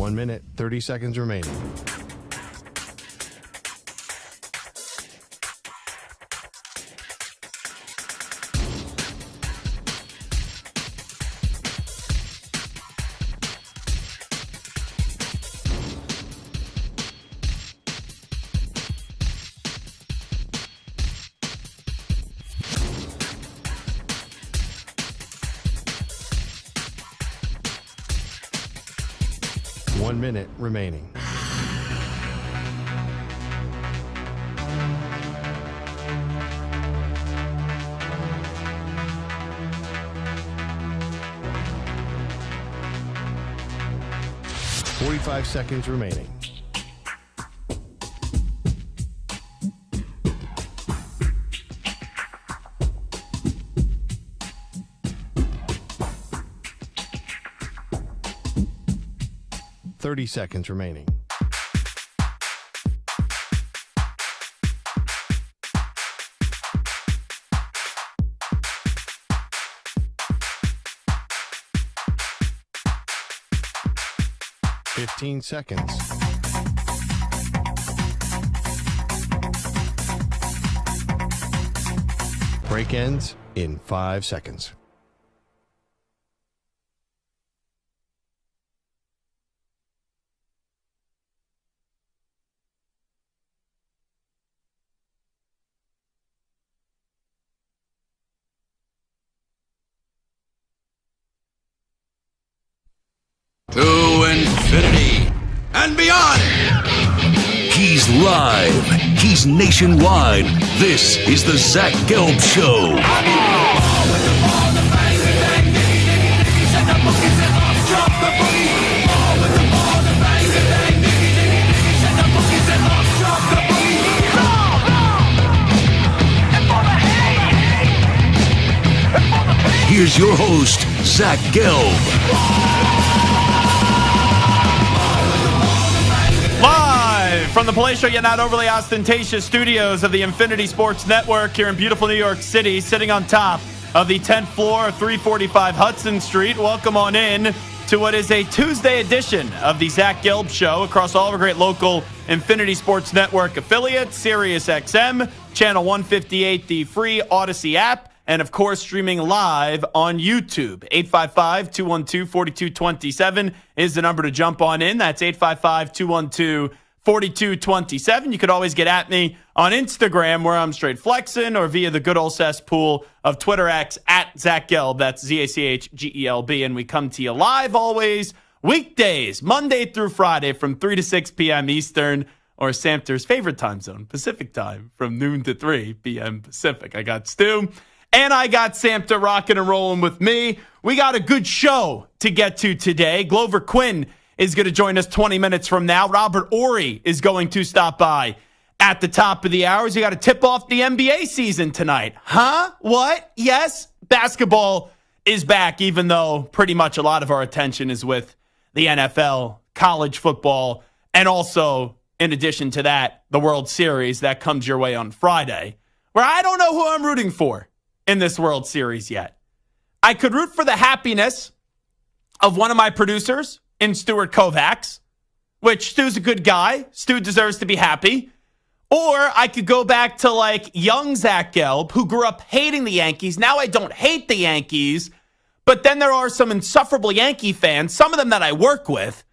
1 minute, 30 seconds remaining. One minute remaining. Forty-five seconds remaining. Thirty seconds remaining. Fifteen seconds. Break ends in 5 seconds. To infinity and beyond. He's live. He's nationwide. This is the Zach Gelb Show. Here's your host, Zach Gelb. From the Palatial yet not overly ostentatious studios of the Infinity Sports Network here in beautiful New York City, sitting on top of the 10th floor of 345 Hudson Street. Welcome on in to what is a Tuesday edition of the Zach Gelb Show across all of our great local Infinity Sports Network affiliates, Sirius XM, Channel 158, the free Odyssey app, and of course streaming live on YouTube. 855-212-4227 is the number to jump on in. That's 855-212-4227. 4227. You could always get at me on Instagram where I'm straight flexing, or via the good old cesspool of Twitter X at Zach Gelb. That's ZACHGELB. And we come to you live always weekdays, Monday through Friday from 3 to 6 p.m. Eastern, or Samter's favorite time zone, Pacific time, from noon to 3 p.m. Pacific. I got Stu and I got Samter rocking and rolling with me. We got a good show to get to today. Glover Quin is going to join us 20 minutes from now. Robert Horry is going to stop by at the top of the hours. You got to tip off the NBA season tonight. Huh? What? Yes, basketball is back, even though pretty much a lot of our attention is with the NFL, college football, and also, in addition to that, the World Series that comes your way on Friday, where I don't know who I'm rooting for in this World Series yet. I could root for the happiness of one of my producers in Stuart Kovacs, which Stu's a good guy. Stu deserves to be happy. Or I could go back to like young Zach Gelb, who grew up hating the Yankees. Now I don't hate the Yankees, but then there are some insufferable Yankee fans, some of them that I work with,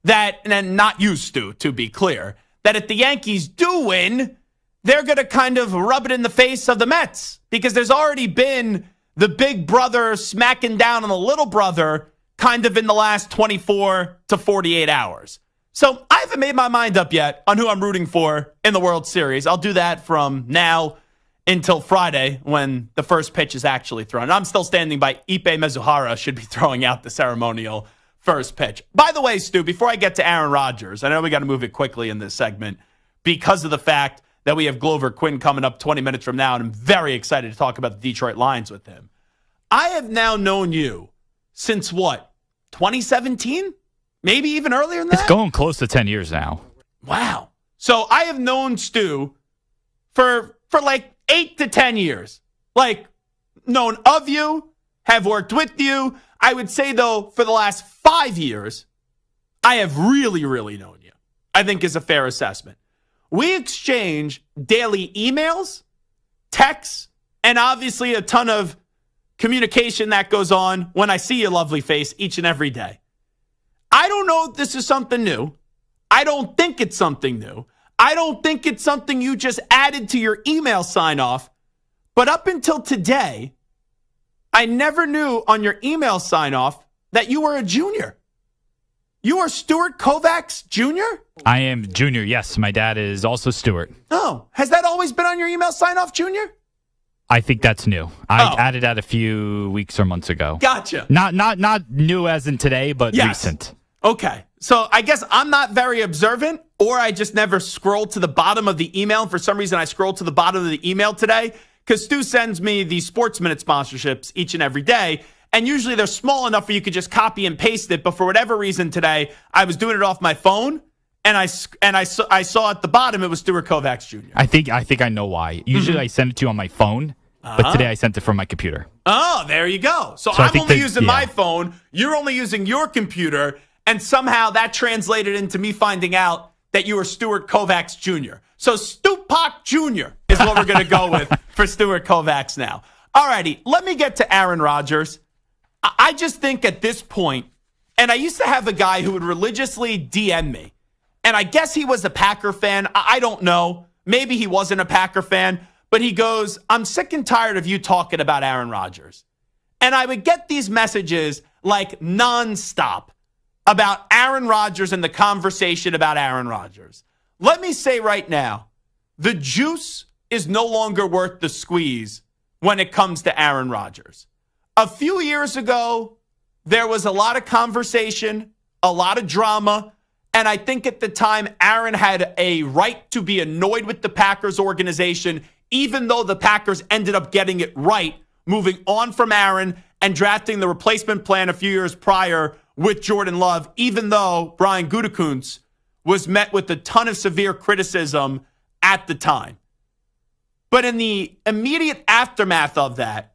that, and not you, Stu, to be clear, that if the Yankees do win, they're going to kind of rub it in the face of the Mets, because there's already been the big brother smacking down on the little brother kind of in the last 24 to 48 hours. So I haven't made my mind up yet on who I'm rooting for in the World Series. I'll do that from now until Friday when the first pitch is actually thrown. I'm still standing by Ipe Mizuhara should be throwing out the ceremonial first pitch. By the way, Stu, before I get to Aaron Rodgers, I know we got to move it quickly in this segment because of the fact that we have Glover Quin coming up 20 minutes from now, and I'm very excited to talk about the Detroit Lions with him. I have now known you since what? 2017? Maybe even earlier than that? It's going close to 10 years now. Wow. So I have known Stu for like 8 to 10 years. Like, known of you, have worked with you. I would say, though, for the last 5 years, I have really, really known you, I think is a fair assessment. We exchange daily emails, texts, and obviously a ton of communication that goes on when I see your lovely face each and every day. I don't know if this is something new. I don't think it's something new. I don't think it's something you just added to your email sign-off. But up until today, I never knew on your email sign-off that you were a junior. You are Stuart Kovacs Jr.? I am junior, yes. My dad is also Stuart. Oh, has that always been on your email sign-off, Junior? I think that's new. I added that a few weeks or months ago. Gotcha. Not new as in today, but recent. Okay. So I guess I'm not very observant, or I just never scrolled to the bottom of the email. And for some reason, I scrolled to the bottom of the email today because Stu sends me the Sports Minute sponsorships each and every day. And usually they're small enough where you could just copy and paste it. But for whatever reason today, I was doing it off my phone. And I saw at the bottom it was Stuart Kovacs Jr. I think I know why. Usually I send it to you on my phone, but today I sent it from my computer. Oh, there you go. So I'm only using my phone. You're only using your computer. And somehow that translated into me finding out that you were Stuart Kovacs Jr. So Stupac Jr. is what we're going to go with for Stuart Kovacs now. All righty, let me get to Aaron Rodgers. I just think at this point, and I used to have a guy who would religiously DM me, and I guess he was a Packer fan. I don't know. Maybe he wasn't a Packer fan, but he goes, I'm sick and tired of you talking about Aaron Rodgers. And I would get these messages like nonstop about Aaron Rodgers and the conversation about Aaron Rodgers. Let me say right now, the juice is no longer worth the squeeze when it comes to Aaron Rodgers. A few years ago, there was a lot of conversation, a lot of drama, and I think at the time, Aaron had a right to be annoyed with the Packers organization, even though the Packers ended up getting it right, moving on from Aaron and drafting the replacement plan a few years prior with Jordan Love, even though Brian Gutekunst was met with a ton of severe criticism at the time. But in the immediate aftermath of that,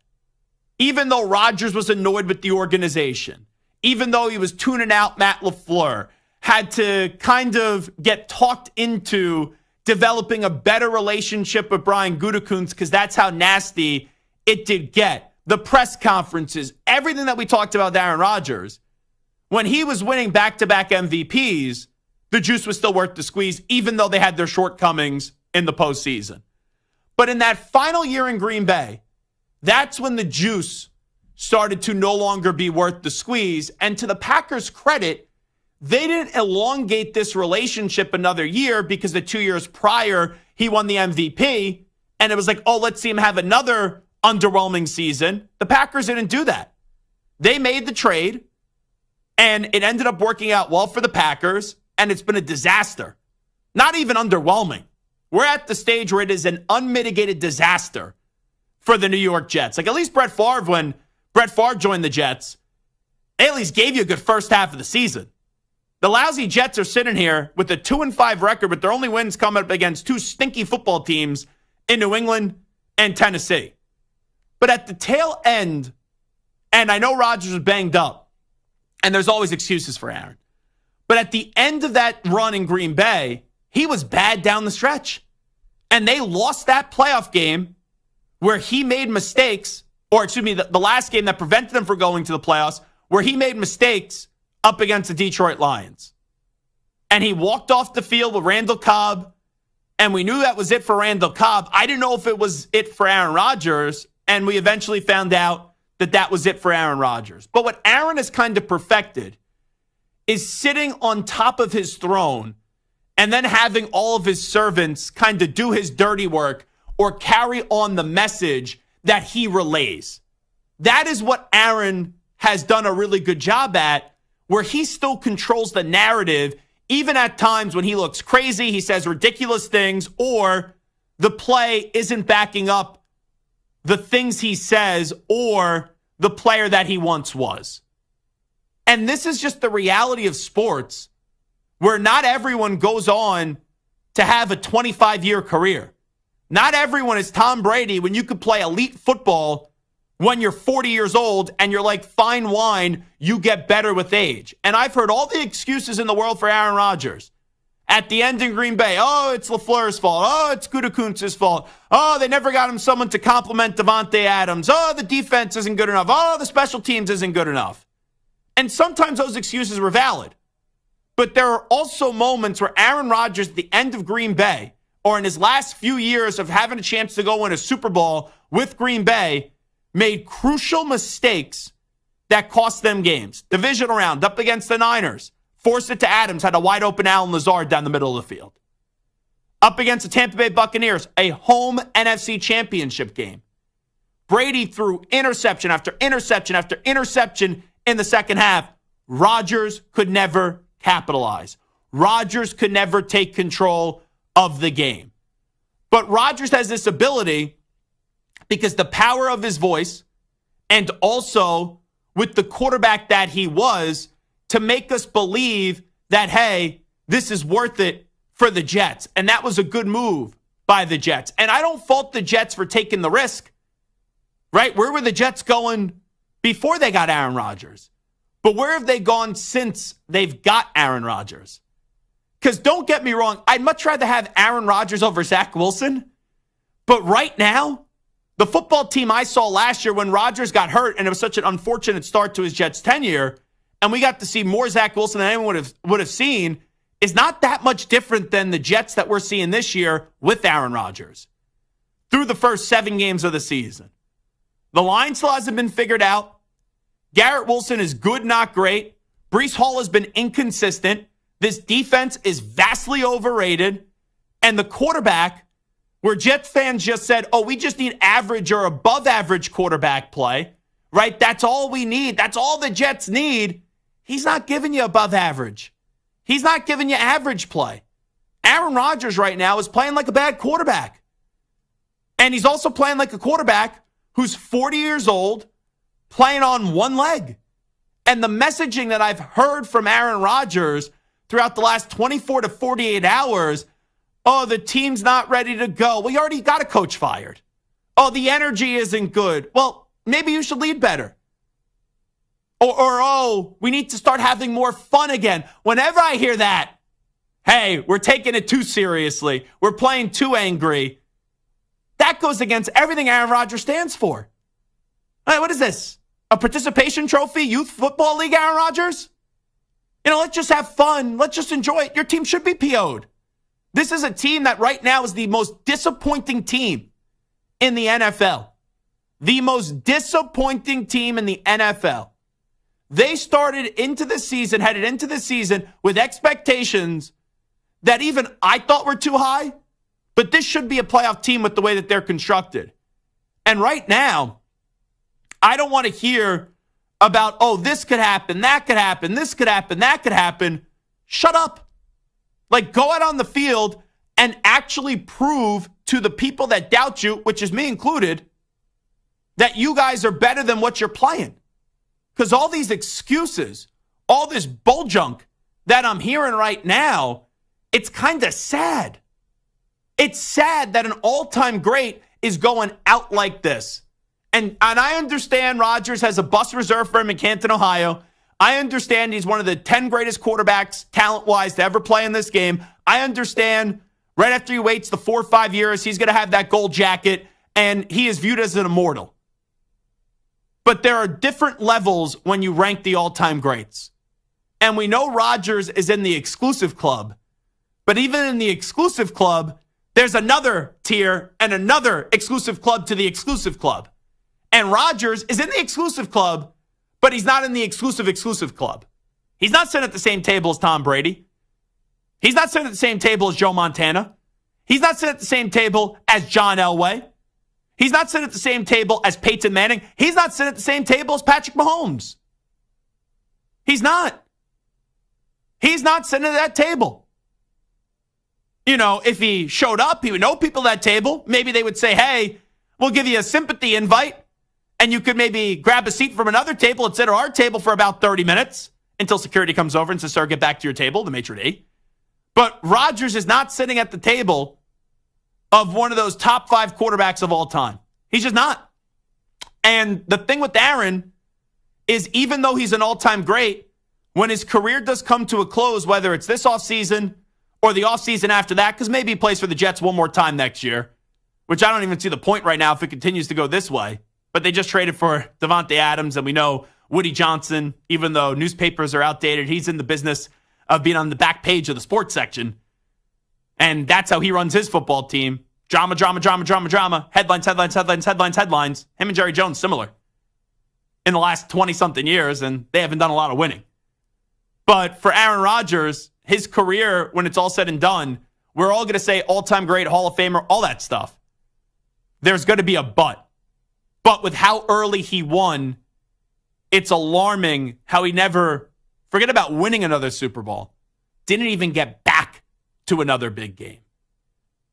even though Rodgers was annoyed with the organization, even though he was tuning out Matt LaFleur, had to kind of get talked into developing a better relationship with Brian Gutekunst because that's how nasty it did get. The press conferences, everything that we talked about with Aaron Rodgers, when he was winning back-to-back MVPs, the juice was still worth the squeeze, even though they had their shortcomings in the postseason. But in that final year in Green Bay, that's when the juice started to no longer be worth the squeeze. And to the Packers' credit, they didn't elongate this relationship another year because the 2 years prior, he won the MVP. And it was like, oh, let's see him have another underwhelming season. The Packers didn't do that. They made the trade, and it ended up working out well for the Packers, and it's been a disaster. Not even underwhelming. We're at the stage where it is an unmitigated disaster for the New York Jets. Like, at least Brett Favre, when Brett Favre joined the Jets, they at least gave you a good first half of the season. The lousy Jets are sitting here with a 2-5 record, but their only wins come up against two stinky football teams in New England and Tennessee. But at the tail end, and I know Rodgers was banged up, and there's always excuses for Aaron, but at the end of that run in Green Bay, he was bad down the stretch. And they lost that playoff game where he made mistakes, or excuse me, the last game that prevented them from going to the playoffs, where he made mistakes up against the Detroit Lions. And he walked off the field with Randall Cobb, and we knew that was it for Randall Cobb. I didn't know if it was it for Aaron Rodgers, and we eventually found out that that was it for Aaron Rodgers. But what Aaron has kind of perfected is sitting on top of his throne and then having all of his servants kind of do his dirty work or carry on the message that he relays. That is what Aaron has done a really good job at, where he still controls the narrative, even at times when he looks crazy, he says ridiculous things, or the play isn't backing up the things he says or the player that he once was. And this is just the reality of sports, where not everyone goes on to have a 25-year career. Not everyone is Tom Brady when you could play elite football when you're 40 years old and you're like fine wine, you get better with age. And I've heard all the excuses in the world for Aaron Rodgers. At the end in Green Bay, oh, it's LaFleur's fault. Oh, it's Gutekunst's fault. Oh, they never got him someone to compliment Devontae Adams. Oh, the defense isn't good enough. Oh, the special teams isn't good enough. And sometimes those excuses were valid. But there are also moments where Aaron Rodgers at the end of Green Bay, or in his last few years of having a chance to go win a Super Bowl with Green Bay, made crucial mistakes that cost them games. Divisional round up against the Niners. Forced it to Adams, had a wide open Allen Lazard down the middle of the field. Up against the Tampa Bay Buccaneers, a home NFC championship game. Brady threw interception after interception after interception in the second half. Rodgers could never capitalize. Rodgers could never take control of the game. But Rodgers has this ability, because the power of his voice and also with the quarterback that he was, to make us believe that, hey, this is worth it for the Jets. And that was a good move by the Jets. And I don't fault the Jets for taking the risk, right? Where were the Jets going before they got Aaron Rodgers? But where have they gone since they've got Aaron Rodgers? Because don't get me wrong, I'd much rather have Aaron Rodgers over Zach Wilson. But right now, the football team I saw last year when Rodgers got hurt, and it was such an unfortunate start to his Jets tenure, and we got to see more Zach Wilson than anyone would have seen, is not that much different than the Jets that we're seeing this year with Aaron Rodgers through the first 7 games of the season. The line still hasn't been figured out. Garrett Wilson is good, not great. Breece Hall has been inconsistent. This defense is vastly overrated. And the quarterback, where Jets fans just said, oh, we just need average or above average quarterback play, right? That's all we need. That's all the Jets need. He's not giving you above average. He's not giving you average play. Aaron Rodgers right now is playing like a bad quarterback. And he's also playing like a quarterback who's 40 years old, playing on one leg. And the messaging that I've heard from Aaron Rodgers throughout the last 24 to 48 hours, oh, the team's not ready to go. Well, you already got a coach fired. Oh, the energy isn't good. Well, maybe you should lead better. Oh, we need to start having more fun again. Whenever I hear that, hey, we're taking it too seriously, we're playing too angry, that goes against everything Aaron Rodgers stands for. Hey, what is this? A participation trophy, youth football league, Aaron Rodgers? Let's just have fun. Let's just enjoy it. Your team should be PO'd. This is a team that right now is the most disappointing team in the NFL. The most disappointing team in the NFL. They headed into the season with expectations that even I thought were too high, but this should be a playoff team with the way that they're constructed. And right now, I don't want to hear about, oh, this could happen, that could happen, this could happen, that could happen. Shut up. Like, go out on the field and actually prove to the people that doubt you, which is me included, that you guys are better than what you're playing. Because all these excuses, all this bull junk that I'm hearing right now, it's kind of sad. It's sad that an all-time great is going out like this. And I understand Rodgers has a bus reserved for him in Canton, Ohio. I understand he's one of the 10 greatest quarterbacks, talent-wise, to ever play in this game. I understand right after he waits the 4 or 5 years, he's going to have that gold jacket, and he is viewed as an immortal. But there are different levels when you rank the all-time greats. And we know Rodgers is in the exclusive club. But even in the exclusive club, there's another tier and another exclusive club to the exclusive club. And Rodgers is in the exclusive club, but he's not in the exclusive club. He's not sitting at the same table as Tom Brady. He's not sitting at the same table as Joe Montana. He's not sitting at the same table as John Elway. He's not sitting at the same table as Peyton Manning. He's not sitting at the same table as Patrick Mahomes. He's not. He's not sitting at that table. If he showed up, he would know people at that table. Maybe they would say, hey, we'll give you a sympathy invite, and you could maybe grab a seat from another table and sit at our table for about 30 minutes until security comes over and says, sir, get back to your table, the maitre d'. But Rodgers is not sitting at the table of one of those top 5 quarterbacks of all time. He's just not. And the thing with Aaron is even though he's an all-time great, when his career does come to a close, whether it's this offseason or the offseason after that, because maybe he plays for the Jets one more time next year, which I don't even see the point right now if it continues to go this way. But they just traded for Devontae Adams, and we know Woody Johnson, even though newspapers are outdated, he's in the business of being on the back page of the sports section. And that's how he runs his football team. Drama, drama, drama, drama, drama. Headlines, headlines, headlines, headlines, headlines. Him and Jerry Jones, similar in the last 20-something years, and they haven't done a lot of winning. But for Aaron Rodgers, his career, when it's all said and done, we're all going to say all-time great, Hall of Famer, all that stuff. There's going to be a but. But with how early he won, it's alarming how he never, forget about winning another Super Bowl, didn't even get back to another big game.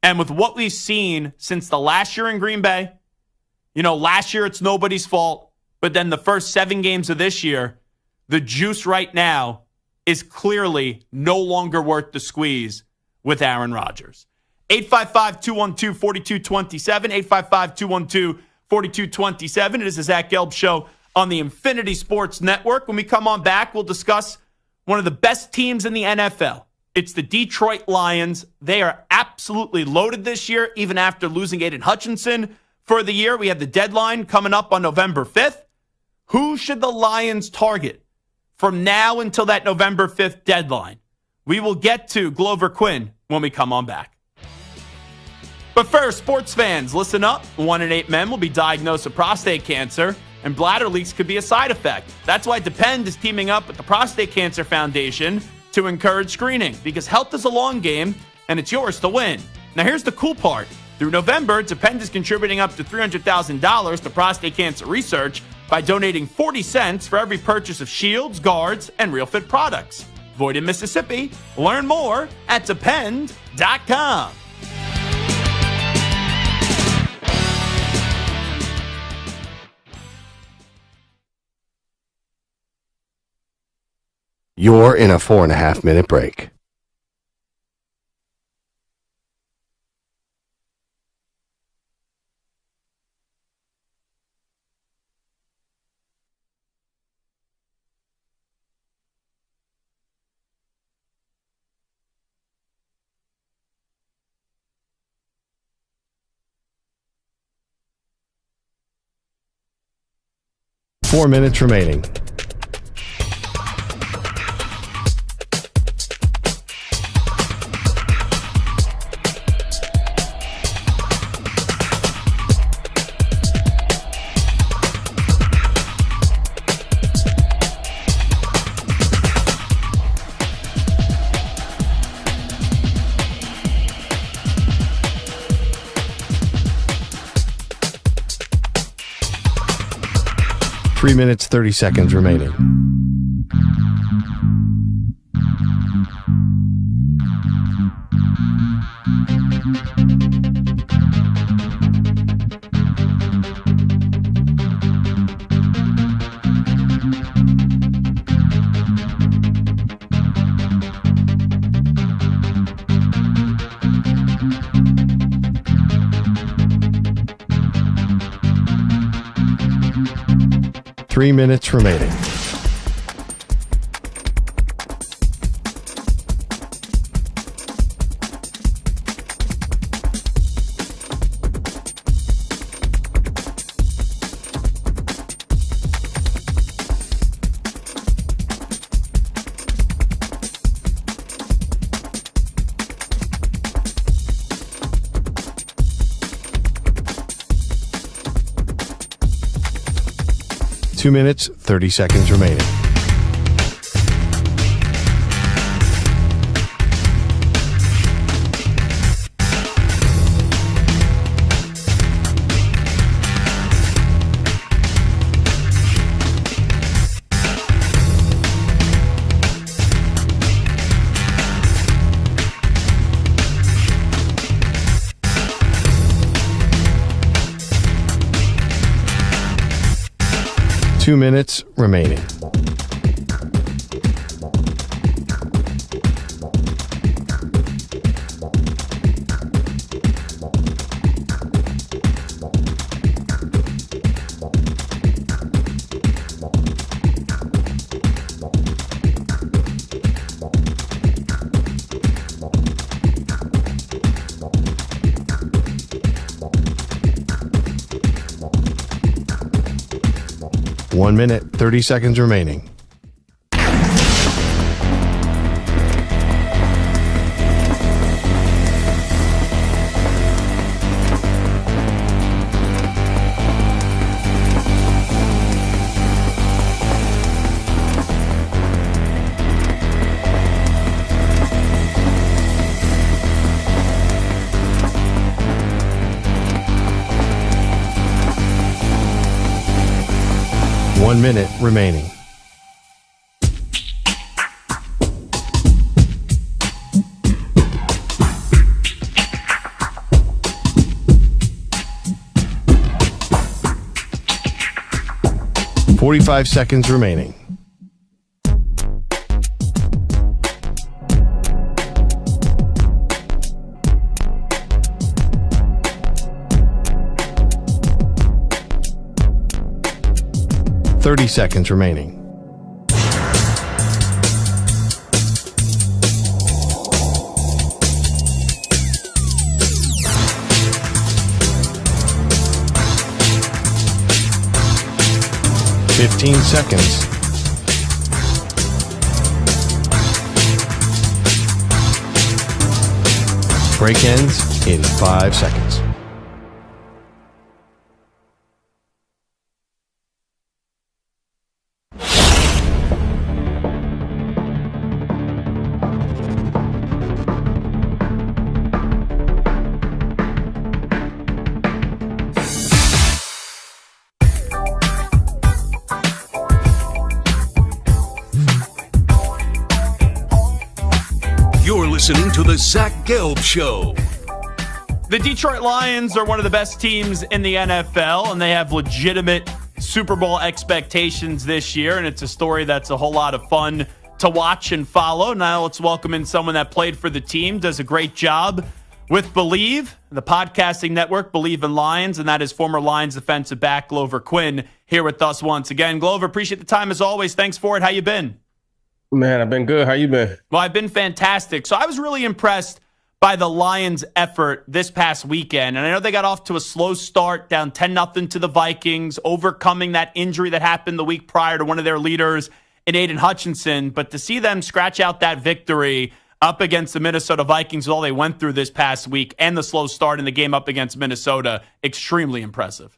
And with what we've seen since the last year in Green Bay, last year it's nobody's fault, but then the first 7 games of this year, the juice right now is clearly no longer worth the squeeze with Aaron Rodgers. 855-212-4227, 855-212-4227. It is the Zach Gelb Show on the Infinity Sports Network. When we come on back, we'll discuss one of the best teams in the NFL. It's the Detroit Lions. They are absolutely loaded this year, even after losing Aiden Hutchinson for the year. We have the deadline coming up on November 5th. Who should the Lions target from now until that November 5th deadline? We will get to Glover Quin when we come on back. But first, sports fans, listen up. 1 in 8 men will be diagnosed with prostate cancer, and bladder leaks could be a side effect. That's why Depend is teaming up with the Prostate Cancer Foundation to encourage screening, because health is a long game, and it's yours to win. Now, here's the cool part. Through November, Depend is contributing up to $300,000 to prostate cancer research by donating 40 cents for every purchase of shields, guards, and Real Fit products. Void in Mississippi. Learn more at Depend.com. You're in a 4.5-minute break. Four minutes remaining. Three minutes, 30 seconds remaining. Three minutes remaining. Two minutes, 30 seconds remaining. Two minutes remaining. 1 minute, 30 seconds remaining. One minute remaining. Forty-five seconds remaining. Thirty seconds remaining. Fifteen seconds. Break ends in 5 seconds. You're listening to the Zach Gelb Show. The Detroit Lions are one of the best teams in the NFL, and they have legitimate Super Bowl expectations this year, and it's a story that's a whole lot of fun to watch and follow. Now let's welcome in someone that played for the team, does a great job with Believe, the podcasting network, Believe in Lions, and that is former Lions defensive back Glover Quin here with us once again. Glover, appreciate the time as always. Thanks for it. How you been? Man, I've been good. How you been? Well, I've been fantastic. So I was really impressed by the Lions' effort this past weekend. And I know they got off to a slow start, down 10-0 to the Vikings, overcoming that injury that happened the week prior to one of their leaders in Aiden Hutchinson. But to see them scratch out that victory up against the Minnesota Vikings with all they went through this past week and the slow start in the game up against Minnesota, extremely impressive.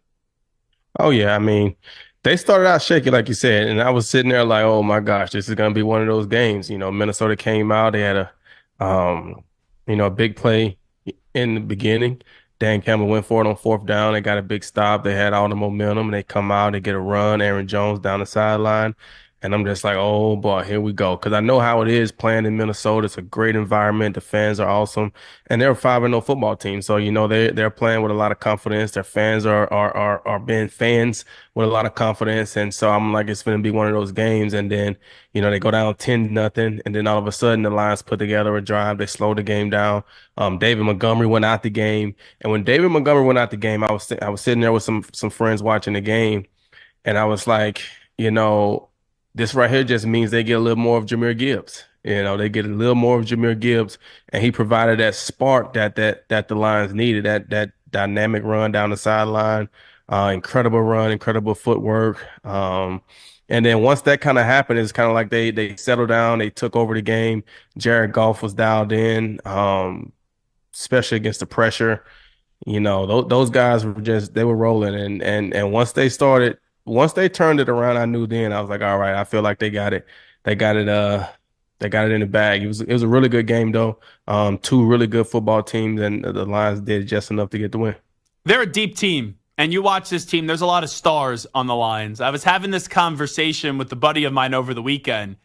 Oh, yeah. I mean, they started out shaky, like you said, and I was sitting there like, oh, my gosh, this is going to be one of those games. You know, Minnesota came out. They had a big play in the beginning. Dan Campbell went for it on fourth down. They got a big stop. They had all the momentum. They come out. They get a run. Aaron Jones down the sideline. And I'm just like, oh, boy, here we go. Because I know how it is playing in Minnesota. It's a great environment. The fans are awesome. And they're a 5-0 football team. So, you know, they're playing with a lot of confidence. Their fans are being fans with a lot of confidence. And so I'm like, it's going to be one of those games. And then, you know, they go down 10-0. And then all of a sudden, the Lions put together a drive. They slowed the game down. David Montgomery went out the game. And when David Montgomery went out the game, I was sitting there with some friends watching the game. And I was like, you know, this right here just means they get a little more of Jahmyr Gibbs. You know, they get a little more of Jahmyr Gibbs, and he provided that spark that the Lions needed, that dynamic run down the sideline, incredible run, incredible footwork. And then once that kind of happened, it's kind of like they settled down, they took over the game. Jared Goff was dialed in, especially against the pressure. You know, those guys they were rolling, and once they turned it around, I knew then. I was like, all right, I feel like they got it. They got it in the bag. It was a really good game though. Two really good football teams, and the Lions did just enough to get the win. They're a deep team, and you watch this team, there's a lot of stars on the Lions. I was having this conversation with a buddy of mine over the weekend.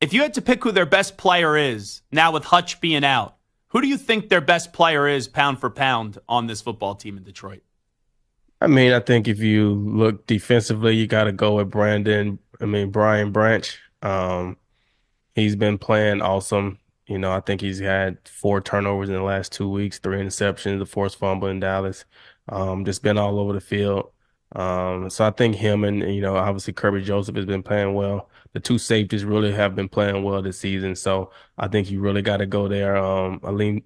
If you had to pick who their best player is, now with Hutch being out, who do you think their best player is pound for pound on this football team in Detroit? I mean, I think if you look defensively, you got to go with Brian Branch. He's been playing awesome. You know, I think he's had 4 turnovers in the last 2 weeks, 3 interceptions, the forced fumble in Dallas. Just been all over the field. So I think him and, you know, obviously Kirby Joseph has been playing well. The 2 safeties really have been playing well this season. So I think you really got to go there. Aleem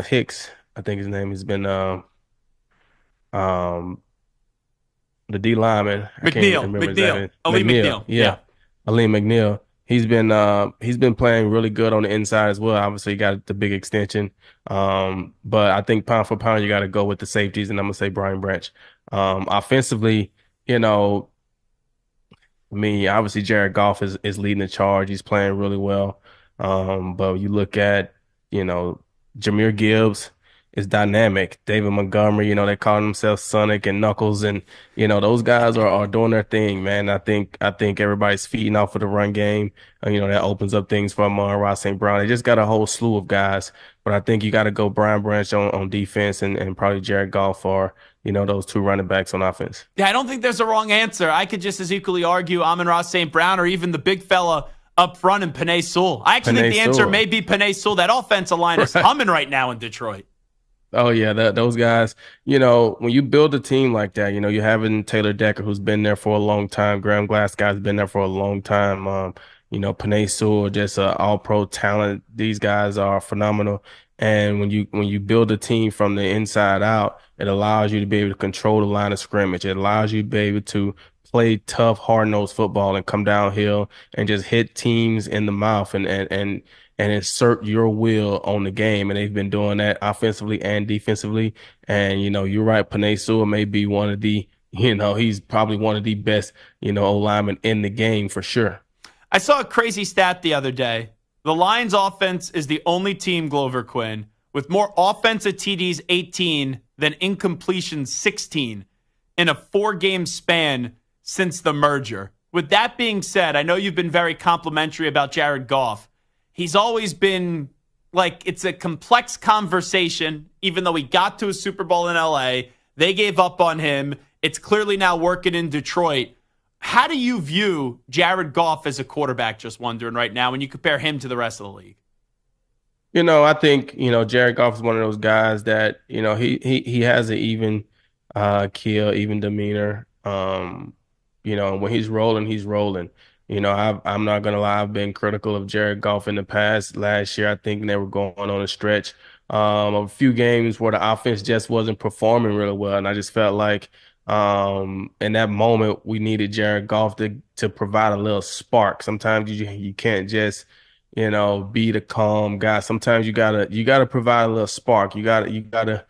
Hicks, I think his name has been the D lineman. I can't even remember exactly. Aleem McNeil. Yeah. Aleem McNeil. He's been playing really good on the inside as well. Obviously, he got the big extension. But I think pound for pound, you got to go with the safeties, and I'm gonna say Brian Branch. Offensively, you know, obviously Jared Goff is leading the charge. He's playing really well. But you look at, Jahmyr Gibbs is dynamic. David Montgomery, they call themselves Sonic and Knuckles, and those guys are doing their thing, man. I think everybody's feeding off of the run game. That opens up things for Amon-Ra St. Brown. They just got a whole slew of guys, but I think you got to go Brian Branch on defense and probably Jared Goff for those two running backs on offense. Yeah, I don't think there's a wrong answer. I could just as equally argue Amon-Ra St. Brown or even the big fella up front in Penei Sewell. I actually think the answer may be Penei Sewell. That offensive line is humming right now in Detroit. Oh, yeah, those guys, when you build a team like that, you're having Taylor Decker, who's been there for a long time. Graham Glasgow's been there for a long time. Penei Sewell, just an all-pro talent. These guys are phenomenal. And when you build a team from the inside out, it allows you to be able to control the line of scrimmage. It allows you to be able to play tough, hard-nosed football and come downhill and just hit teams in the mouth and insert your will on the game. And they've been doing that offensively and defensively. And, you're right. Penei Sewell may be one of the, he's probably one of the best, O-linemen in the game for sure. I saw a crazy stat the other day. The Lions offense is the only team, Glover Quin, with more offensive TDs 18 than incompletions 16 in a 4-game span since the merger. With that being said, I know you've been very complimentary about Jared Goff. He's always been like, it's a complex conversation, even though he got to a Super Bowl in LA. They gave up on him. It's clearly now working in Detroit. How do you view Jared Goff as a quarterback, just wondering right now, when you compare him to the rest of the league? I think, Jared Goff is one of those guys that, he has an even keel, even demeanor. When he's rolling, he's rolling. I'm not going to lie. I've been critical of Jared Goff in the past. Last year, I think they were going on a stretch of a few games where the offense just wasn't performing really well. And I just felt like in that moment, we needed Jared Goff to provide a little spark. Sometimes you can't just, be the calm guy. Sometimes you gotta provide a little spark. You gotta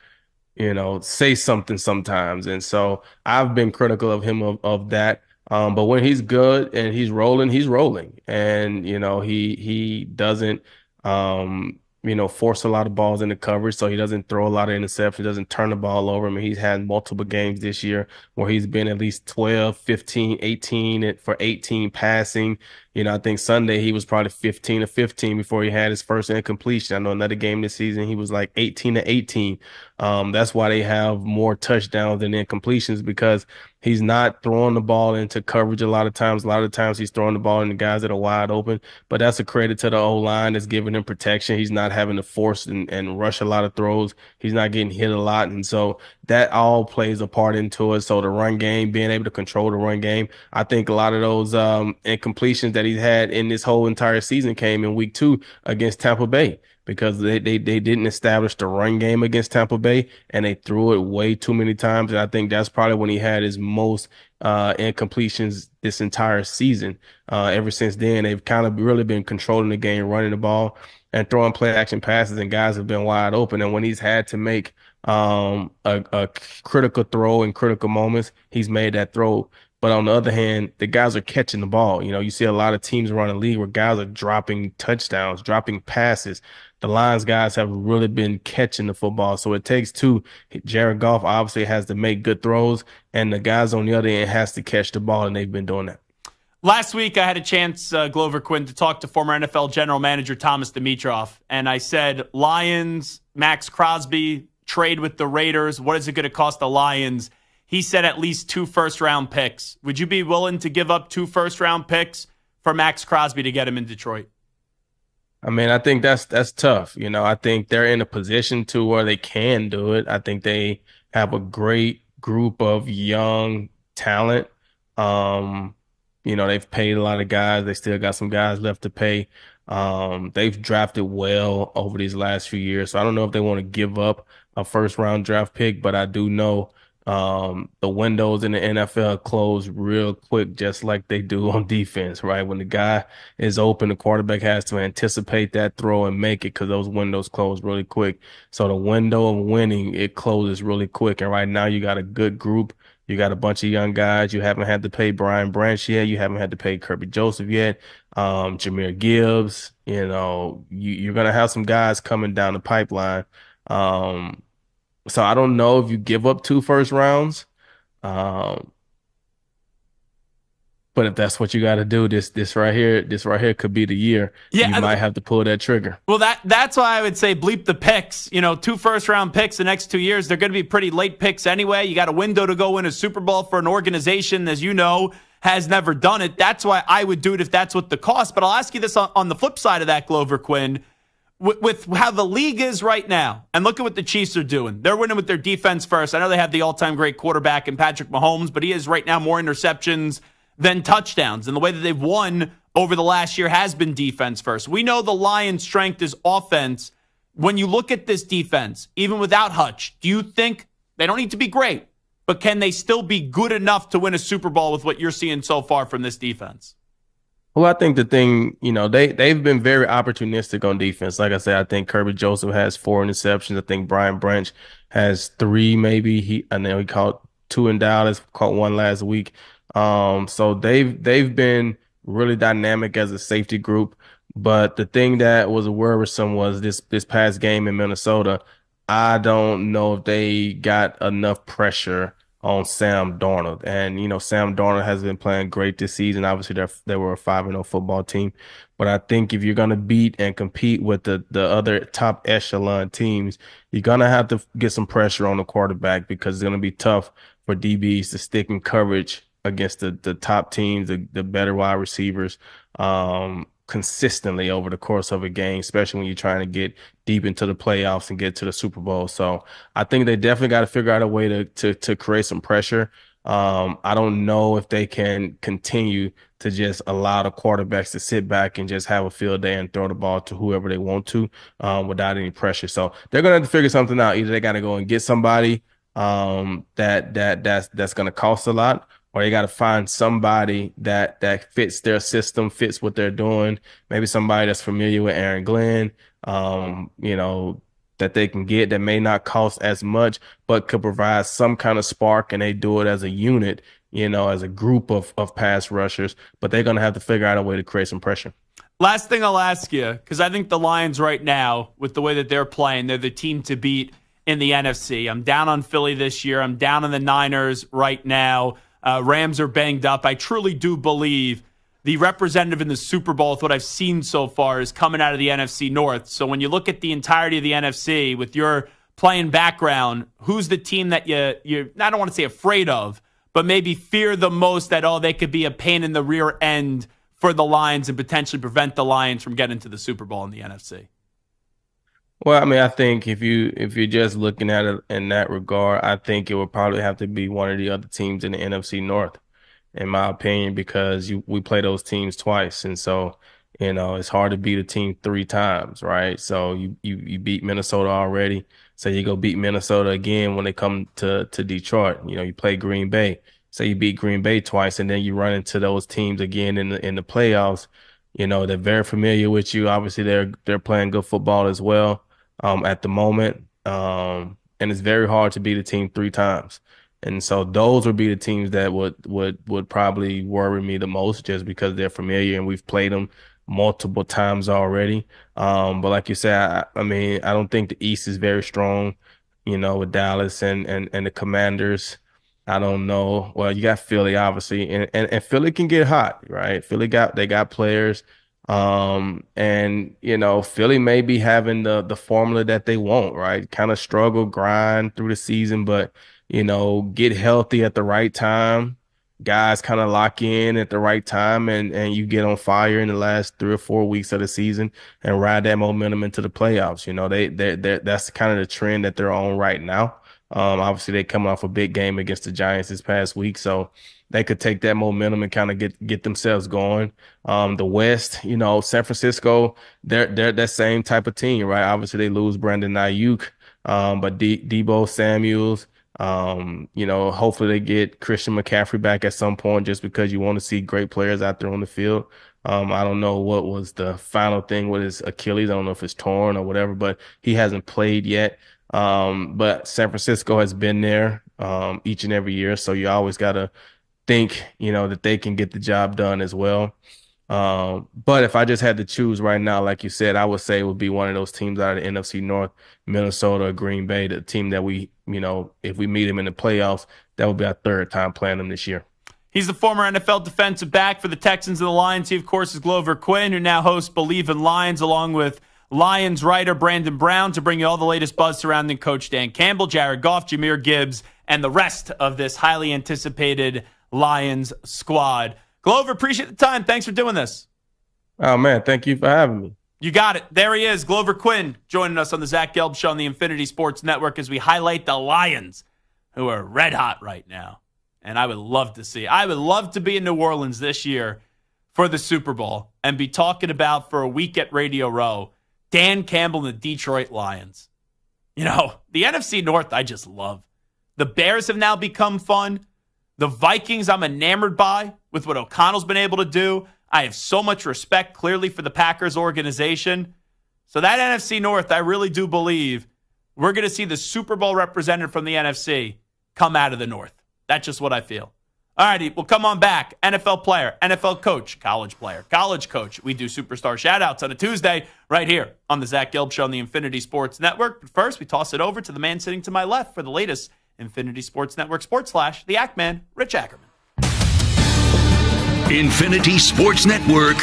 say something sometimes. And so I've been critical of him of that. But when he's good and he's rolling, he's rolling. And, he doesn't, force a lot of balls into coverage. So he doesn't throw a lot of interceptions, doesn't turn the ball over. I mean, he's had multiple games this year where he's been at least 12, 15, 18 for 18 passing. I think Sunday he was probably 15 to 15 before he had his first incompletion. I know another game this season he was like 18 to 18. That's why they have more touchdowns than incompletions, because he's not throwing the ball into coverage a lot of times. A lot of times he's throwing the ball into guys that are wide open, but that's a credit to the O-line that's giving him protection. He's not having to force and rush a lot of throws. He's not getting hit a lot. And so that all plays a part into it. So the run game, being able to control the run game, I think a lot of those incompletions that he's had in this whole entire season came in week 2 against Tampa Bay, because they didn't establish the run game against Tampa Bay, and they threw it way too many times. And I think that's probably when he had his most incompletions this entire season. Ever since then, they've kind of really been controlling the game, running the ball and throwing play action passes, and guys have been wide open. And when he's had to make a critical throw in critical moments, he's made that throw. But on the other hand, the guys are catching the ball. You see a lot of teams around the league where guys are dropping touchdowns, dropping passes. The Lions guys have really been catching the football. So it takes two. Jared Goff obviously has to make good throws, and the guys on the other end has to catch the ball, and they've been doing that. Last week, I had a chance, Glover Quin, to talk to former NFL general manager Thomas Dimitroff, and I said, Lions, Max Crosby, trade with the Raiders. What is it going to cost the Lions? He said at least 2 first-round picks. Would you be willing to give up 2 first-round picks for Max Crosby to get him in Detroit? I mean, I think that's tough. I think they're in a position to where they can do it. I think they have a great group of young talent. They've paid a lot of guys. They still got some guys left to pay. They've drafted well over these last few years. So I don't know if they want to give up a first-round draft pick, but I do know The windows in the NFL close real quick, just like they do on defense, right? When the guy is open, the quarterback has to anticipate that throw and make it because those windows close really quick. So the window of winning, it closes really quick. And right now you got a good group. You got a bunch of young guys. You haven't had to pay Brian Branch yet. You haven't had to pay Kirby Joseph yet. Jahmyr Gibbs, you're going to have some guys coming down the pipeline. So I don't know if you give up 2 first rounds. But if that's what you got to do, this right here could be the year. Yeah, you might have to pull that trigger. Well, that's why I would say bleep the picks. 2 first-round picks the next 2 years. They're going to be pretty late picks anyway. You got a window to go win a Super Bowl for an organization, as you know, has never done it. That's why I would do it if that's what the cost. But I'll ask you this on the flip side of that, Glover Quin. With how the league is right now, and look at what the Chiefs are doing. They're winning with their defense first. I know they have the all-time great quarterback in Patrick Mahomes, but he has right now more interceptions than touchdowns. And the way that they've won over the last year has been defense first. We know the Lions' strength is offense. When you look at this defense, even without Hutch, do you think they don't need to be great, but can they still be good enough to win a Super Bowl with what you're seeing so far from this defense? Well, I think the thing, they've been very opportunistic on defense. Like I said, I think Kirby Joseph has 4 interceptions. I think Brian Branch has 3, maybe. I know he caught 2 in Dallas, caught 1 last week. So they've been really dynamic as a safety group. But the thing that was worrisome was this past game in Minnesota. I don't know if they got enough pressure on Sam Darnold. And, Sam Darnold has been playing great this season. Obviously, they were a 5-0 football team. But I think if you're going to beat and compete with the other top echelon teams, you're going to have to get some pressure on the quarterback because it's going to be tough for DBs to stick in coverage against the top teams, the better wide receivers, consistently over the course of a game, especially when you're trying to get deep into the playoffs and get to the Super Bowl. So I think they definitely got to figure out a way to create some pressure. I don't know if they can continue to just allow the quarterbacks to sit back and just have a field day and throw the ball to whoever they want to without any pressure. So they're going to have to figure something out. Either they got to go and get somebody that's going to cost a lot, or you got to find somebody that fits their system, fits what they're doing. Maybe somebody that's familiar with Aaron Glenn, that they can get that may not cost as much, but could provide some kind of spark, and they do it as a unit, as a group of pass rushers. But they're going to have to figure out a way to create some pressure. Last thing I'll ask you, because I think the Lions right now, with the way that they're playing, they're the team to beat in the NFC. I'm down on Philly this year. I'm down on the Niners right now. Rams are banged up. I truly do believe the representative in the Super Bowl, with what I've seen so far, is coming out of the NFC North. So when you look at the entirety of the NFC, with your playing background, who's the team that you're I don't want to say afraid of, but maybe fear the most that, they could be a pain in the rear end for the Lions and potentially prevent the Lions from getting to the Super Bowl in the NFC? Well, I mean, I think if you're just looking at it in that regard, I think it would probably have to be one of the other teams in the NFC North, in my opinion, because we play those teams twice, and so it's hard to beat a team 3 times, right? So you beat Minnesota already, so you go beat Minnesota again when they come to Detroit. You play Green Bay, so you beat Green Bay twice, and then you run into those teams again in the playoffs. They're very familiar with you. Obviously, they're playing good football as well. At the moment, and it's very hard to beat a team 3 times, and so those would be the teams that would probably worry me the most, just because they're familiar and we've played them multiple times already. But like you said, I mean, I don't think the East is very strong, with Dallas and the Commanders. I don't know. Well, you got Philly, obviously, and Philly can get hot, right? They got players. Philly may be having the formula that they want, right? Kind of struggle, grind through the season, but, get healthy at the right time. Guys kind of lock in at the right time, and you get on fire in the last 3 or 4 weeks of the season and ride that momentum into the playoffs. That's kind of the trend that they're on right now. Obviously they come off a big game against the Giants this past week, so they could take that momentum and kind of get themselves going. The West, San Francisco, they're that same type of team, right? Obviously they lose Brandon Ayuk, but Debo Samuels, Hopefully they get Christian McCaffrey back at some point, just because you want to see great players out there on the field. I don't know what was the final thing with his Achilles. I don't know if it's torn or whatever, but he hasn't played yet. But San Francisco has been there each and every year, so you always got to think, that they can get the job done as well. But if I just had to choose right now, like you said, I would say it would be one of those teams out of the NFC North, Minnesota or Green Bay, the team that we, if we meet them in the playoffs, that would be our third time playing them this year. He's the former NFL defensive back for the Texans and the Lions. He, of course, is Glover Quin, who now hosts Believe in Lions, along with Lions writer Brandon Brown, to bring you all the latest buzz surrounding Coach Dan Campbell, Jared Goff, Jahmyr Gibbs, and the rest of this highly anticipated Lions squad. Glover, appreciate the time. Thanks for doing this. Oh, man, thank you for having me. You got it. There he is, Glover Quin, joining us on the Zach Gelb Show on the Infinity Sports Network as we highlight the Lions, who are red hot right now. And I would love to be in New Orleans this year for the Super Bowl and be talking about, for a week at Radio Row, Dan Campbell and the Detroit Lions. The NFC North I just love. The Bears have now become fun. The Vikings I'm enamored by with what O'Connell's been able to do. I have so much respect, clearly, for the Packers organization. So that NFC North, I really do believe we're going to see the Super Bowl representative from the NFC come out of the North. That's just what I feel. All righty, well, come on back. NFL player, NFL coach, college player, college coach. We do superstar shout-outs on a Tuesday right here on the Zach Gelb Show on the Infinity Sports Network. But first, we toss it over to the man sitting to my left for the latest Infinity Sports Network Sports Flash, the Ackman, Rich Ackerman. Infinity Sports Network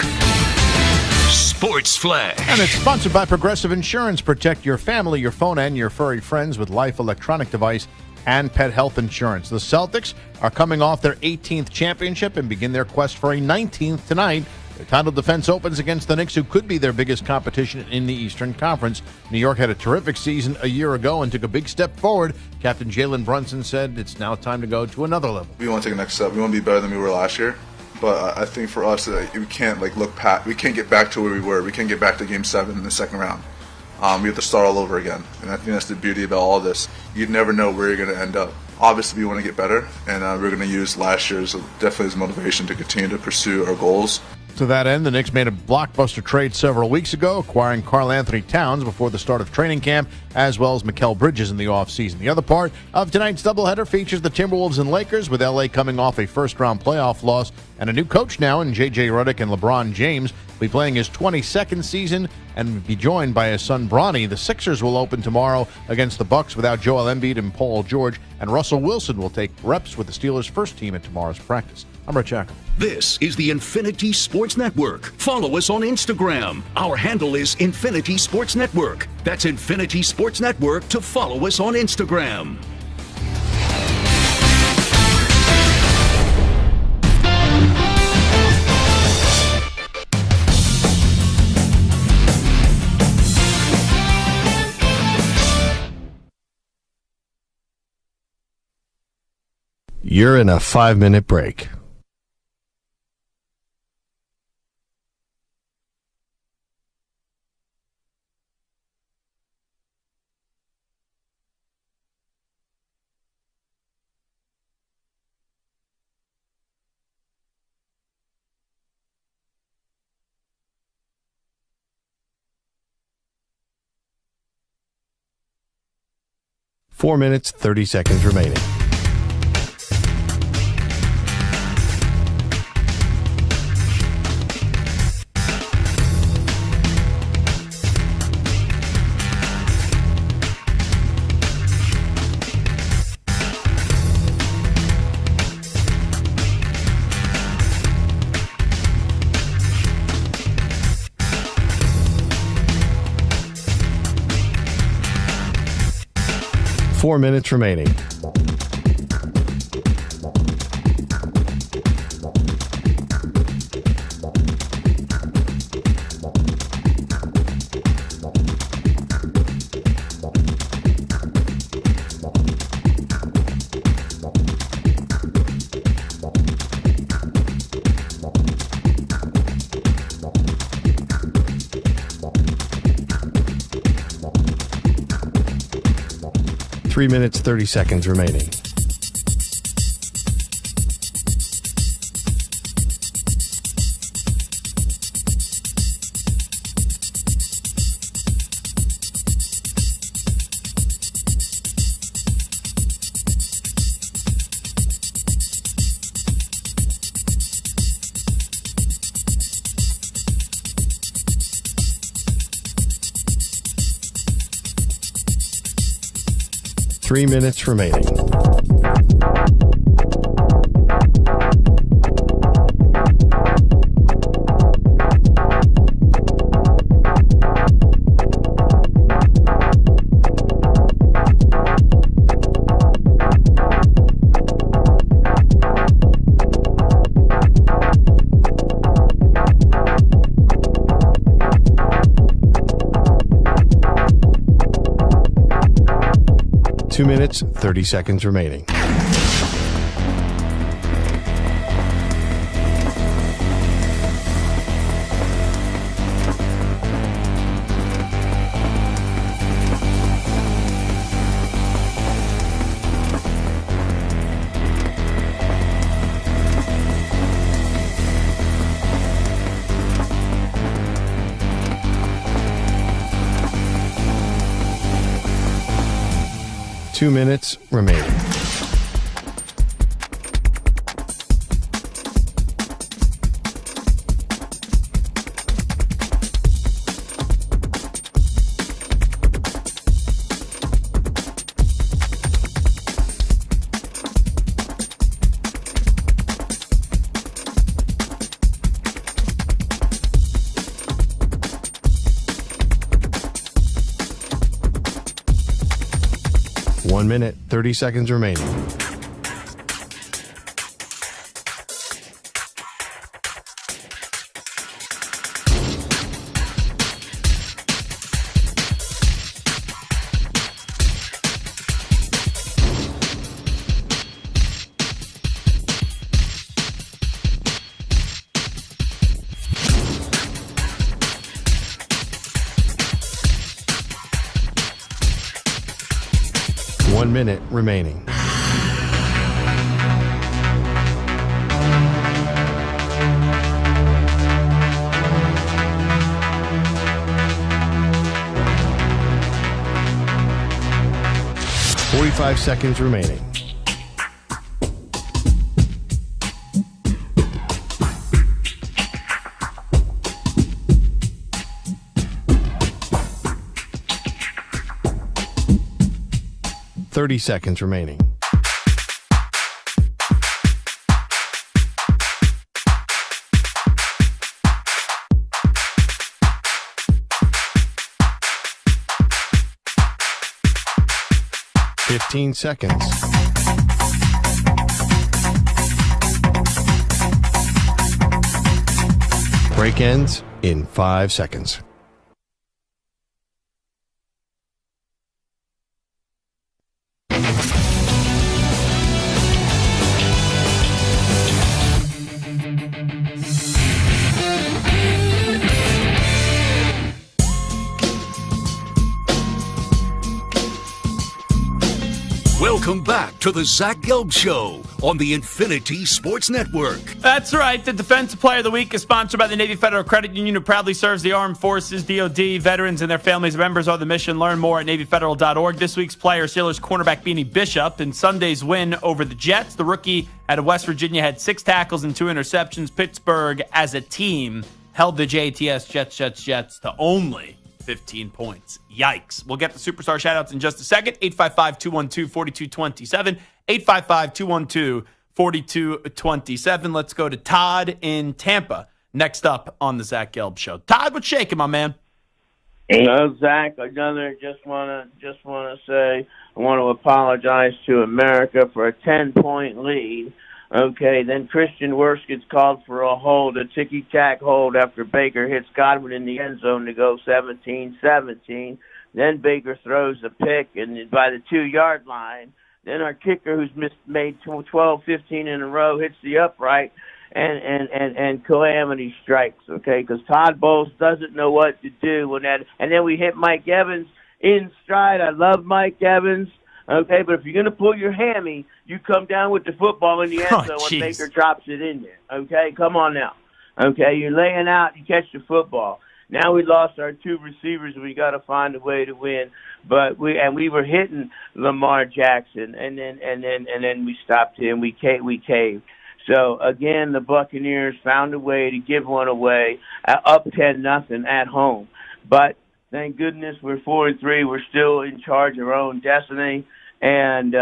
Sports Flash. And it's sponsored by Progressive Insurance. Protect your family, your phone, and your furry friends with Life electronic device and pet health insurance. The Celtics are coming off their 18th championship and begin their quest for a 19th tonight. Their title defense opens against the Knicks, who could be their biggest competition in the Eastern Conference. New York had a terrific season a year ago and took a big step forward. Captain Jalen Brunson said it's now time to go to another level. We want to take the next step. We want to be better than we were last year. But I think for us, we can't look past. We can't get back to where we were. We can't get back to Game 7 in the second round. We have to start all over again. And I think that's the beauty about all this. You never know where you're going to end up. Obviously, we want to get better, and we're going to use last year's definitely as motivation to continue to pursue our goals. To that end, the Knicks made a blockbuster trade several weeks ago, acquiring Karl Anthony Towns before the start of training camp, as well as Mikal Bridges in the offseason. The other part of tonight's doubleheader features the Timberwolves and Lakers, with L.A. coming off a first-round playoff loss, and a new coach now in J.J. Redick, and LeBron James will be playing his 22nd season and be joined by his son Bronny. The Sixers will open tomorrow against the Bucks without Joel Embiid and Paul George, and Russell Wilson will take reps with the Steelers' first team at tomorrow's practice. I'm Rich Ackerman. This is the Infinity Sports Network. Follow us on Instagram. Our handle is Infinity Sports Network. That's Infinity Sports Network to follow us on Instagram. You're in a 5-minute break. Four minutes, 30 seconds remaining. Four minutes remaining. 3 minutes, 30 seconds remaining. Three minutes remaining. Two minutes, 30 seconds remaining. Two minutes remaining. One minute, 30 seconds remaining. One minute remaining. Forty-five seconds remaining. Thirty seconds remaining. Fifteen seconds. Break ends in 5 seconds. Welcome back to the Zach Gelb Show on the Infinity Sports Network. That's right. The Defensive Player of the Week is sponsored by the Navy Federal Credit Union, who proudly serves the armed forces, DOD, veterans, and their families. Members are the mission. Learn more at NavyFederal.org. This week's player, Steelers cornerback Beanie Bishop. In Sunday's win over the Jets, the rookie out of West Virginia had 6 tackles and 2 interceptions. Pittsburgh, as a team, held the JTS Jets to only 15 points. Yikes. We'll get the superstar shoutouts in just a second. 855-212-4227. 855-212-4227. Let's go to Todd in Tampa. Next up on the Zach Gelb Show. Todd, what's shaking, my man? No, Zach, I just want to say I want to apologize to America for a 10-point lead. Okay, then Christian Wirfs gets called for a hold, a ticky-tack hold after Baker hits Godwin in the end zone to go 17-17. Then Baker throws a pick and by the 2-yard line. Then our kicker, who's made 12, 15 in a row, hits the upright, and calamity strikes, okay, because Todd Bowles doesn't know what to do when that. And then we hit Mike Evans in stride. I love Mike Evans. Okay, but if you're going to pull your hammy, you come down with the football in the end zone when Baker drops it in there. Okay, come on now. Okay, you're laying out, you catch the football. Now we lost our 2 receivers. We got to find a way to win. But we were hitting Lamar Jackson, and then we stopped him. We caved. So again, the Buccaneers found a way to give one away, up 10-0 at home. But thank goodness we're 4-3. We're still in charge of our own destiny, and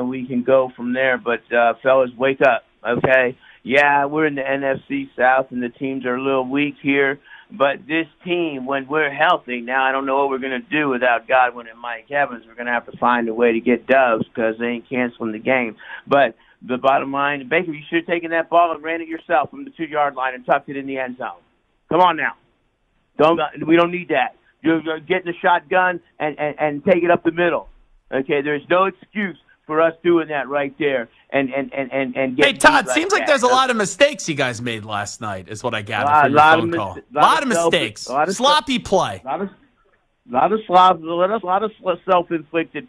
we can go from there. But fellas, wake up, okay? Yeah, we're in the NFC South, and the teams are a little weak here. But this team, when we're healthy, now I don't know what we're going to do without Godwin and Mike Evans. We're going to have to find a way to get dubs because they ain't canceling the game. But the bottom line, Baker, you should have taken that ball and ran it yourself from the 2-yard line and tucked it in the end zone. Come on now. We don't need that. You're getting the shotgun and take it up the middle. Okay, there's no excuse for us doing that right there and Hey, Todd, seems like there's a lot of mistakes you guys made last night, is what I gathered from your phone call. A lot of mistakes. Sloppy play. A lot of self-inflicted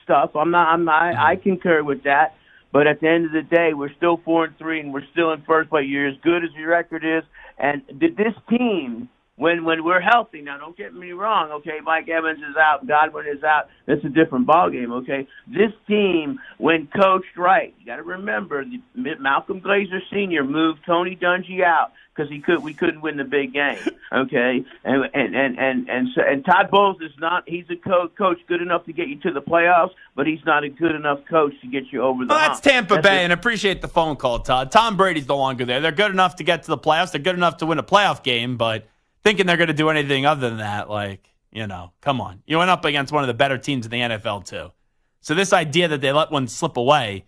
stuff. I concur with that. But at the end of the day, we're still 4-3 and we're still in first place. You're as good as your record is. And this team, when we're healthy, now don't get me wrong, okay, Mike Evans is out, Godwin is out, that's a different ballgame, okay? This team, when coached right, you got to remember, Malcolm Glazer Sr. moved Tony Dungy out because we couldn't win the big game, okay? And Todd Bowles is not, he's a coach good enough to get you to the playoffs, but he's not a good enough coach to get you over the hump. That's Tampa Bay, and appreciate the phone call, Todd. Tom Brady's no longer there. They're good enough to get to the playoffs. They're good enough to win a playoff game, but thinking they're going to do anything other than that, come on. You went up against one of the better teams in the NFL, too. So this idea that they let one slip away,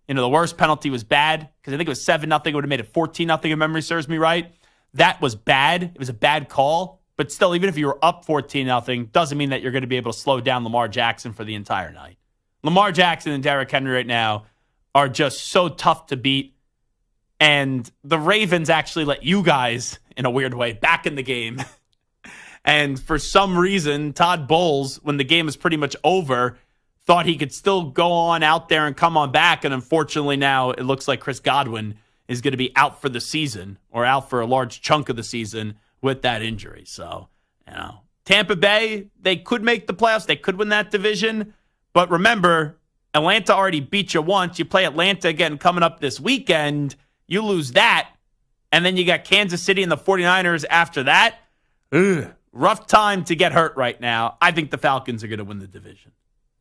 the worst penalty was bad, because I think it was 7-0. It would have made it 14-0 if memory serves me right. That was bad. It was a bad call. But still, even if you were up 14-0, doesn't mean that you're going to be able to slow down Lamar Jackson for the entire night. Lamar Jackson and Derrick Henry right now are just so tough to beat. And the Ravens actually let you guys, in a weird way, back in the game. And for some reason, Todd Bowles, when the game was pretty much over, thought he could still go on out there and come on back. And unfortunately now it looks like Chris Godwin is going to be out for the season, or out for a large chunk of the season with that injury. So, Tampa Bay, they could make the playoffs. They could win that division. But remember, Atlanta already beat you once. You play Atlanta again coming up this weekend. You lose that, and then you got Kansas City and the 49ers after that. Rough time to get hurt right now. I think the Falcons are going to win the division.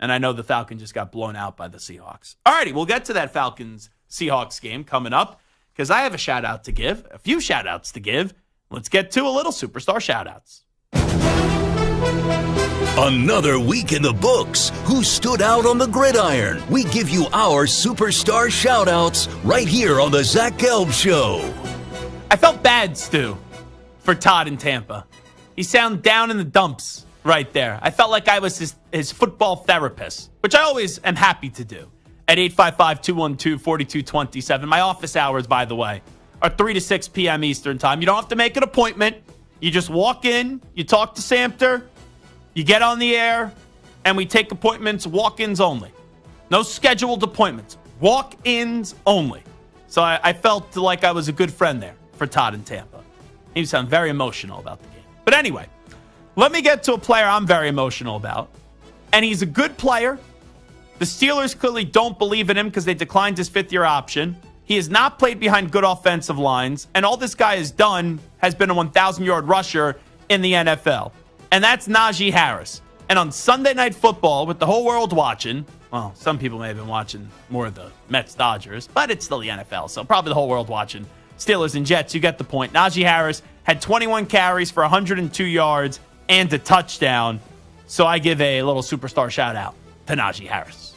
And I know the Falcons just got blown out by the Seahawks. All righty, we'll get to that Falcons-Seahawks game coming up, because I have a shout-out to give, a few shout-outs to give. Let's get to a little superstar shout-outs. Another week in the books. Who stood out on the gridiron? We give you our superstar shout-outs right here on the Zach Gelb Show. I felt bad, Stu, for Todd in Tampa. He sounded down in the dumps right there. I felt like I was his football therapist, which I always am happy to do. At 855-212-4227. My office hours, by the way, are 3 to 6 p.m. Eastern time. You don't have to make an appointment. You just walk in, you talk to Samter, you get on the air, and we take appointments, walk-ins only. No scheduled appointments. Walk-ins only. So I felt like I was a good friend there for Todd in Tampa. He sounded very emotional about the game. But anyway, let me get to a player I'm very emotional about. And he's a good player. The Steelers clearly don't believe in him because they declined his fifth-year option. He has not played behind good offensive lines. And all this guy has done has been a 1,000-yard rusher in the NFL. And that's Najee Harris. And on Sunday Night Football, with the whole world watching, well, some people may have been watching more of the Mets-Dodgers, but it's still the NFL, so probably the whole world watching Steelers and Jets. You get the point. Najee Harris had 21 carries for 102 yards and a touchdown. So I give a little superstar shout-out to Najee Harris.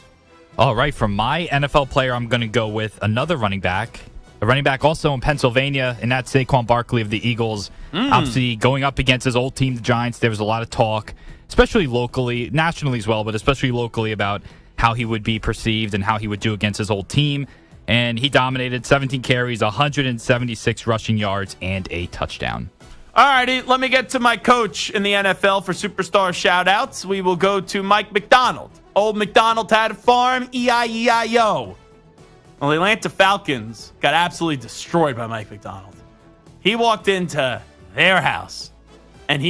All right, for my NFL player, I'm going to go with another running back. A running back also in Pennsylvania, and that's Saquon Barkley of the Eagles. Obviously, going up against his old team, the Giants, there was a lot of talk, especially locally, nationally as well, but especially locally, about how he would be perceived and how he would do against his old team. And he dominated 17 carries, 176 rushing yards, and a touchdown. All righty, let me get to my coach in the NFL for superstar shout-outs. We will go to Mike McDonald. Old McDonald had a farm, E-I-E-I-O. Well, the Atlanta Falcons got absolutely destroyed by Mike McDonald. He walked into their house, and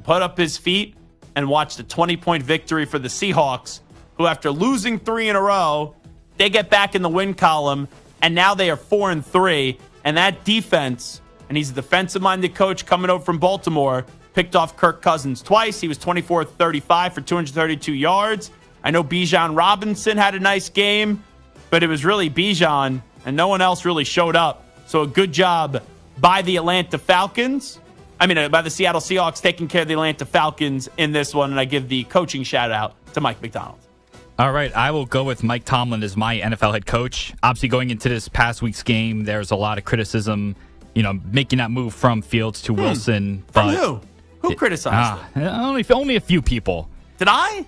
put up his feet and watched a 20-point victory for the Seahawks, who after losing 3 in a row, they get back in the win column, and now they are 4-3. And that defense, and he's a defensive-minded coach coming over from Baltimore, picked off Kirk Cousins twice. He was 24-35 for 232 yards. I know Bijan Robinson had a nice game, but it was really Bijan, and no one else really showed up. So a good job by the Atlanta Falcons. By the Seattle Seahawks taking care of the Atlanta Falcons in this one, and I give the coaching shout-out to Mike McDonald. All right, I will go with Mike Tomlin as my NFL head coach. Obviously, going into this past week's game, there's a lot of criticism, making that move from Fields to Wilson. From who? Who criticized it? Only a few people. Did I?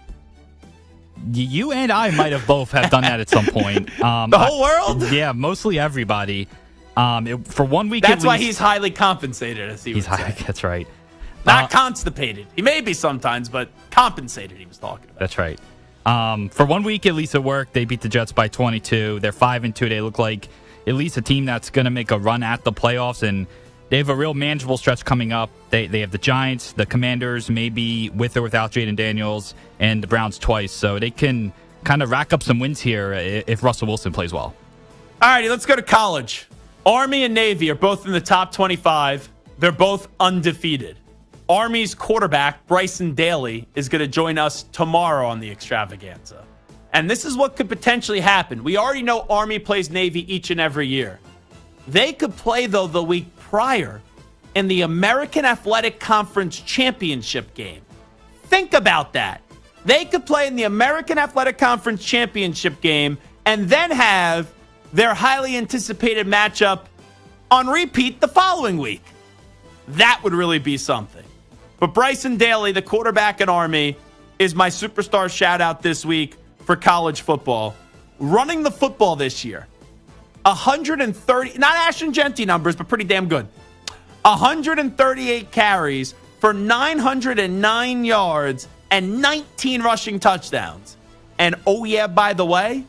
You and I might have both have done that at some point. The whole world? Yeah, mostly everybody. For 1 week, that's why he's highly compensated, as he would say. That's right. Not constipated. He may be sometimes, but compensated. He was talking about. That's right. For 1 week, at least it worked. They beat the Jets by 22. They're 5-2. They look like at least a team that's going to make a run at the playoffs, and they have a real manageable stretch coming up. They have the Giants, the Commanders, maybe with or without Jaden Daniels, and the Browns twice. So they can kind of rack up some wins here if Russell Wilson plays well. All righty, let's go to college. Army and Navy are both in the top 25. They're both undefeated. Army's quarterback, Bryson Daly, is going to join us tomorrow on the extravaganza. And this is what could potentially happen. We already know Army plays Navy each and every year. They could play, though, the week prior in the American Athletic Conference Championship game. Think about that. They could play in the American Athletic Conference Championship game and then have their highly anticipated matchup on repeat the following week. That would really be something. But Bryson Daly, the quarterback in Army, is my superstar shout-out this week for college football. Running the football this year, 130, not Ashton Genty numbers, but pretty damn good. 138 carries for 909 yards and 19 rushing touchdowns. And oh yeah, by the way,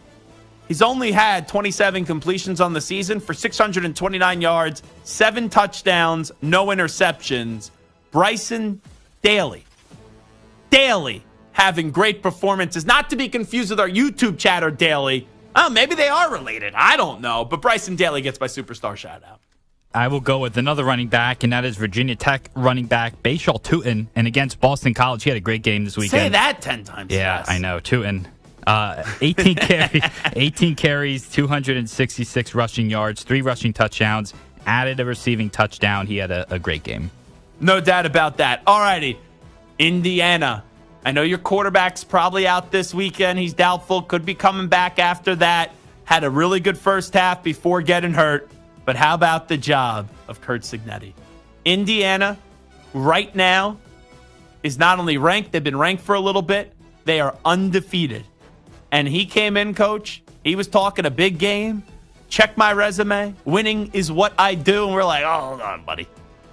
he's only had 27 completions on the season for 629 yards, 7 touchdowns, no interceptions. Bryson Daly having great performances, not to be confused with our YouTube chatter Daly. Oh, maybe they are related. I don't know. But Bryson Daly gets my superstar shout-out. I will go with another running back, and that is Virginia Tech running back Bashal Tutin. And against Boston College, he had a great game this weekend. Say that 10 times Yeah, fast. I know. Tutin. 18 carries, 266 rushing yards, 3 rushing touchdowns, added a receiving touchdown. He had a great game. No doubt about that. All righty. Indiana. I know your quarterback's probably out this weekend. He's doubtful. Could be coming back after that. Had a really good first half before getting hurt. But how about the job of Curt Cignetti? Indiana, right now, is not only ranked, they've been ranked for a little bit. They are undefeated. And he came in, coach. He was talking a big game. Check my resume. Winning is what I do. And we're like, oh, hold on, buddy.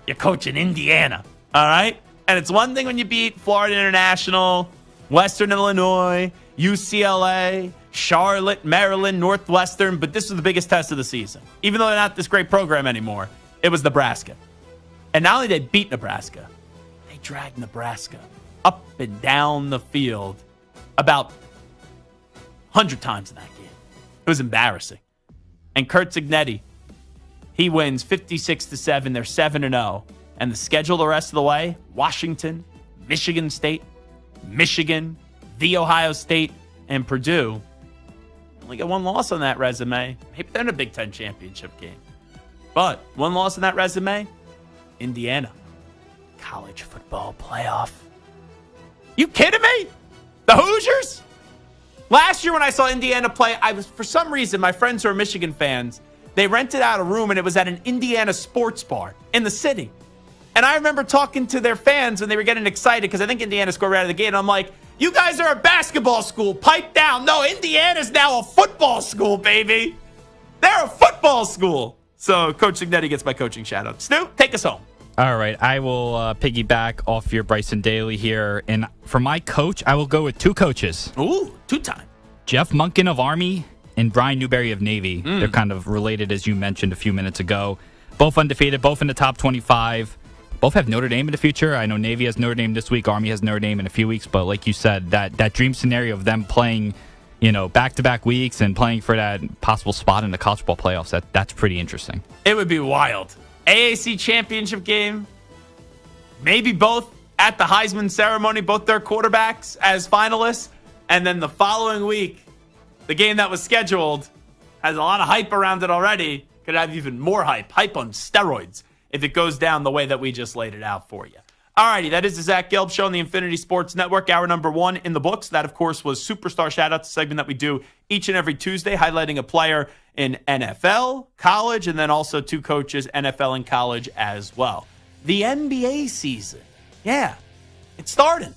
You're coaching Indiana. All right? And it's one thing when you beat Florida International, Western Illinois, UCLA, Charlotte, Maryland, Northwestern, but this was the biggest test of the season. Even though they're not this great program anymore, it was Nebraska. And not only did they beat Nebraska, they dragged Nebraska up and down the field about 100 times in that game. It was embarrassing. And Curt Cignetti, he wins 56-7. They're 7-0. And the schedule the rest of the way, Washington, Michigan State, Michigan, The Ohio State, and Purdue. Only got one loss on that resume. Maybe they're in a Big Ten championship game. But one loss on that resume, Indiana. College football playoff. You kidding me? The Hoosiers? Last year when I saw Indiana play, for some reason, my friends who are Michigan fans, they rented out a room and it was at an Indiana sports bar in the city. And I remember talking to their fans and they were getting excited because I think Indiana scored right out of the gate. And I'm like, you guys are a basketball school. Pipe down. No, Indiana's now a football school, baby. They're a football school. So Coach Signetti gets my coaching shout out. Snoop, take us home. All right, I will piggyback off your Bryson Daly here. And for my coach, I will go with two coaches. Ooh, two-time. Jeff Monken of Army and Brian Newberry of Navy. They're kind of related, as you mentioned a few minutes ago. Both undefeated, both in the top 25. Both have Notre Dame in the future. I know Navy has Notre Dame this week. Army has Notre Dame in a few weeks. But like you said, that dream scenario of them playing, back-to-back weeks and playing for that possible spot in the college football playoffs, that's pretty interesting. It would be wild. AAC championship game, maybe both at the Heisman ceremony, both their quarterbacks as finalists, and then the following week, the game that was scheduled has a lot of hype around it already, could have even more hype on steroids, if it goes down the way that we just laid it out for you. Alrighty, that is the Zach Gelb Show on the Infinity Sports Network, hour number 1 in the books. That, of course, was Superstar Shoutouts, a segment that we do each and every Tuesday, highlighting a player in NFL, college, and then also two coaches, NFL and college as well. The NBA season, yeah, it's starting.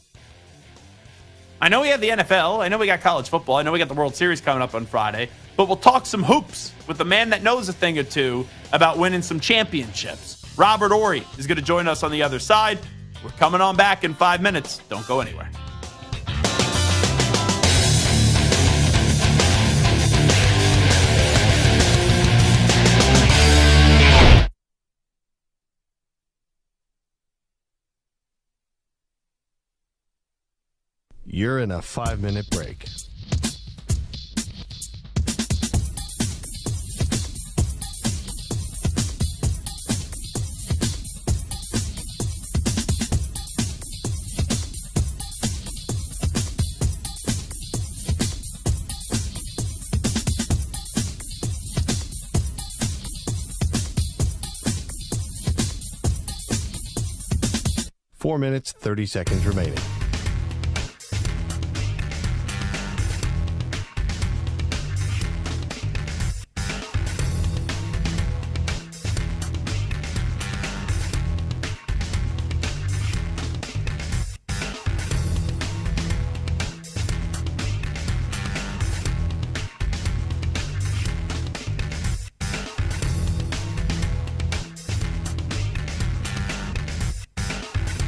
I know we have the NFL. I know we got college football. I know we got the World Series coming up on Friday. But we'll talk some hoops with the man that knows a thing or two about winning some championships. Robert Horry is going to join us on the other side. We're coming on back in 5 minutes. Don't go anywhere. You're in a 5-minute break. Four minutes, 30 seconds remaining.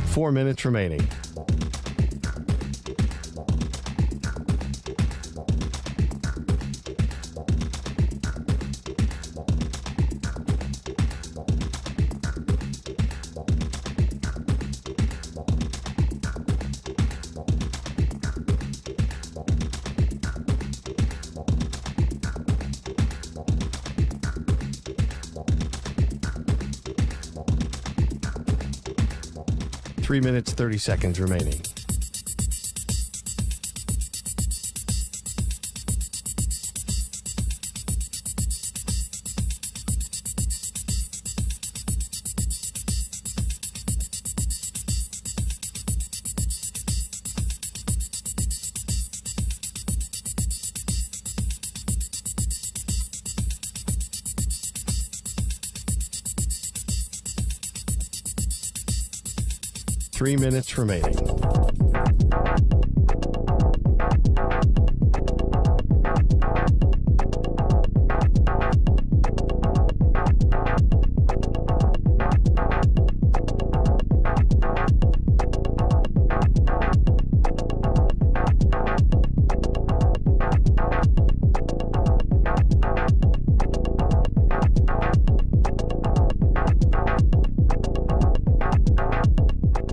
Four minutes remaining. Three minutes, 30 seconds remaining. Three minutes remaining.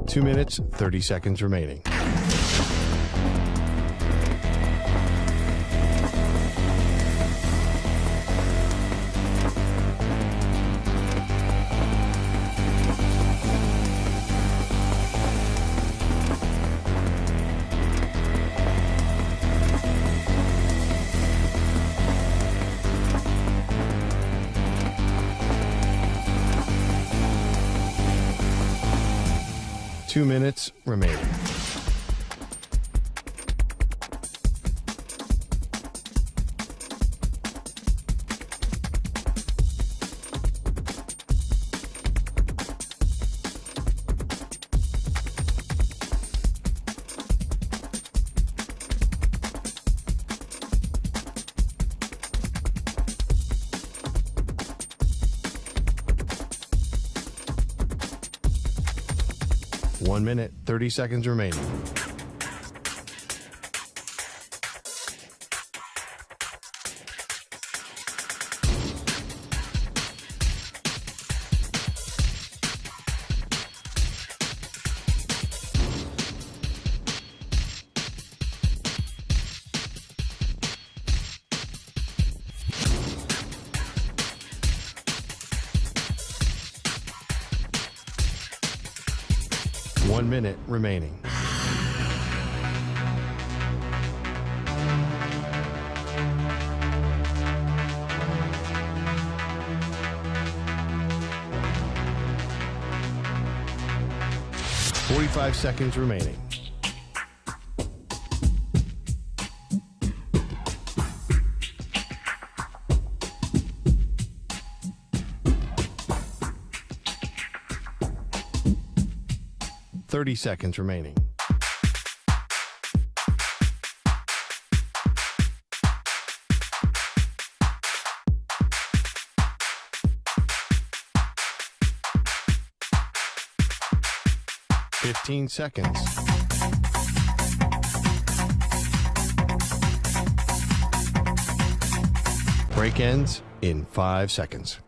Two minutes, 30 seconds remaining. Two minutes remaining. 1 minute, 30 seconds remaining. One minute remaining. Forty-five seconds remaining. Seconds remaining. Fifteen seconds. Break ends in 5 seconds.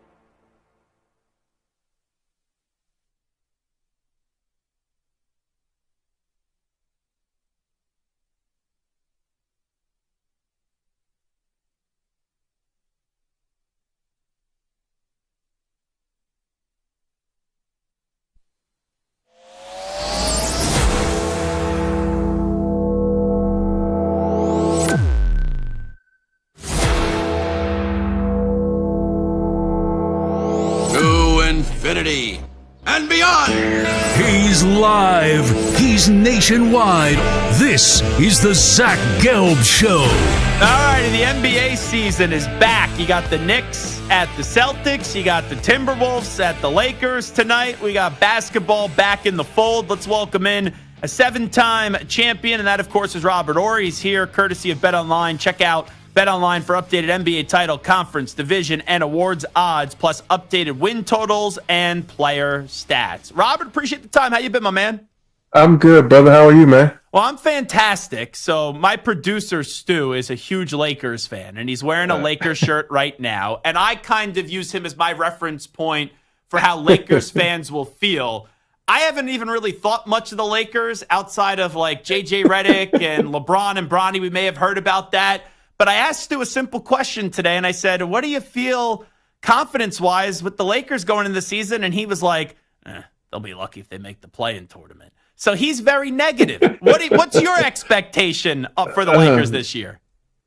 Infinity and beyond. He's live. He's nationwide. This is the Zach Gelb Show. All right, the NBA season is back. You got the Knicks at the Celtics. You got the Timberwolves at the Lakers tonight. We got basketball back in the fold. Let's welcome in a 7-time champion, and that, of course, is Robert Horry. He's here courtesy of BetOnline. Check out BetOnline for updated NBA title, conference, division, and awards odds, plus updated win totals and player stats. Robert, appreciate the time. How you been, my man? I'm good, brother. How are you, man? Well, I'm fantastic. So my producer, Stu, is a huge Lakers fan, and he's wearing a Lakers shirt right now. And I kind of use him as my reference point for how Lakers fans will feel. I haven't even really thought much of the Lakers outside of like J.J. Redick and LeBron and Bronny. We may have heard about that. But I asked Stu a simple question today, and I said, what do you feel confidence-wise with the Lakers going into the season? And he was like, they'll be lucky if they make the play-in tournament. So he's very negative. What's your expectation for the Lakers this year?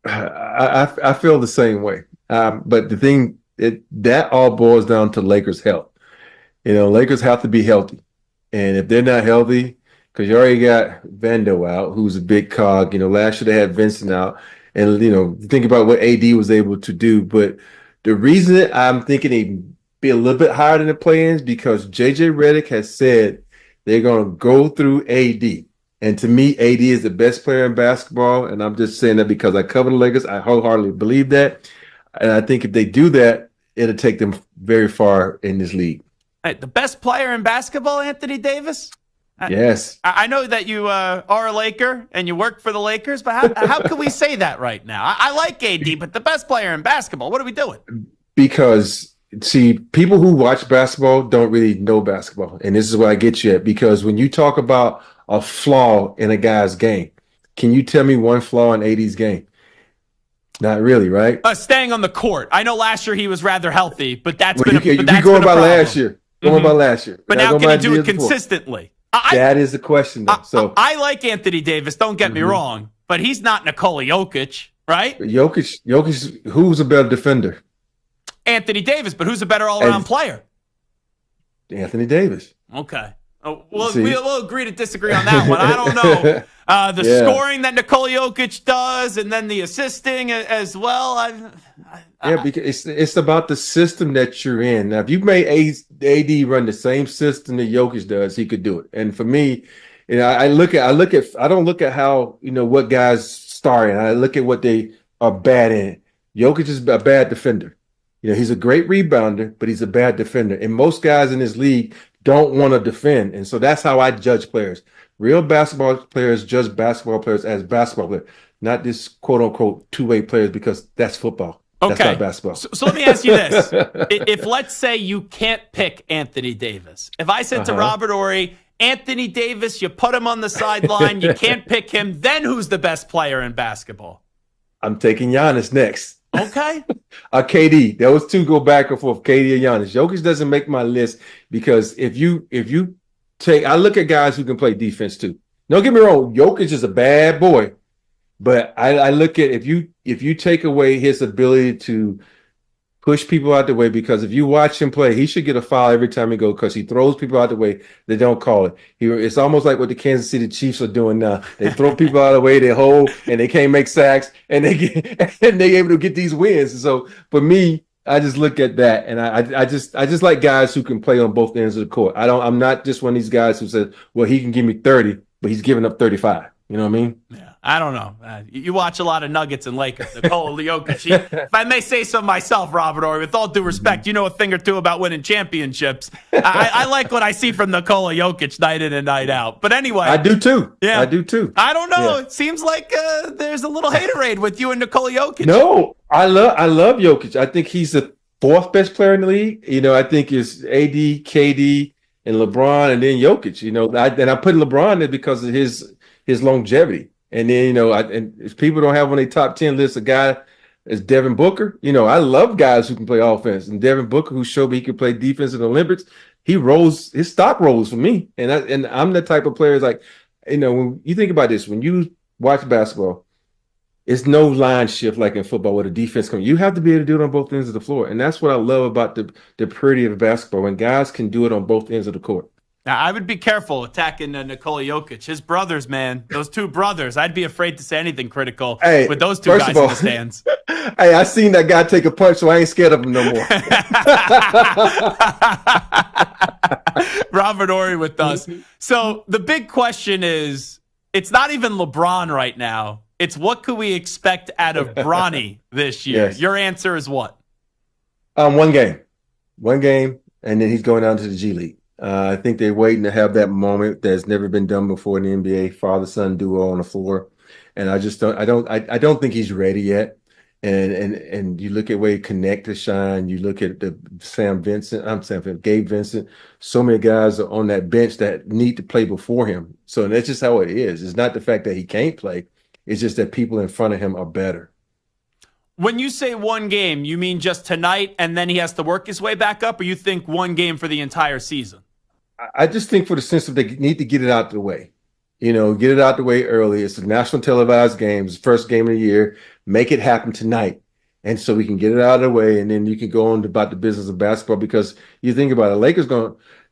I feel the same way. But the thing, that all boils down to Lakers' health. Lakers have to be healthy. And if they're not healthy, because you already got Vando out, who's a big cog. Last year they had Vincent out. And, think about what AD was able to do. But the reason I'm thinking they'd be a little bit higher than the play-ins because J.J. Redick has said they're going to go through AD. And to me, AD is the best player in basketball. And I'm just saying that because I cover the Lakers. I wholeheartedly believe that. And I think if they do that, it'll take them very far in this league. Hey, the best player in basketball, Anthony Davis? Yes. I know that you are a Laker and you work for the Lakers, but how can we say that right now? I like AD, but the best player in basketball, what are we doing? Because, see, people who watch basketball don't really know basketball. And this is where I get you at. Because when you talk about a flaw in a guy's game, can you tell me one flaw in AD's game? Not really, right? Staying on the court. I know last year he was rather healthy, but that's been a problem. Going by last year. Going by last year. But now can he do it consistently? That is the question, though. So I like Anthony Davis. Don't get me wrong, but he's not Nikola Jokic, right? Jokic, who's a better defender? Anthony Davis, but who's a better all-around player? Anthony Davis. Okay. We'll agree to disagree on that one. I don't know. Scoring that Nikola Jokic does, and then the assisting as well. Because it's about the system that you're in. Now, if you made AD run the same system that Jokic does, he could do it. And for me, I don't look at how what guys star in. I look at what they are bad in. Jokic is a bad defender. He's a great rebounder, but he's a bad defender. And most guys in this league don't want to defend. And so that's how I judge players. Real basketball players judge basketball players as basketball players, not this quote unquote two-way players, because that's football. Okay. That's not basketball. So let me ask you this. If let's say you can't pick Anthony Davis. If I said to Robert Horry, Anthony Davis, you put him on the sideline, you can't pick him, then who's the best player in basketball? I'm taking Giannis next. Okay. KD. Those two go back and forth, KD and Giannis. Jokic doesn't make my list because if you take, I look at guys who can play defense too. Don't get me wrong, Jokic is a bad boy, but I look at if you take away his ability to push people out the way, because if you watch him play, he should get a foul every time he goes because he throws people out the way. They don't call it. It's almost like what the Kansas City Chiefs are doing now. They throw people out of the way, they hold, and they can't make sacks, and they able to get these wins. And so for me, I just look at that, and I just like guys who can play on both ends of the court. I'm not just one of these guys who says, well, he can give me 30, but he's giving up 35. You know what I mean? Yeah, I don't know. You watch a lot of Nuggets and Lakers. Nikola Jokic. If I may say so myself, Robert Horry, with all due respect, you know a thing or two about winning championships. I like what I see from Nikola Jokic night in and night out. But anyway. I do too. Yeah. I do too. I don't know. Yeah. It seems like there's a little haterade with you and Nikola Jokic. No, I love Jokic. I think he's the fourth best player in the league. You know, I think it's AD, KD, and LeBron, and then Jokic. You know, I put LeBron there because of his longevity. And then, you know, and if people don't have on their top 10 list a guy as Devin Booker, you know, I love guys who can play offense. And Devin Booker, who showed me he could play defense in the Olympics, his stock rose for me. And I'm the type of player like, you know, when you think about this, when you watch basketball, it's no line shift like in football where the defense comes. You have to be able to do it on both ends of the floor. And that's what I love about the purity of basketball, when guys can do it on both ends of the court. Now, I would be careful attacking Nikola Jokic. His brothers, man, those two brothers. I'd be afraid to say anything critical with those two guys in the stands. Hey, I seen that guy take a punch, so I ain't scared of him no more. Robert Horry with us. So the big question is, it's not even LeBron right now. It's what could we expect out of Bronny this year? Yes. Your answer is what? One game, and then he's going down to the G League. I think they're waiting to have that moment that's never been done before in the NBA, father-son duo on the floor. And I don't think he's ready yet. And you look at where he connect to shine. You look at Gabe Vincent. So many guys are on that bench that need to play before him. So that's just how it is. It's not the fact that he can't play. It's just that people in front of him are better. When you say one game, you mean just tonight and then he has to work his way back up, or you think one game for the entire season? I just think for the sense of they need to get it out the way. You know, get it out the way early. It's a national televised game. It's the first game of the year. Make it happen tonight. And so we can get it out of the way, and then you can go on about the business of basketball, because you think about it, Lakers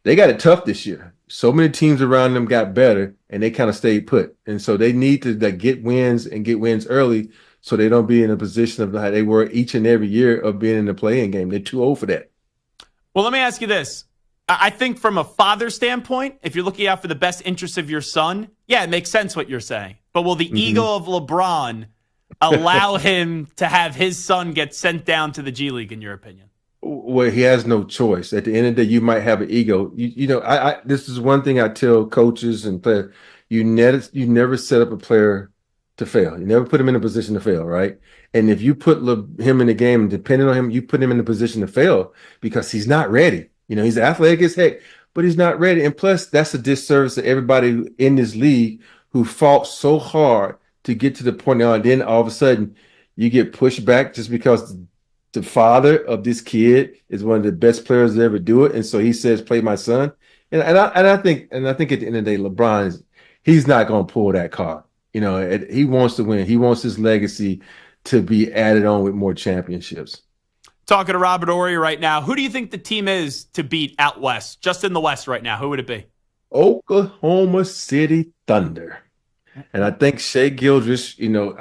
they got it tough this year. So many teams around them got better, and they kind of stayed put. And so they need to get wins early so they don't be in a position of how they were each and every year of being in the play-in game. They're too old for that. Well, let me ask you this. I think from a father standpoint, if you're looking out for the best interests of your son, yeah, it makes sense what you're saying. But will the ego of LeBron allow him to have his son get sent down to the G League, in your opinion? Well, he has no choice. At the end of the day, you might have an ego. You know, this is one thing I tell coaches and players. You never set up a player to fail. You never put him in a position to fail, right? And if you put him in the game and depending on him, you put him in a position to fail because he's not ready. You know, he's athletic as heck, but he's not ready. And plus, that's a disservice to everybody in this league who fought so hard to get to the point now. And then all of a sudden, you get pushed back just because the father of this kid is one of the best players to ever do it. And so he says, play my son. And I think at the end of the day, LeBron he's not going to pull that card. You know, he wants to win. He wants his legacy to be added on with more championships. Talking to Robert Horry right now. Who do you think the team is to beat out west? Just in the West right now, who would it be? Oklahoma City Thunder. And I think Shai Gilgeous, you know,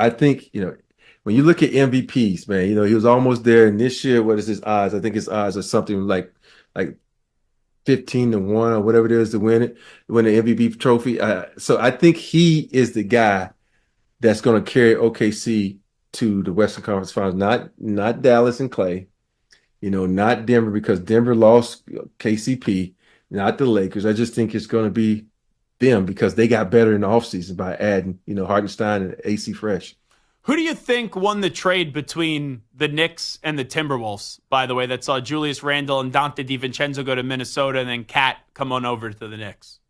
when you look at MVPs, man, you know, he was almost there. And this year, what is his odds? I think his odds are something like 15-1 or whatever it is to win the MVP trophy. So I think he is the guy that's going to carry OKC to the Western Conference Finals. Not Dallas and Clay, you know, not Denver, because Denver lost KCP. not the Lakers. I just think it's going to be them because they got better in the offseason by adding, Hartenstein and AC Fresh. Who do you think won the trade between the Knicks and the Timberwolves, by the way, that saw Julius Randle and Dante DiVincenzo go to Minnesota and then Cat come on over to the Knicks?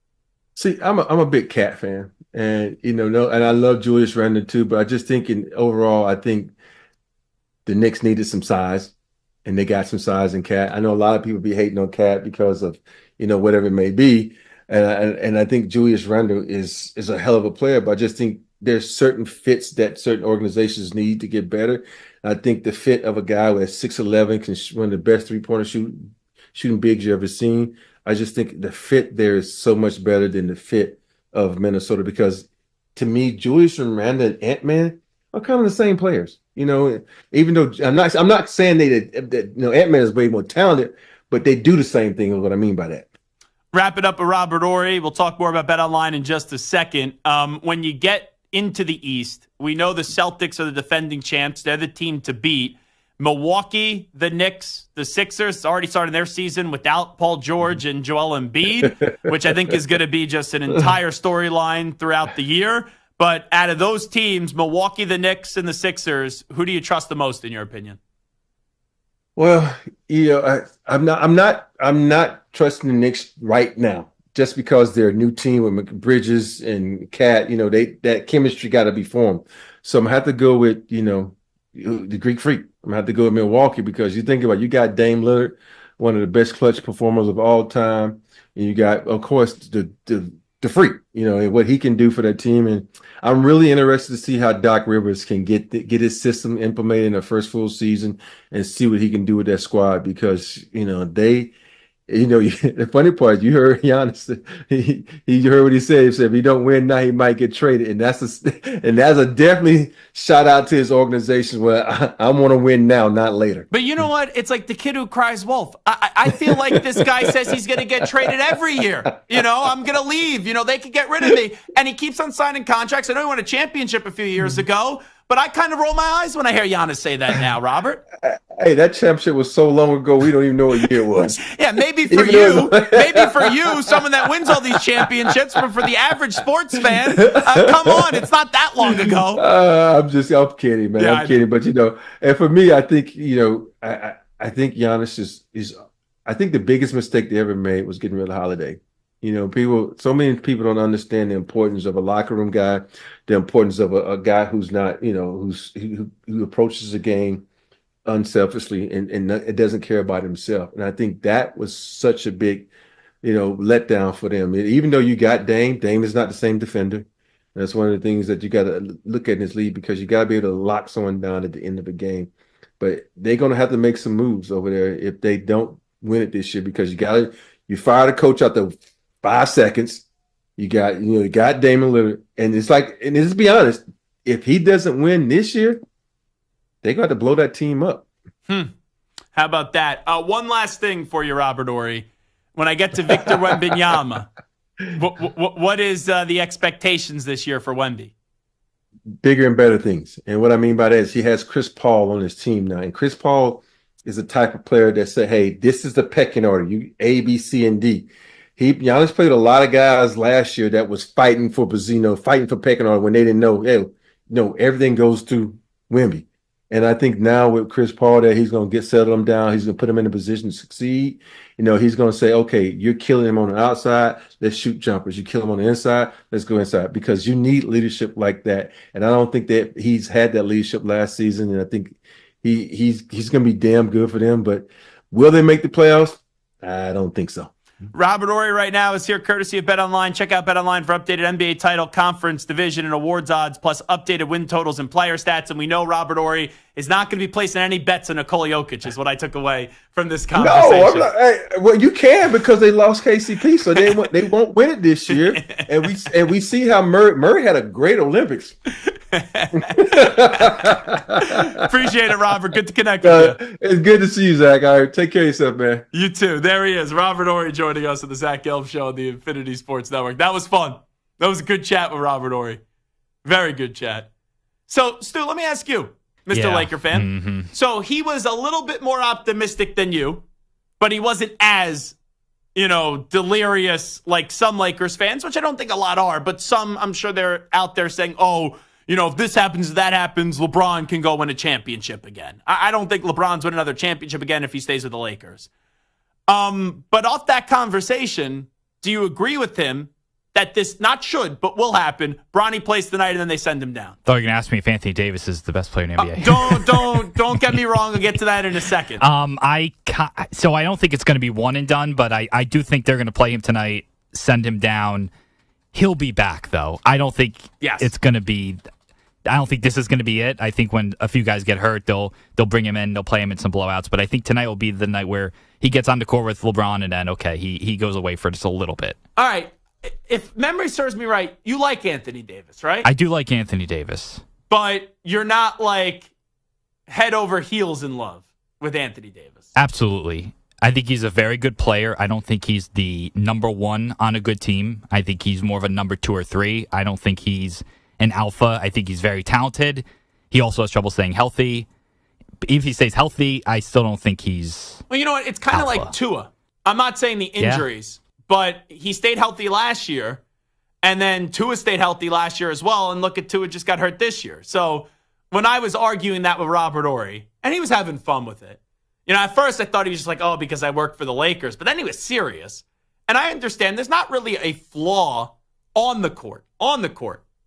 See, I'm a big Cat fan, and and I love Julius Randle too. But I just think overall, I think the Knicks needed some size, and they got some size in Cat. I know a lot of people be hating on Cat because of whatever it may be, and I think Julius Randle is a hell of a player. But I just think there's certain fits that certain organizations need to get better. I think the fit of a guy who has 6'11", can one of the best three-pointer shooting bigs you ever seen. I just think the fit there is so much better than the fit of Minnesota because, to me, Julius Randle and Ant-Man are kind of the same players. Even though I'm not saying that Ant-Man is way more talented, but they do the same thing. Is what I mean by that. Wrap it up with Robert Horry. We'll talk more about BetOnline in just a second. When you get into the East, we know the Celtics are the defending champs. They're the team to beat. Milwaukee, the Knicks, the Sixers already started their season without Paul George and Joel Embiid, which I think is going to be just an entire storyline throughout the year. But out of those teams, Milwaukee, the Knicks, and the Sixers, who do you trust the most in your opinion? Well, I'm not trusting the Knicks right now. Just because they're a new team with Bridges and Cat, that chemistry got to be formed. So I'm gonna have to go with, the Greek Freak. I'm gonna have to go with Milwaukee because you think about it, you got Dame Lillard, one of the best clutch performers of all time, and you got, of course, the Freak. And what he can do for that team. And I'm really interested to see how Doc Rivers can get his system implemented in the first full season and see what he can do with that squad because the funny part, you heard Giannis. He heard what he said. He said if he don't win now, he might get traded, and that's a definitely shout out to his organization. Where I want to win now, not later. But you know what? It's like the kid who cries wolf. I feel like this guy says he's going to get traded every year. I'm going to leave. They could get rid of me, and he keeps on signing contracts. I know he won a championship a few years ago. But I kind of roll my eyes when I hear Giannis say that now, Robert. Hey, that championship was so long ago, we don't even know what year it was. Yeah, maybe for you, someone that wins all these championships, but for the average sports fan, come on, it's not that long ago. I'm kidding, man. Yeah, I'm kidding. But, and for me, I think, I think Giannis is I think the biggest mistake they ever made was getting rid of Holiday. So many people don't understand the importance of a locker room guy, the importance of a guy who's not, who approaches the game unselfishly and it doesn't care about himself. And I think that was such a big, letdown for them. Even though you got Dame is not the same defender. That's one of the things that you got to look at in this league because you got to be able to lock someone down at the end of the game. But they're going to have to make some moves over there if they don't win it this year because you fire the coach out the 5 seconds. You got Damian Lillard, and let's be honest, if he doesn't win this year, they got to blow that team up. How about that? One last thing for you, Robert Horry. When I get to Victor Wembanyama, what is the expectations this year for Wemby? Bigger and better things, and what I mean by that is he has Chris Paul on his team now, and Chris Paul is the type of player that say, "Hey, this is the pecking order: you A, B, C, and D." Giannis played a lot of guys last year that was fighting for pecking order when they didn't know. Hey, everything goes through Wemby. And I think now with Chris Paul that he's going to settle him down. He's going to put him in a position to succeed. He's going to say, okay, you're killing him on the outside. Let's shoot jumpers. You kill him on the inside. Let's go inside because you need leadership like that. And I don't think that he's had that leadership last season. And I think he's going to be damn good for them. But will they make the playoffs? I don't think so. Robert Horry right now is here courtesy of BetOnline. Check out BetOnline for updated NBA title, conference, division, and awards odds, plus updated win totals and player stats. And we know Robert Horry is not going to be placing any bets on Nikola Jokic, is what I took away from this conversation. No, I'm not, well, you can because they lost KCP, so they won't win it this year. And we see how Murray had a great Olympics. Appreciate it, Robert. Good to connect with you. It's good to see you, Zach. All right, take care of yourself, man. You too. There he is, Robert Horry, joining us on the Zach Gelb Show on the Infinity Sports Network. That was fun. That was a good chat with Robert Horry. Very good chat. So, Stu, let me ask you, Mr. Laker fan. Mm-hmm. So he was a little bit more optimistic than you, but he wasn't as delirious like some Lakers fans, which I don't think a lot are, but some, I'm sure they're out there saying, oh, if this happens, that happens, LeBron can go win a championship again. I don't think LeBron's win another championship again if he stays with the Lakers. But off that conversation, do you agree with him that this not should, but will happen? Bronny plays tonight and then they send him down. Thought you were going to ask me if Anthony Davis is the best player in the NBA. Don't get me wrong. I'll get to that in a second. So I don't think it's going to be one and done, but I do think they're going to play him tonight, send him down. He'll be back, though. I don't think it's going to be. I don't think this is going to be it. I think when a few guys get hurt, they'll bring him in, they'll play him in some blowouts. But I think tonight will be the night where he gets on the court with LeBron, and then he goes away for just a little bit. All right. If memory serves me right, you like Anthony Davis, right? I do like Anthony Davis. But you're not like head over heels in love with Anthony Davis. Absolutely. I think he's a very good player. I don't think he's the number one on a good team. I think he's more of a number 2 or 3. I don't think he's an alpha. I think he's very talented. He also has trouble staying healthy. If he stays healthy, I still don't think he's Well, you know what? It's kind of like Tua. I'm not saying the injuries, but he stayed healthy last year, and then Tua stayed healthy last year as well, and look at Tua just got hurt this year. So when I was arguing that with Robert Horry, and he was having fun with it, at first I thought he was just like, oh, because I work for the Lakers, but then he was serious. And I understand there's not really a flaw on the court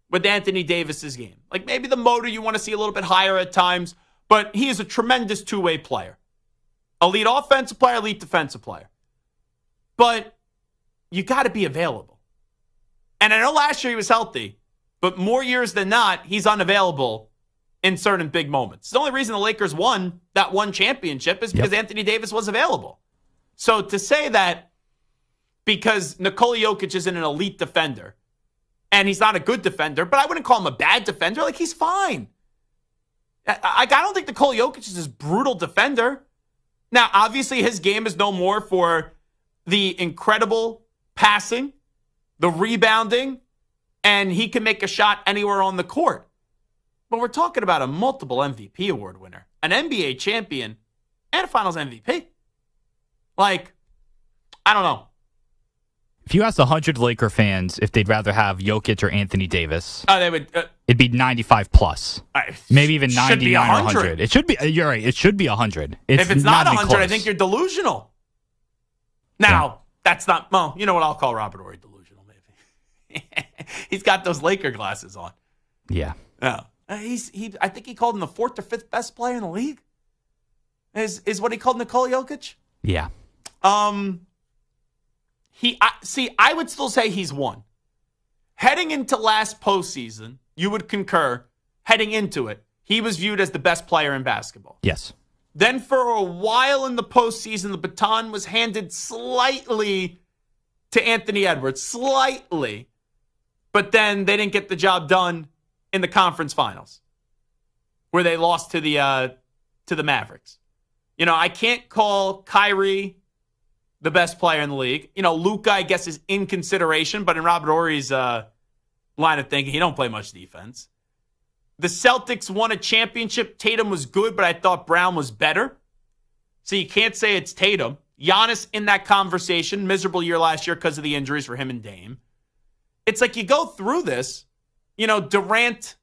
with Anthony Davis's game. Like maybe the motor you want to see a little bit higher at times, but he is a tremendous two-way player. Elite offensive player, elite defensive player. But you got to be available. And I know last year he was healthy, but more years than not, he's unavailable in certain big moments. The only reason the Lakers won that one championship is because Anthony Davis was available. So to say that because Nikola Jokic isn't an elite defender, and he's not a good defender, but I wouldn't call him a bad defender. Like, he's fine. I don't think Nikola Jokic is this brutal defender. Now, obviously, his game is no more for the incredible passing, the rebounding, and he can make a shot anywhere on the court. But we're talking about a multiple MVP award winner, an NBA champion, and a Finals MVP. Like, I don't know. If you asked 100 Laker fans if they'd rather have Jokic or Anthony Davis, they would. It'd be 95 plus, maybe even 99 or 100. It should be. You're right. It should be 100. If it's not 100, I think you're delusional. Now that's not. Well, you know what? I'll call Robert Horry delusional. Maybe he's got those Laker glasses on. Yeah. Yeah. I think he called him the 4th or 5th best player in the league. Is what he called Nikola Jokic? Yeah. I would still say he's won. Heading into last postseason, you would concur, heading into it, he was viewed as the best player in basketball. Yes. Then for a while in the postseason, the baton was handed slightly to Anthony Edwards. Slightly. But then they didn't get the job done in the conference finals, where they lost to the Mavericks. I can't call Kyrie the best player in the league. Luka, I guess, is in consideration, but in Robert Horry's line of thinking, he don't play much defense. The Celtics won a championship. Tatum was good, but I thought Brown was better. So you can't say it's Tatum. Giannis in that conversation. Miserable year last year because of the injuries for him and Dame. It's like you go through this. Durant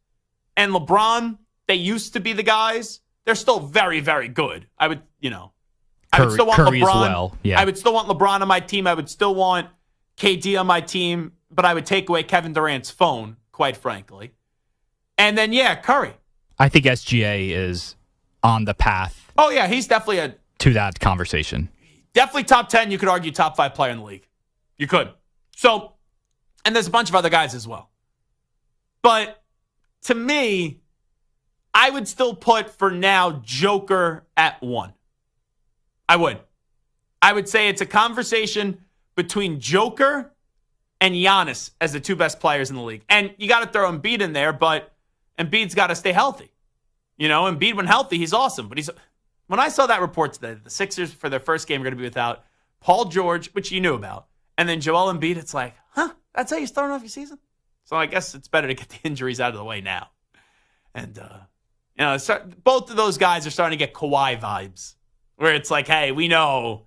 and LeBron, they used to be the guys. They're still very, very good. I would still want Curry LeBron. As well. Yeah. I would still want LeBron on my team. I would still want KD on my team, but I would take away Kevin Durant's phone, quite frankly. And then, Curry. I think SGA is on the path. Oh, yeah, he's definitely to that conversation. Definitely top 10. You could argue top 5 player in the league. You could. So, and there's a bunch of other guys as well. But to me, I would still put, for now, Joker at 1. I would. I would say it's a conversation between Joker and Giannis as the 2 best players in the league. And you got to throw Embiid in there, but Embiid's got to stay healthy. Embiid, when healthy, he's awesome. But when I saw that report today, the Sixers for their first game are going to be without Paul George, which you knew about, and then Joel Embiid, it's like, that's how you're starting off your season? So I guess it's better to get the injuries out of the way now. And, both of those guys are starting to get Kawhi vibes, where it's like, hey, we know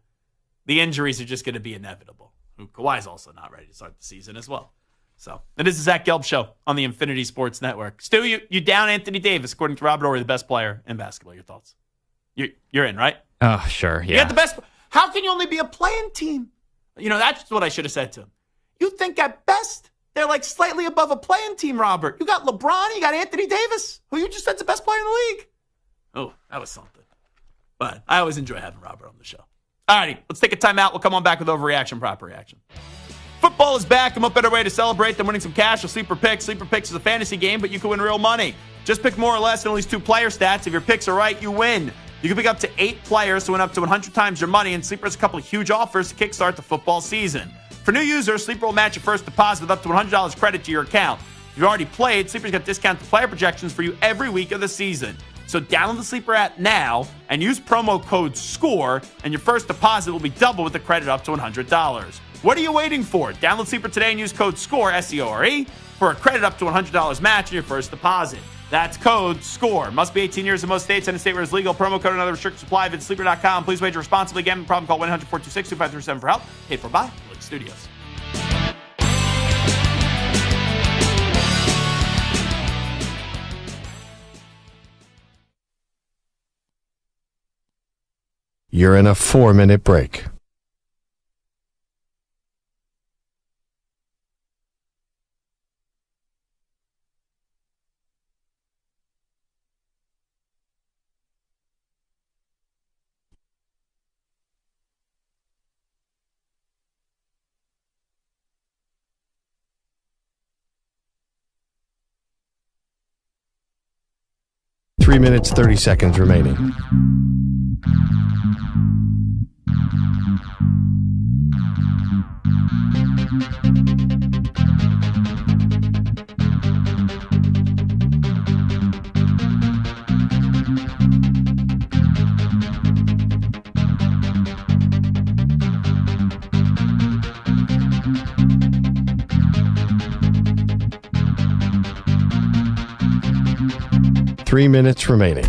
the injuries are just going to be inevitable. Kawhi's also not ready to start the season as well. So, it is the Zach Gelb Show on the Infinity Sports Network. Stu, you down Anthony Davis, according to Robert Horry, the best player in basketball. Your thoughts? You're in, right? Oh, sure, yeah. You got the best. How can you only be a playing team? That's what I should have said to him. You think at best they're like slightly above a playing team, Robert. You got LeBron, you got Anthony Davis, who you just said's the best player in the league. Oh, that was something. But I always enjoy having Robert on the show. All righty, let's take a timeout. We'll come on back with overreaction, proper reaction. Football is back, and what better way to celebrate than winning some cash with Sleeper Picks? Sleeper Picks is a fantasy game, but you can win real money. Just pick more or less than at least 2 player stats. If your picks are right, you win. You can pick up to 8 players to win up to 100 times your money, and Sleeper has a couple of huge offers to kickstart the football season. For new users, Sleeper will match your first deposit with up to $100 credit to your account. If you've already played, Sleeper's got discounted player projections for you every week of the season. So download the Sleeper app now and use promo code SCORE, and your first deposit will be double with the credit up to $100. What are you waiting for? Download Sleeper today and use code SCORE, S-C-O-R-E, for a credit up to $100 match on your first deposit. That's code SCORE. Must be 18 years in most states and a state where it's legal. Promo code and other restrictions apply. Visit sleeper.com. Please wager responsibly. Gambling problem, call 1-800-426-2537 for help. Paid for by Blitz Studios. You're in a 4-minute break. Three minutes, 30 seconds remaining. Three minutes remaining.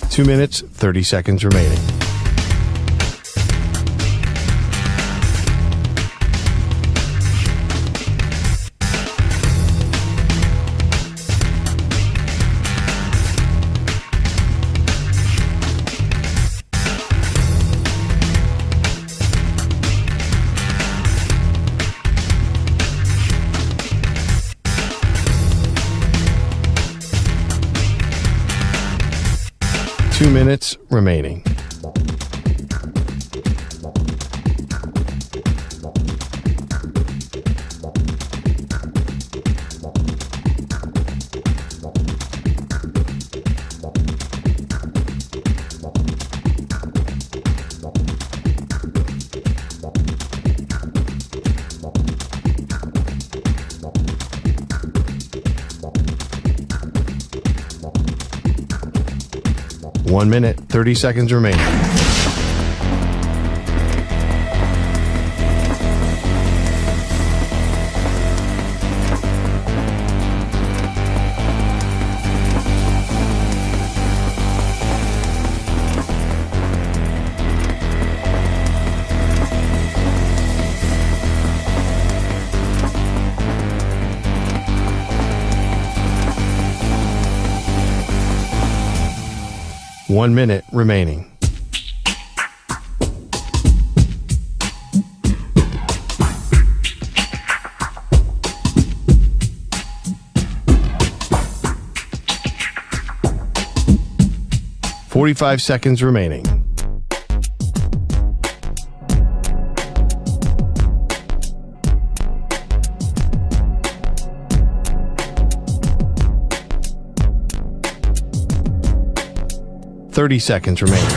Two minutes, 30 seconds remaining. Two minutes remaining. One minute, 30 seconds remaining. One minute remaining. $45 seconds remaining. $30 seconds remaining.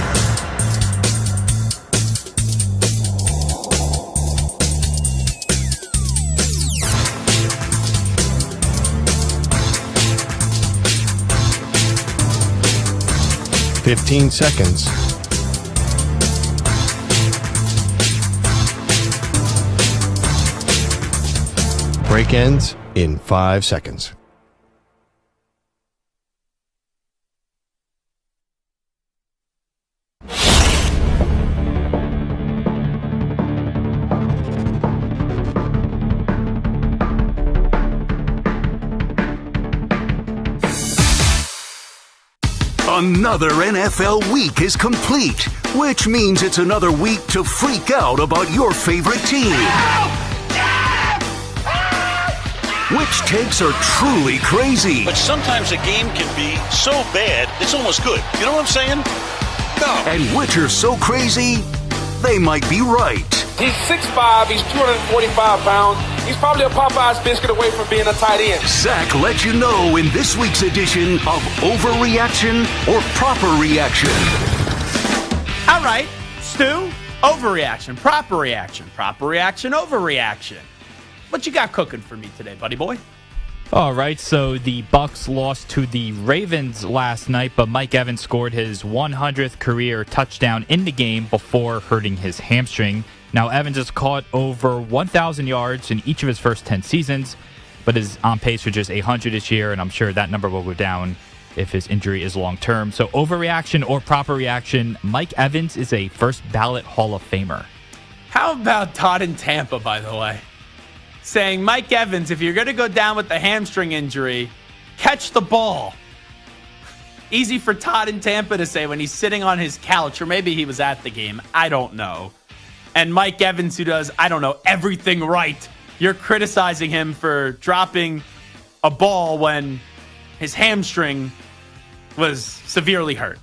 15 seconds. Break ends in 5 seconds. Another NFL week is complete, which means it's another week to freak out about your favorite team. Which takes are truly crazy. But sometimes a game can be so bad, it's almost good. You know what I'm saying? No. And which are so crazy, they might be right. He's 6'5", he's 245 pounds. He's probably a Popeye's biscuit away from being a tight end. Zach lets you know in this week's edition of Overreaction or Proper Reaction. All right, Stu, overreaction, proper reaction, overreaction. What you got cooking for me today, buddy boy? All right, so the Bucs lost to the Ravens last night, but Mike Evans scored his 100th career touchdown in the game before hurting his hamstring. Now, Evans has caught over 1,000 yards in each of his first 10 seasons, but is on pace for just 800 this year, and I'm sure that number will go down if his injury is long-term. So overreaction or proper reaction, Mike Evans is a first-ballot Hall of Famer. How about Todd in Tampa, by the way? Saying, Mike Evans, if you're going to go down with the hamstring injury, catch the ball. Easy for Todd in Tampa to say when he's sitting on his couch, or maybe he was at the game. I don't know. And Mike Evans, who does, I don't know, everything right. You're criticizing him for dropping a ball when his hamstring was severely hurt.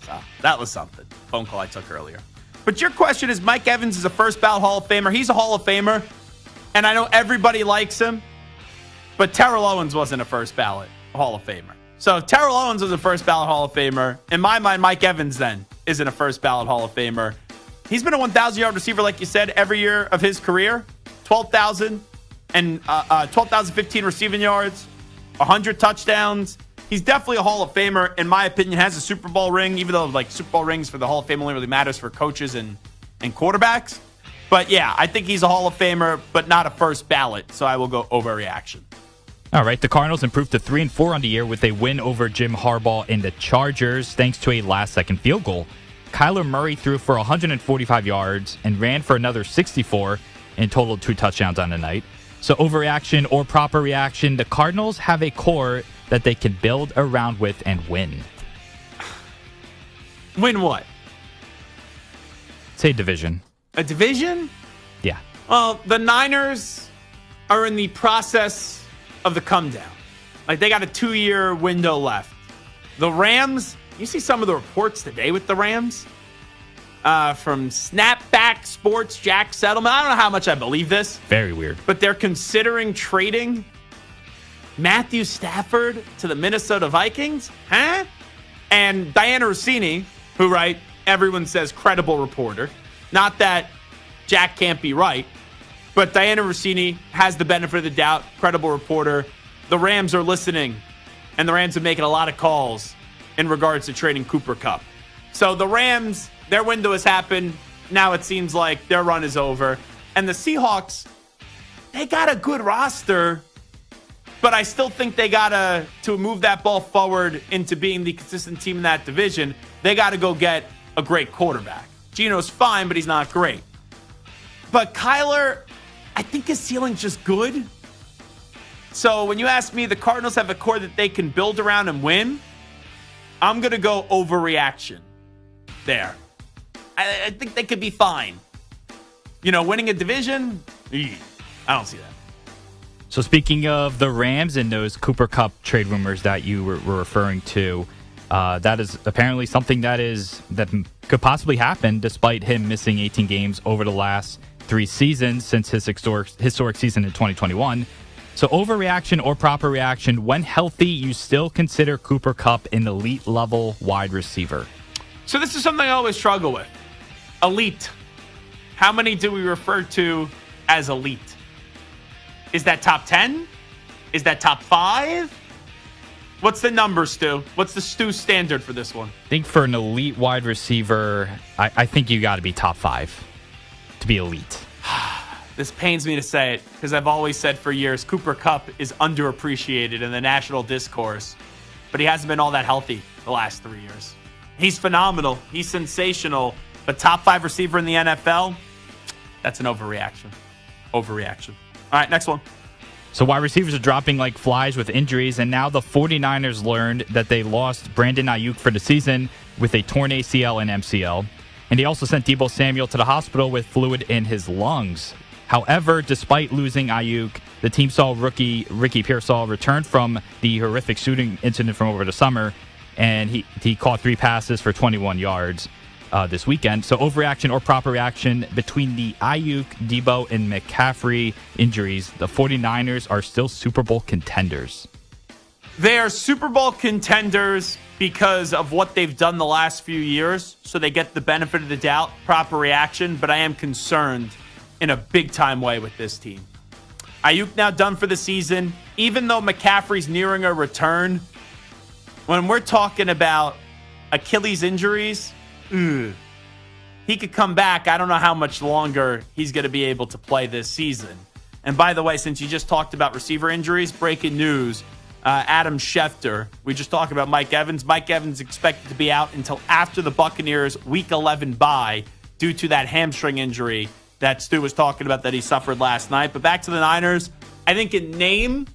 So that was something. Phone call I took earlier. But your question is, Mike Evans is a first ballot Hall of Famer. He's a Hall of Famer. And I know everybody likes him. But Terrell Owens wasn't a first ballot Hall of Famer. So if Terrell Owens was a first ballot Hall of Famer, in my mind, Mike Evans then isn't a first ballot Hall of Famer. He's been a 1,000-yard receiver, like you said, every year of his career. 12,000 and 12,015 receiving yards, 100 touchdowns. He's definitely a Hall of Famer, in my opinion. Has a Super Bowl ring, even though like Super Bowl rings for the Hall of Fame only really matters for coaches and quarterbacks. But yeah, I think he's a Hall of Famer, but not a first ballot. So I will go overreaction. All right, the Cardinals improved to 3-4 on the year with a win over Jim Harbaugh and the Chargers, thanks to a last-second field goal. Kyler Murray threw for 145 yards and ran for another 64 and totaled 2 touchdowns on the night. So overreaction or proper reaction, the Cardinals have a core that they can build around with and win. Win what? Say division. A division? Yeah. Well, the Niners are in the process of the come down. Like, they got a 2-year window left. The Rams, you see some of the reports today with the Rams from Snapback Sports, Jack Settlement. I don't know how much I believe this. Very weird. But they're considering trading Matthew Stafford to the Minnesota Vikings. Huh? And Diana Rossini, who, right, everyone says credible reporter. Not that Jack can't be right, but Diana Rossini has the benefit of the doubt, credible reporter. The Rams are listening, and the Rams are making a lot of calls in regards to trading Cooper Kupp. So the Rams, their window has happened. Now it seems like their run is over. And the Seahawks, they got a good roster, but I still think they got to move that ball forward into being the consistent team in that division. They got to go get a great quarterback. Geno's fine, but he's not great. But Kyler, I think his ceiling's just good. So when you ask me, the Cardinals have a core that they can build around and win. I'm going to go overreaction there. I think they could be fine. You know, winning a division, I don't see that. So speaking of the Rams and those Cooper Kupp trade rumors that you were referring to, that is apparently something that could possibly happen despite him missing 18 games over the last 3 seasons since his historic season in 2021. So overreaction or proper reaction, when healthy, you still consider Cooper Kupp an elite level wide receiver? So this is something I always struggle with. Elite. How many do we refer to as elite? Is that top 10? Is that top 5? What's the number, Stu? What's the Stu standard for this one? I think for an elite wide receiver, I think you got to be top 5 to be elite. This pains me to say it because I've always said for years Cooper Kupp is underappreciated in the national discourse, but he hasn't been all that healthy the last 3 years. He's phenomenal. He's sensational, but top 5 receiver in the NFL, that's an overreaction. Overreaction. All right, next one. So wide receivers are dropping like flies with injuries, and now the 49ers learned that they lost Brandon Ayuk for the season with a torn ACL and MCL. And he also sent Deebo Samuel to the hospital with fluid in his lungs. However, despite losing Ayuk, the team saw rookie Ricky Pearsall return from the horrific shooting incident from over the summer, and he caught 3 passes for 21 yards this weekend. So overreaction or proper reaction between the Ayuk, Deebo, and McCaffrey injuries, the 49ers are still Super Bowl contenders. They are Super Bowl contenders because of what they've done the last few years, so they get the benefit of the doubt, proper reaction, but I am concerned in a big-time way with this team. Ayuk now done for the season. Even though McCaffrey's nearing a return, when we're talking about Achilles injuries, he could come back. I don't know how much longer he's going to be able to play this season. And by the way, since you just talked about receiver injuries, breaking news, Adam Schefter, we just talked about Mike Evans. Mike Evans expected to be out until after the Buccaneers' Week 11 bye due to that hamstring injury that Stu was talking about that he suffered last night. But back to the Niners, I think in name,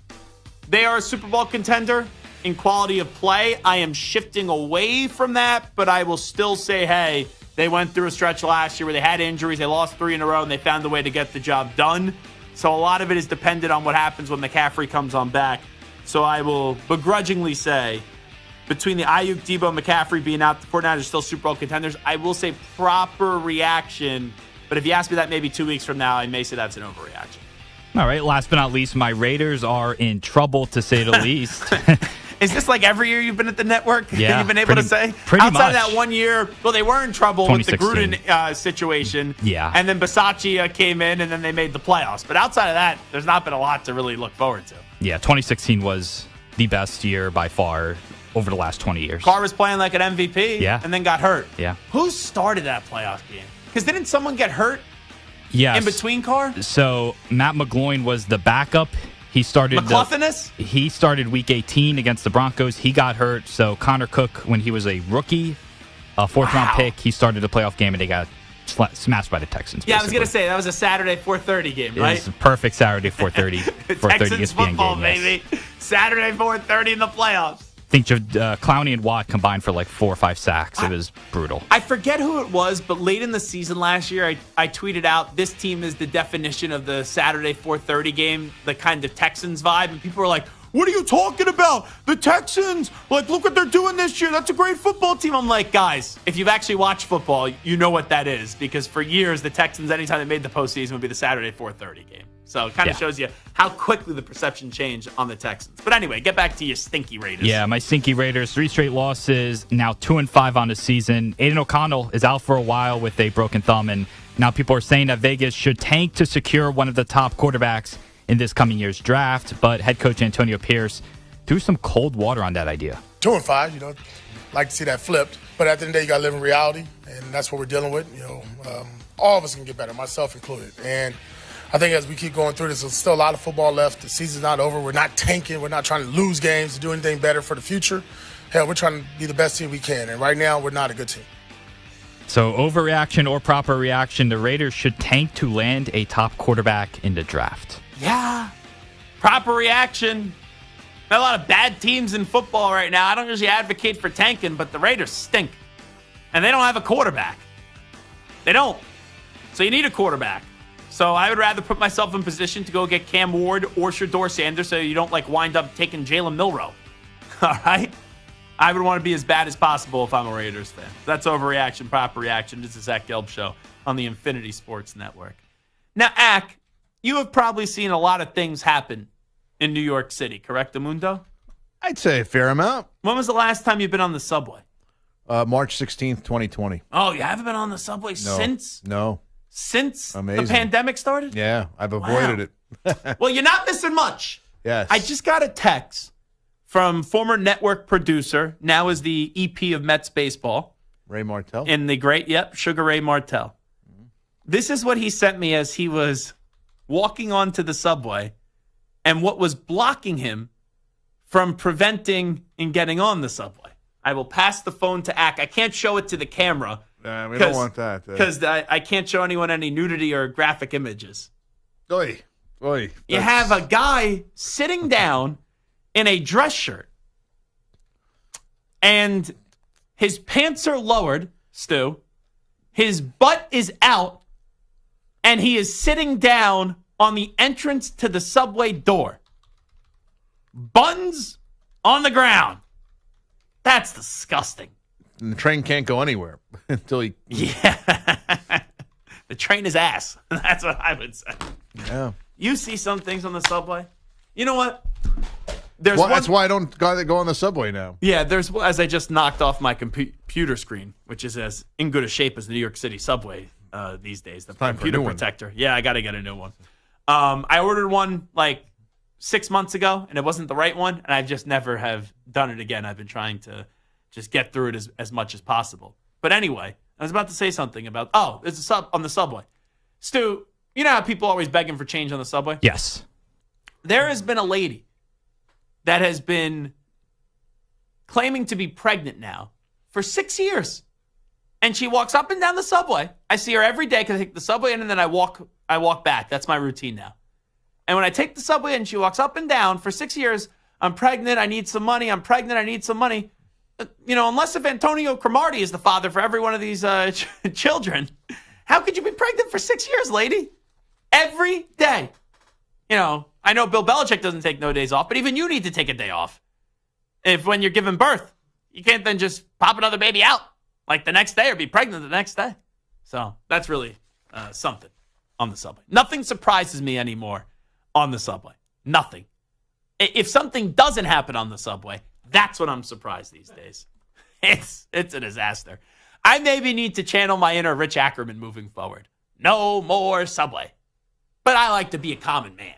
they are a Super Bowl contender. In quality of play, I am shifting away from that, but I will still say, hey, they went through a stretch last year where they had injuries, they lost 3 in a row, and they found a way to get the job done. So a lot of it is dependent on what happens when McCaffrey comes on back. So I will begrudgingly say, between the Ayuk, Deebo, McCaffrey being out, the 49ers are still Super Bowl contenders. I will say proper reaction, but if you ask me that maybe 2 weeks from now, I may say that's an overreaction. All right, last but not least, my Raiders are in trouble, to say the least. Is this like every year you've been at the network? Yeah, You've been able to say? Pretty Outside much. of that 1 year, well, they were in trouble with the 2016. Gruden situation. Yeah. And then Bisaccia came in, and then they made the playoffs. But outside of that, there's not been a lot to really look forward to. Yeah, 2016 was the best year by far over the last 20 years. Carr was playing like an MVP and then got hurt. Yeah. Who started that playoff game? Because didn't someone get hurt Yes. in between Carr? So Matt McGloin was the backup. He started He started week 18 against the Broncos. He got hurt. So Connor Cook, when he was a rookie, a fourth-round pick, he started the playoff game, and they got smashed by the Texans. Yeah, I was going to say, that was a Saturday 4:30 game, right? It was a perfect Saturday 4:30 Texans ESPN football, game, yes. baby. Saturday 4:30 in the playoffs. I think Clowney and Watt combined for like 4 or 5 sacks. It was brutal. I forget who it was, but late in the season last year, I tweeted out, this team is the definition of the Saturday 4:30 game, the kind of Texans vibe. And people were like, what are you talking about? The Texans, like, look what they're doing this year. That's a great football team. I'm like, guys, if you've actually watched football, you know what that is. Because for years, the Texans, anytime they made the postseason, would be the Saturday 4:30 game. So it kind of shows you how quickly the perception changed on the Texans. But anyway, get back to your stinky Raiders. Yeah, my stinky Raiders, 3 straight losses, now 2-5 on the season. Aiden O'Connell is out for a while with a broken thumb, and now people are saying that Vegas should tank to secure one of the top quarterbacks in this coming year's draft. But head coach Antonio Pierce threw some cold water on that idea. 2-5, you know, like to see that flipped. But at the end of the day, you got to live in reality, and that's what we're dealing with. You know, all of us can get better, myself included. And I think as we keep going through this, there's still a lot of football left. The season's not over. We're not tanking. We're not trying to lose games to do anything better for the future. Hell, we're trying to be the best team we can. And right now, we're not a good team. So overreaction or proper reaction, the Raiders should tank to land a top quarterback in the draft. Yeah. Proper reaction. There are a lot of bad teams in football right now. I don't usually advocate for tanking, but the Raiders stink. And they don't have a quarterback. They don't. So you need a quarterback. So I would rather put myself in position to go get Cam Ward or Shedeur Sanders so you don't like wind up taking Jalen Milroe. All right? I would want to be as bad as possible if I'm a Raiders fan. That's overreaction, proper reaction. This is Zach Gelb Show on the Infinity Sports Network. Now, Ak, you have probably seen a lot of things happen in New York City, correct, Amundo? I'd say a fair amount. When was the last time you've been on the subway? March 16th, 2020. Oh, you haven't been on the subway since? No. Since Amazing. the pandemic started? Yeah, I've avoided it. Well, you're not missing much. Yes. I just got a text from former network producer, now is the EP of Mets baseball. Ray Martell. In the great, Sugar Ray Martell. This is what he sent me as he was walking onto the subway and what was blocking him from preventing in getting on the subway. I will pass the phone to Ack. I can't show it to the camera. We don't want that. Because I can't show anyone any nudity or graphic images. Oy. You have a guy sitting down in a dress shirt, and his pants are lowered, Stu. His butt is out, and he is sitting down on the entrance to the subway door. Buns on the ground. That's disgusting. And the train can't go anywhere until he... Yeah. The train is ass. That's what I would say. Yeah. You see some things on the subway. You know what? That's why I don't go on the subway now. Yeah, as I just knocked off my computer screen, which is as in good a shape as the New York City subway these days. The computer protector. Yeah, I got to get a new one. I ordered one like 6 months ago, and it wasn't the right one, and I just never have done it again. I've been trying to just get through it as much as possible. But anyway, I was about to say something about, there's a on the subway. Stu, you know how people are always begging for change on the subway? Yes. There has been a lady that has been claiming to be pregnant now for 6 years. And she walks up and down the subway. I see her every day because I take the subway in and then I walk back. That's my routine now. And when I take the subway and she walks up and down for 6 years, I'm pregnant, I need some money, I'm pregnant, I need some money. Unless if Antonio Cromartie is the father for every one of these children, how could you be pregnant for 6 years, lady? Every day. I know Bill Belichick doesn't take no days off, but even you need to take a day off. When you're giving birth, you can't then just pop another baby out like the next day or be pregnant the next day. So that's really something on the subway. Nothing surprises me anymore on the subway. Nothing. If something doesn't happen on the subway, that's when I'm surprised these days. It's a disaster. I maybe need to channel my inner Rich Ackerman moving forward. No more subway. But I like to be a common man,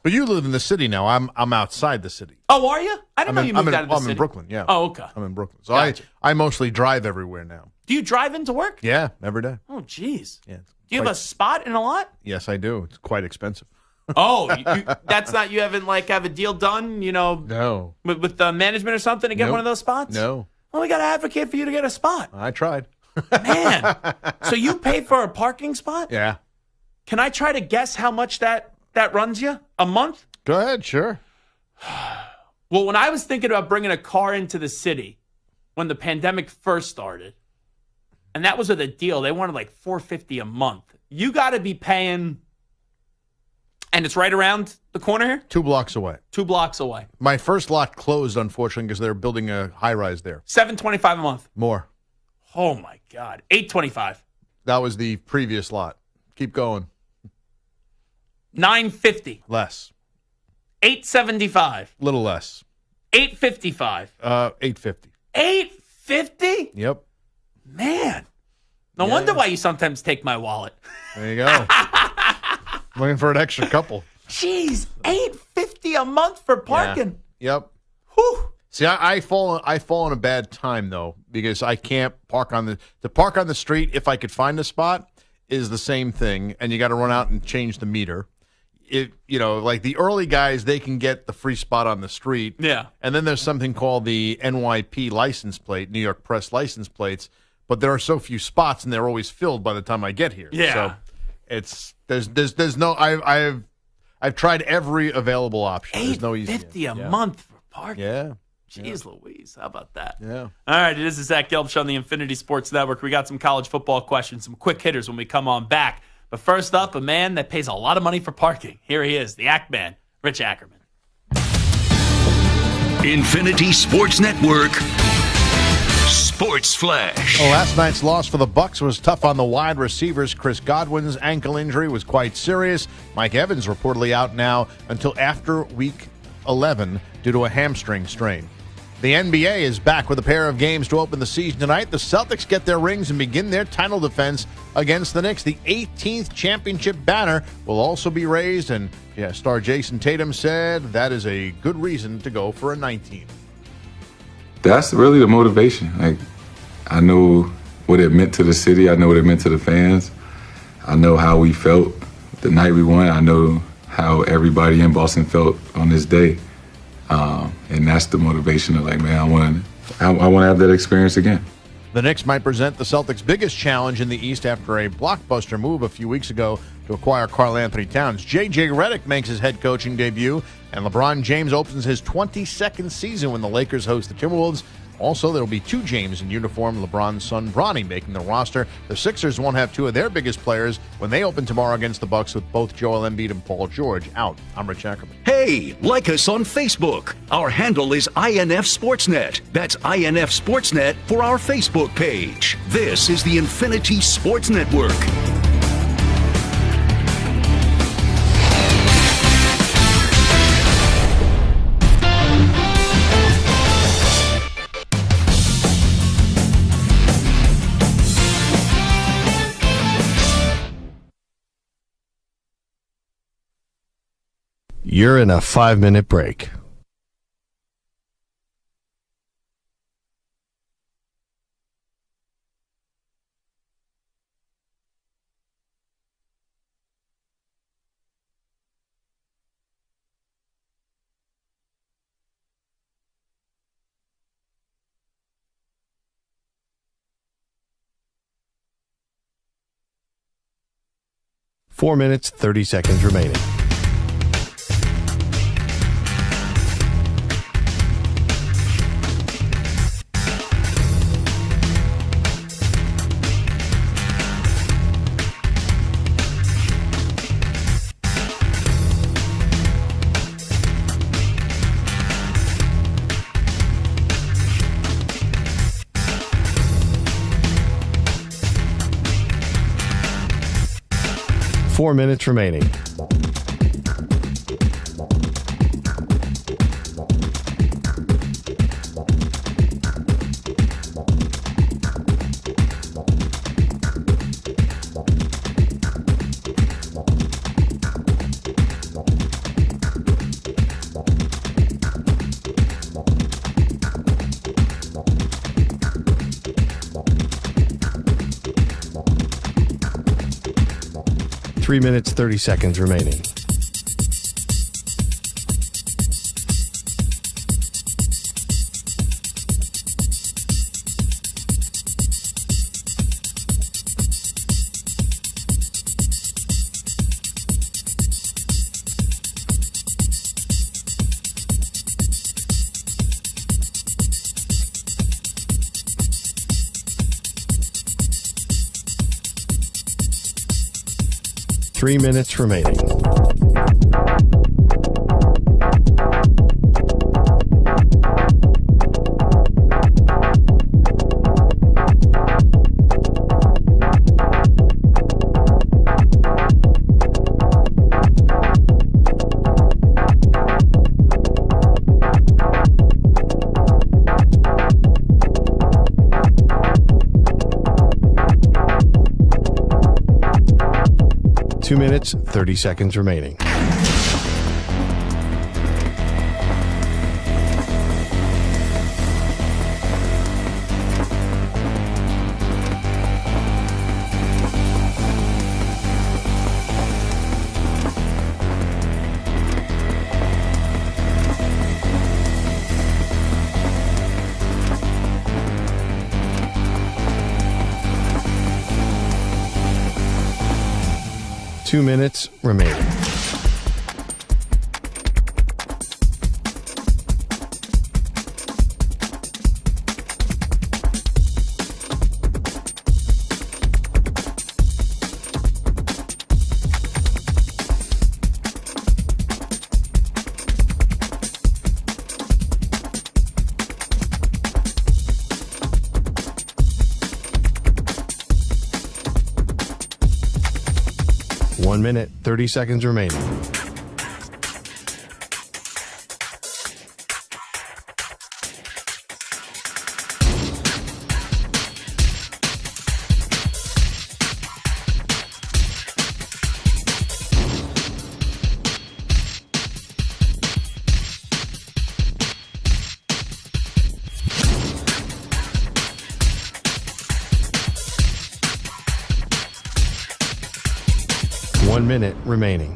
But you live in the city now. I'm outside the city. Oh, are you? I didn't know you moved out of the city. I'm in Brooklyn, yeah. Oh, okay. I'm in Brooklyn. So Gotcha. I mostly drive everywhere now. Do you drive into work? Yeah, every day. Oh, geez. Yeah. Do you have a spot in a lot? Yes, I do. It's quite expensive. Oh, that's not, you haven't have a deal done, No. with the management or something to get one of those spots? No. Well, we got to advocate for you to get a spot. I tried. Man. So you pay for a parking spot? Yeah. Can I try to guess how much that runs you a month? Go ahead, sure. Well, when I was thinking about bringing a car into the city when the pandemic first started, and that was with a deal, they wanted like $450 a month. You got to be paying, and it's right around the corner here? 2 blocks away. 2 blocks away. My first lot closed, unfortunately, because they're building a high-rise there. $725 a month. More. Oh, my God. $825. That was the previous lot. Keep going. $950. Less. $875. Little less. $855. $850. $850? Yep. Man. No wonder why you sometimes take my wallet. There you go. Looking for an extra couple. Jeez, $850 a month for parking. Yeah. Yep. Whew. See, I fall on a bad time though, because I can't park on the street. If I could find a spot, is the same thing, and you got to run out and change the meter. Like the early guys, they can get the free spot on the street. Yeah. And then there's something called the NYP license plate, New York Press license plates, but there are so few spots, and they're always filled by the time I get here. Yeah. So there's no I've tried every available option. There's no easy $850 a month for parking. Yeah. Jeez Louise, how about that? Yeah. All right, it is the Zach Gelb Show on the Infinity Sports Network. We got some college football questions, some quick hitters when we come on back. But first up, a man that pays a lot of money for parking. Here he is, the Ack Man, Rich Ackerman. Infinity Sports Network. Sports Flash. Well, last night's loss for the Bucs was tough on the wide receivers. Chris Godwin's ankle injury was quite serious. Mike Evans reportedly out now until after Week 11 due to a hamstring strain. The NBA is back with a pair of games to open the season tonight. The Celtics get their rings and begin their title defense against the Knicks. The 18th championship banner will also be raised, and star Jason Tatum said that is a good reason to go for a 19th. That's really the motivation. Like, I know what it meant to the city. I know what it meant to the fans. I know how we felt the night we won. I know how everybody in Boston felt on this day. And that's the motivation of, like, man, I want to have that experience again. The Knicks might present the Celtics' biggest challenge in the East after a blockbuster move a few weeks ago to acquire Karl-Anthony Towns. J.J. Redick makes his head coaching debut, and LeBron James opens his 22nd season when the Lakers host the Timberwolves. Also, there will be two James in uniform, LeBron's son Bronny making the roster. The Sixers won't have two of their biggest players when they open tomorrow against the Bucks with both Joel Embiid and Paul George out. I'm Rich Ackerman. Hey, like us on Facebook. Our handle is INF Sportsnet. That's INF Sportsnet for our Facebook page. This is the Infinity Sports Network. You're in a 5-minute break. Four minutes, 30 seconds remaining. Four minutes remaining. Three minutes, 30 seconds remaining. Three minutes remaining. Two minutes, 30 seconds remaining. Two minutes remaining. One minute, 30 seconds remaining. 1 minute remaining.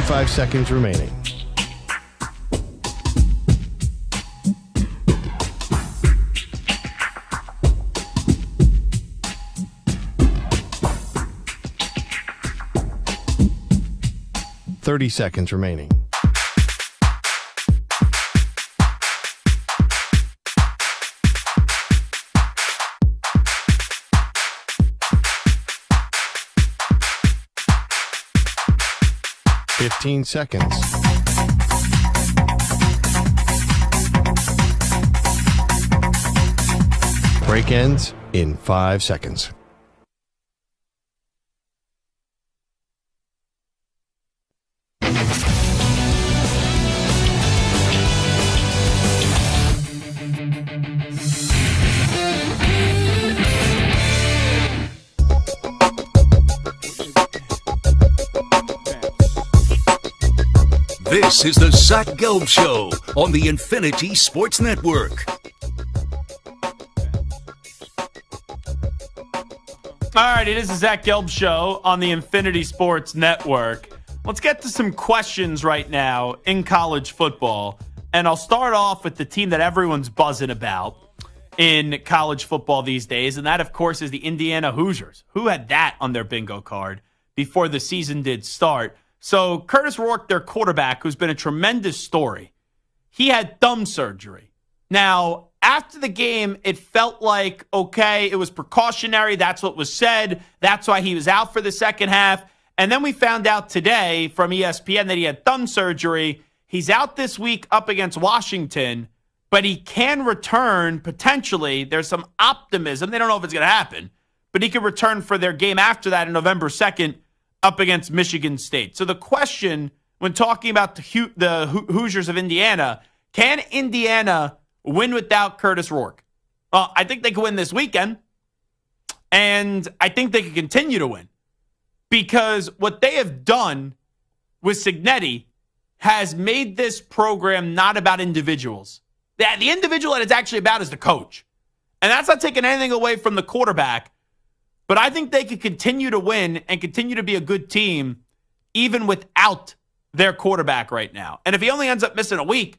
Five seconds remaining. Thirty seconds remaining. Fifteen seconds. Break ends in 5 seconds. This is the Zach Gelb Show on the Infinity Sports Network. All right, it is the Zach Gelb Show on the Infinity Sports Network. Let's get to some questions right now in college football. And I'll start off with the team that everyone's buzzing about in college football these days. And that, of course, is the Indiana Hoosiers. Who had that on their bingo card before the season did start? So Curtis Rourke, their quarterback, who's been a tremendous story, he had thumb surgery. Now, after the game, it felt like, okay, it was precautionary. That's what was said. That's why he was out for the second half. And then we found out today from ESPN that he had thumb surgery. He's out this week up against Washington, but he can return potentially. There's some optimism. They don't know if it's going to happen, but he could return for their game after that on November 2nd up against Michigan State. So the question when talking about the Hoosiers of Indiana, can Indiana win without Curtis Rourke? Well, I think they could win this weekend, and I think they could continue to win because what they have done with Cignetti has made this program not about individuals. The individual that it's actually about is the coach. And that's not taking anything away from the quarterback, but I think they could continue to win and continue to be a good team even without their quarterback right now. And if he only ends up missing a week,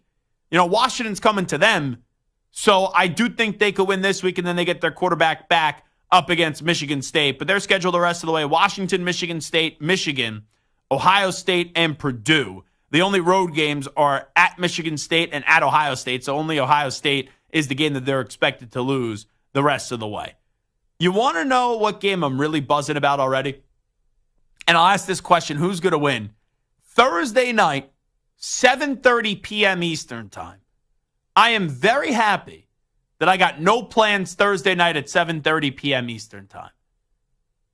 Washington's coming to them. So I do think they could win this week, and then they get their quarterback back up against Michigan State. But they're scheduled the rest of the way. Washington, Michigan State, Michigan, Ohio State, and Purdue. The only road games are at Michigan State and at Ohio State. So only Ohio State is the game that they're expected to lose the rest of the way. You want to know what game I'm really buzzing about already? And I'll ask this question, who's going to win? Thursday night, 7:30 p.m. Eastern time. I am very happy that I got no plans Thursday night at 7:30 p.m. Eastern time.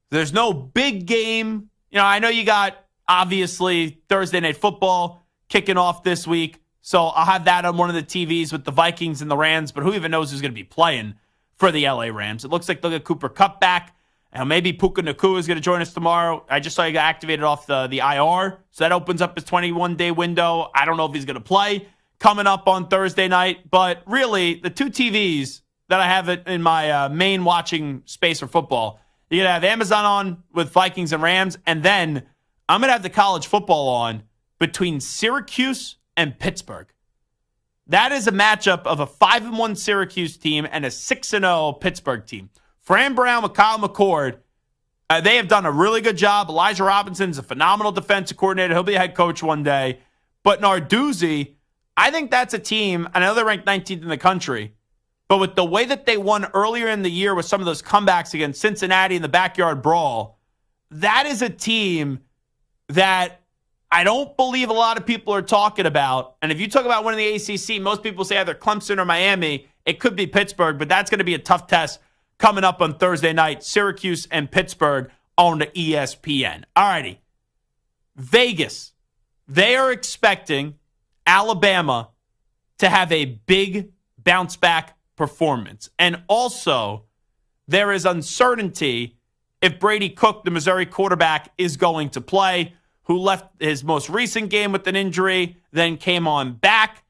There's no big game. I know you got, obviously, Thursday Night Football kicking off this week. So I'll have that on one of the TVs with the Vikings and the Rams. But who even knows who's going to be playing for the LA Rams? It looks like they'll get Cooper Kupp back. And maybe Puka Nacua is going to join us tomorrow. I just saw he got activated off the IR. So that opens up his 21-day window. I don't know if he's going to play coming up on Thursday night. But really, the two TVs that I have in my main watching space for football, you're going to have Amazon on with Vikings and Rams. And then I'm going to have the college football on between Syracuse and Pittsburgh. That is a matchup of a 5-1 Syracuse team and a 6-0 Pittsburgh team. Fran Brown with Kyle McCord, they have done a really good job. Elijah Robinson's a phenomenal defensive coordinator. He'll be a head coach one day. But Narduzzi, I think that's a team, I know they're ranked 19th in the country, but with the way that they won earlier in the year with some of those comebacks against Cincinnati in the backyard brawl, that is a team that I don't believe a lot of people are talking about. And if you talk about winning the ACC, most people say either Clemson or Miami. It could be Pittsburgh, but that's going to be a tough test coming up on Thursday night. Syracuse and Pittsburgh on the ESPN. All righty. Vegas. They are expecting Alabama to have a big bounce back performance. And also, there is uncertainty if Brady Cook, the Missouri quarterback, is going to play. who left his most recent game with an injury, then came on back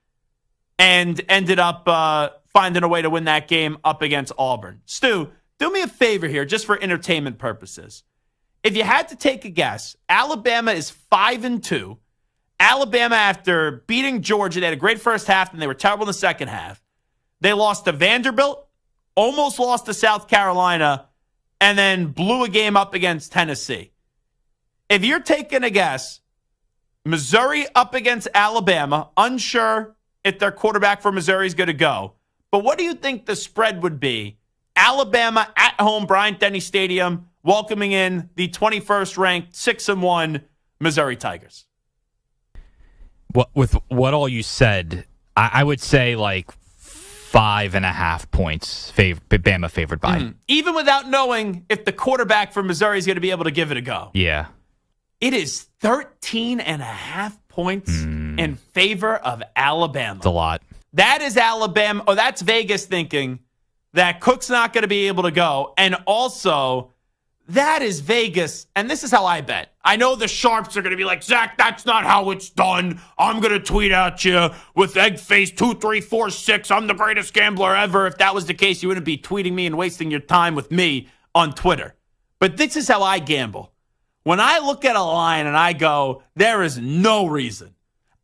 and ended up finding a way to win that game up against Auburn. Stu, do me a favor here, just for entertainment purposes. If you had to take a guess, Alabama is 5-2. Alabama, after beating Georgia, they had a great first half, and they were terrible in the second half. They lost to Vanderbilt, almost lost to South Carolina, and then blew a game up against Tennessee. If you're taking a guess, Missouri up against Alabama, unsure if their quarterback for Missouri is going to go. But what do you think the spread would be? Alabama at home, Bryant-Denny Stadium, welcoming in the 21st ranked 6-1 Missouri Tigers. With what all you said, I would say like 5.5 points. Bama favored by. Even without knowing if the quarterback for Missouri is going to be able to give it a go. Yeah. It is 13.5 points in favor of Alabama. It's a lot. That is Alabama. Oh, that's Vegas thinking that Cook's not going to be able to go. And also, that is Vegas. And this is how I bet. I know the sharps are going to be like, Zach, that's not how it's done. I'm going to tweet at you with eggface2346. I'm the greatest gambler ever. If that was the case, you wouldn't be tweeting me and wasting your time with me on Twitter. But this is how I gamble. When I look at a line and I go, there is no reason,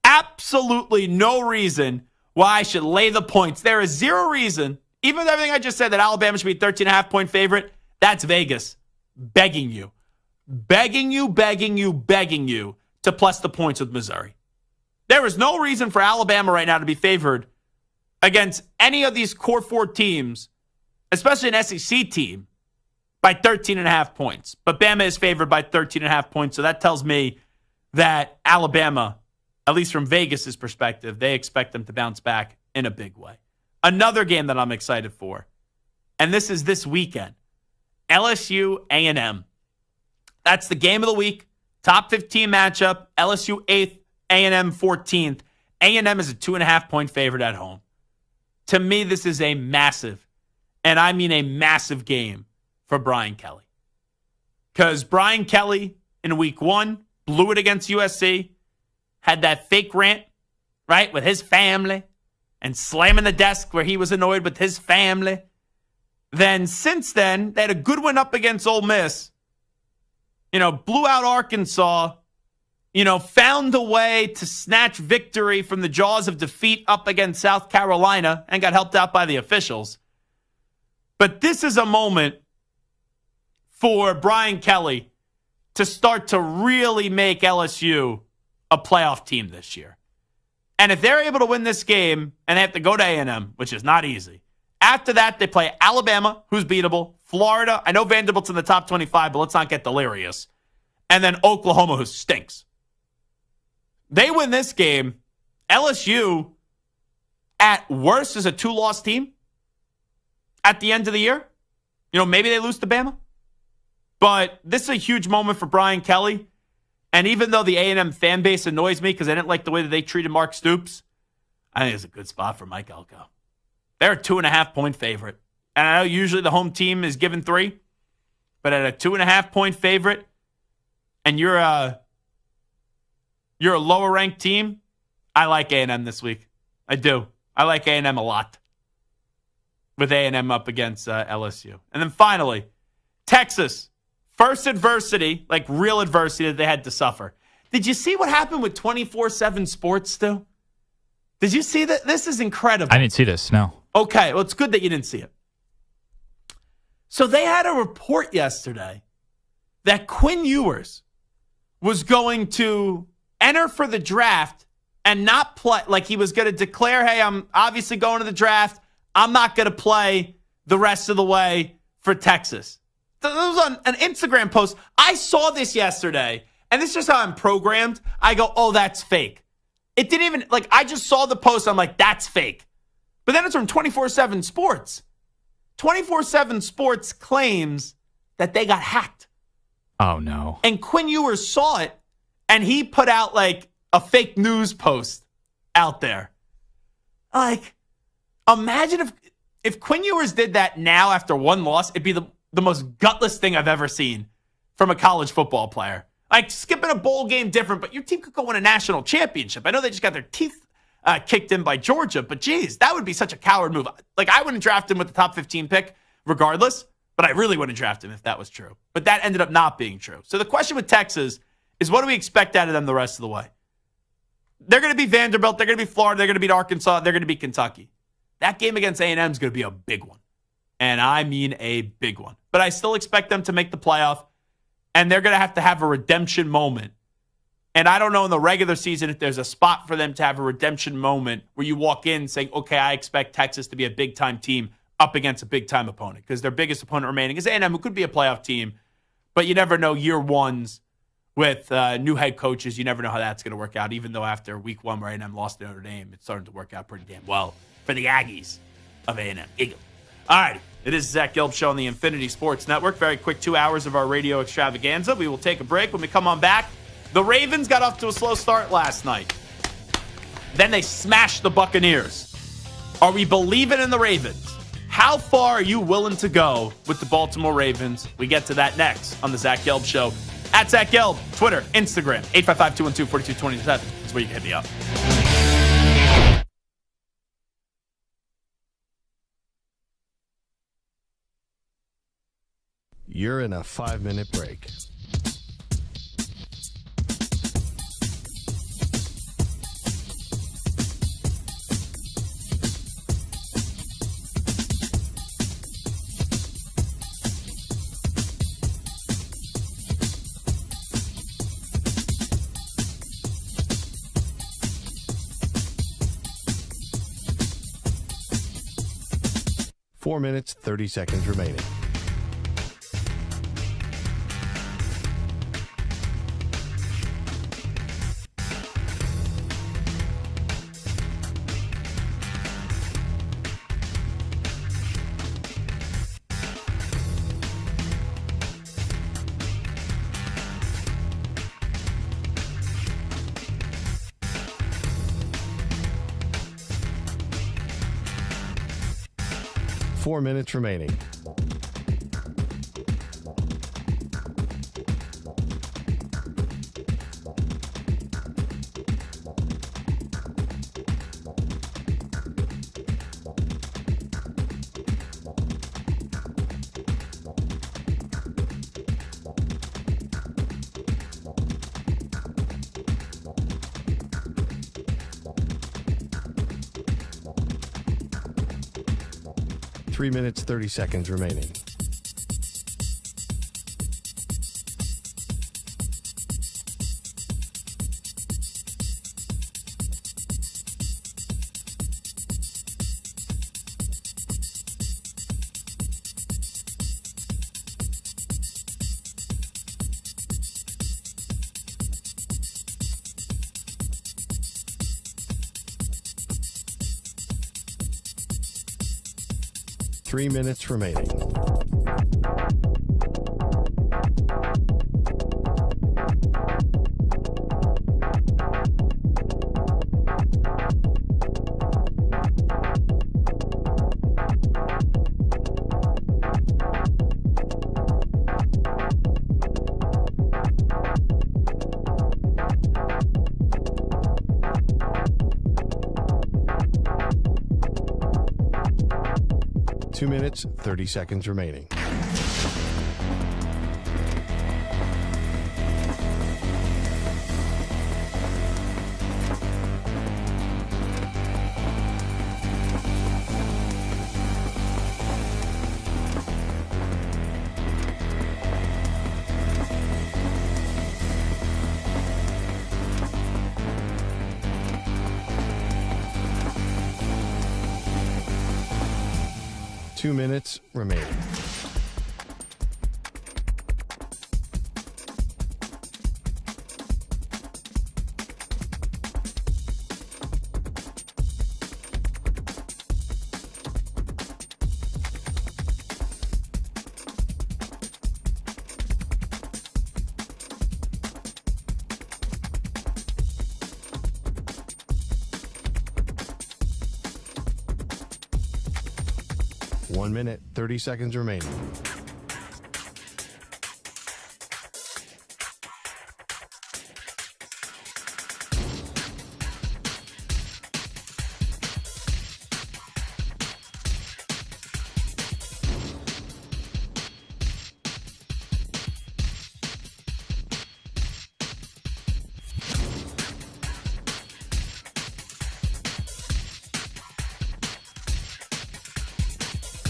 absolutely no reason why I should lay the points. There is zero reason, even with everything I just said, that Alabama should be a 13.5 point favorite. That's Vegas begging you to plus the points with Missouri. There is no reason for Alabama right now to be favored against any of these core four teams, especially an SEC team, by 13.5 points. But Bama is favored by 13.5 points, so that tells me that Alabama, at least from Vegas' perspective, they expect them to bounce back in a big way. Another game that I'm excited for, and this is this weekend, LSU A&M. That's the game of the week. Top 15 matchup. LSU 8th, A&M 14th. A&M is a 2.5 point favorite at home. To me, this is a massive, and I mean a massive game for Brian Kelly. Because Brian Kelly in week 1 blew it against USC, had that fake rant, right, with his family, and slamming the desk where he was annoyed with his family. Then since then, they had a good win up against Ole Miss. Blew out Arkansas. Found a way to snatch victory from the jaws of defeat up against South Carolina and got helped out by the officials. But this is a moment for Brian Kelly to start to really make LSU a playoff team this year. And if they're able to win this game, and they have to go to A&M, which is not easy. After that, they play Alabama, who's beatable, Florida. I know Vanderbilt's in the top 25, but let's not get delirious. And then Oklahoma, who stinks. They win this game. LSU, at worst, is a 2-loss team at the end of the year. Maybe they lose to Bama. But this is a huge moment for Brian Kelly. And even though the A&M fan base annoys me because I didn't like the way that they treated Mark Stoops, I think it's a good spot for Mike Elko. They're a 2.5 point favorite. And I know usually the home team is given 3, but at a 2.5 point favorite, and you're a lower ranked team, I like A&M this week. I do. I like A&M a lot. With A&M up against LSU. And then finally, Texas. First adversity, like real adversity that they had to suffer. Did you see what happened with 24/7 Sports, Stu? Did you see that? This is incredible. I didn't see this, no. Okay, well, it's good that you didn't see it. So they had a report yesterday that Quinn Ewers was going to enter for the draft and not play. Like he was going to declare, hey, I'm obviously going to the draft. I'm not going to play the rest of the way for Texas. This was on an Instagram post. I saw this yesterday, and this is just how I'm programmed. I go, oh, that's fake. It didn't even, I just saw the post. I'm like, that's fake. But then it's from 24/7 Sports. 24/7 Sports claims that they got hacked. Oh, no. And Quinn Ewers saw it, and he put out, a fake news post out there. Imagine if Quinn Ewers did that now after one loss, it'd be the most gutless thing I've ever seen from a college football player. Like, skipping a bowl game different, but your team could go win a national championship. I know they just got their teeth kicked in by Georgia, but geez, that would be such a coward move. Like, I wouldn't draft him with the top 15 pick regardless, but I really wouldn't draft him if that was true. But that ended up not being true. So the question with Texas is, what do we expect out of them the rest of the way? They're going to be Vanderbilt. They're going to be Florida. They're going to beat Arkansas. They're going to beat Kentucky. That game against A&M is going to be a big one. And I mean a big one. But I still expect them to make the playoff, and they're going to have a redemption moment. And I don't know in the regular season if there's a spot for them to have a redemption moment where you walk in saying, okay, I expect Texas to be a big-time team up against a big-time opponent, because their biggest opponent remaining is A&M, who could be a playoff team. But you never know year ones with new head coaches. You never know how that's going to work out, even though after week one where A&M lost to Notre Dame, it's starting to work out pretty damn well for the Aggies of A&M. Eagle. All right. It is Zach Gelb Show on the Infinity Sports Network. Very quick 2 hours of our radio extravaganza. We will take a break. When we come on back, the Ravens got off to a slow start last night. Then they smashed the Buccaneers. Are we believing in the Ravens? How far are you willing to go with the Baltimore Ravens? We get to that next on the Zach Gelb Show. At Zach Gelb, Twitter, Instagram, 855-212-4227 is where you can hit me up. You're in a 5-minute break. Four minutes, 30 seconds remaining. Four minutes remaining. Three minutes, 30 seconds remaining. Three minutes remaining. Two minutes, 30 seconds remaining. Two minutes remaining. One minute, 30 seconds remaining.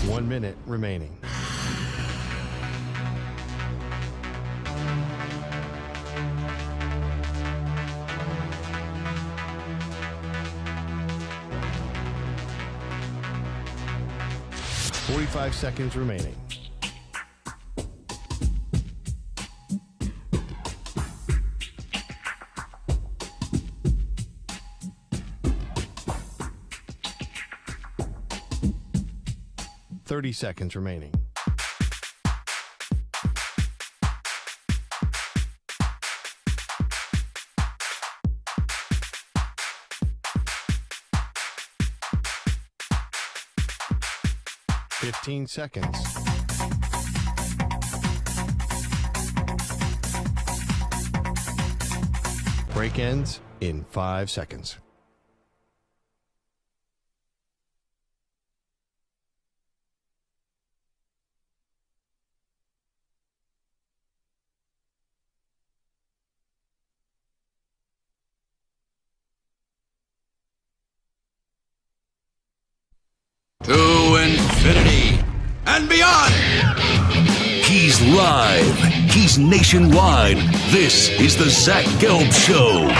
1 minute remaining. Forty-five seconds remaining. Thirty seconds remaining. Fifteen seconds. Break ends in 5 seconds. To infinity and beyond. He's live. He's nationwide. This is the Zach Gelb Show.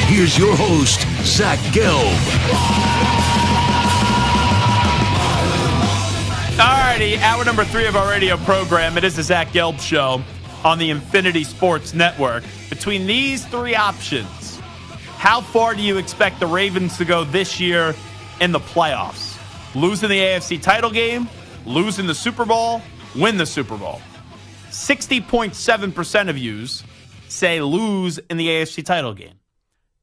Here's your host, Zach Gelb. Alrighty, hour number 3 of our radio program. It is the Zach Gelb Show on the Infinity Sports Network. Between these 3 options, how far do you expect the Ravens to go this year in the playoffs? Losing the AFC title game, losing the Super Bowl, win the Super Bowl. 60.7% of yous say lose in the AFC title game.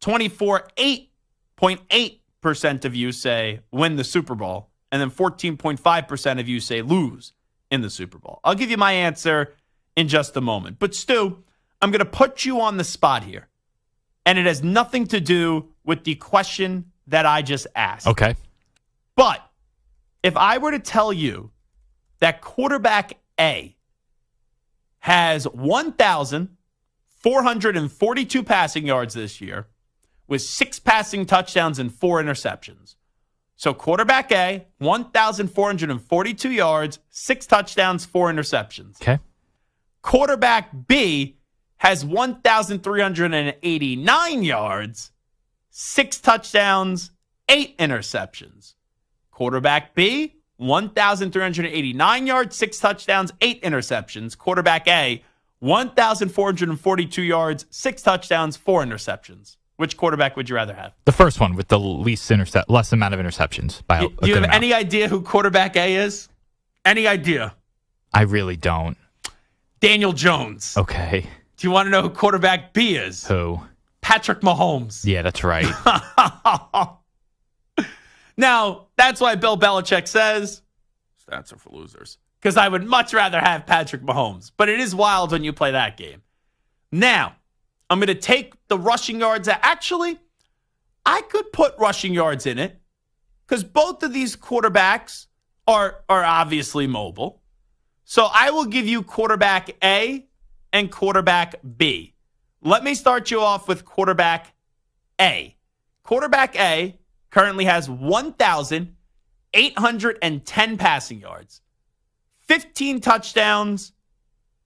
24.8% of you say win the Super Bowl. And then 14.5% of you say lose in the Super Bowl. I'll give you my answer in just a moment. But Stu, I'm going to put you on the spot here. And it has nothing to do with the question that I just asked. Okay. But if I were to tell you that quarterback A has 1,442 passing yards this year with 6 passing touchdowns and 4 interceptions. So quarterback A, 1,442 yards, 6 touchdowns, 4 interceptions. Okay. Quarterback B has 1,389 yards, 6 touchdowns, 8 interceptions. Quarterback B, 1,389 yards, 6 touchdowns, 8 interceptions. Quarterback A, 1,442 yards, 6 touchdowns, 4 interceptions. Which quarterback would you rather have? The first one with the less amount of interceptions. By Do you have any idea who quarterback A is? Any idea? I really don't. Daniel Jones. Okay. Do you want to know who quarterback B is? Who? Patrick Mahomes. Yeah, that's right. Now, that's why Bill Belichick says, stats are for losers. Because I would much rather have Patrick Mahomes. But it is wild when you play that game. Now, I'm going to take the rushing yards. Actually, I could put rushing yards in it because both of these quarterbacks are obviously mobile. So I will give you quarterback A and quarterback B. Let me start you off with quarterback A. Quarterback A currently has 1,810 passing yards, 15 touchdowns,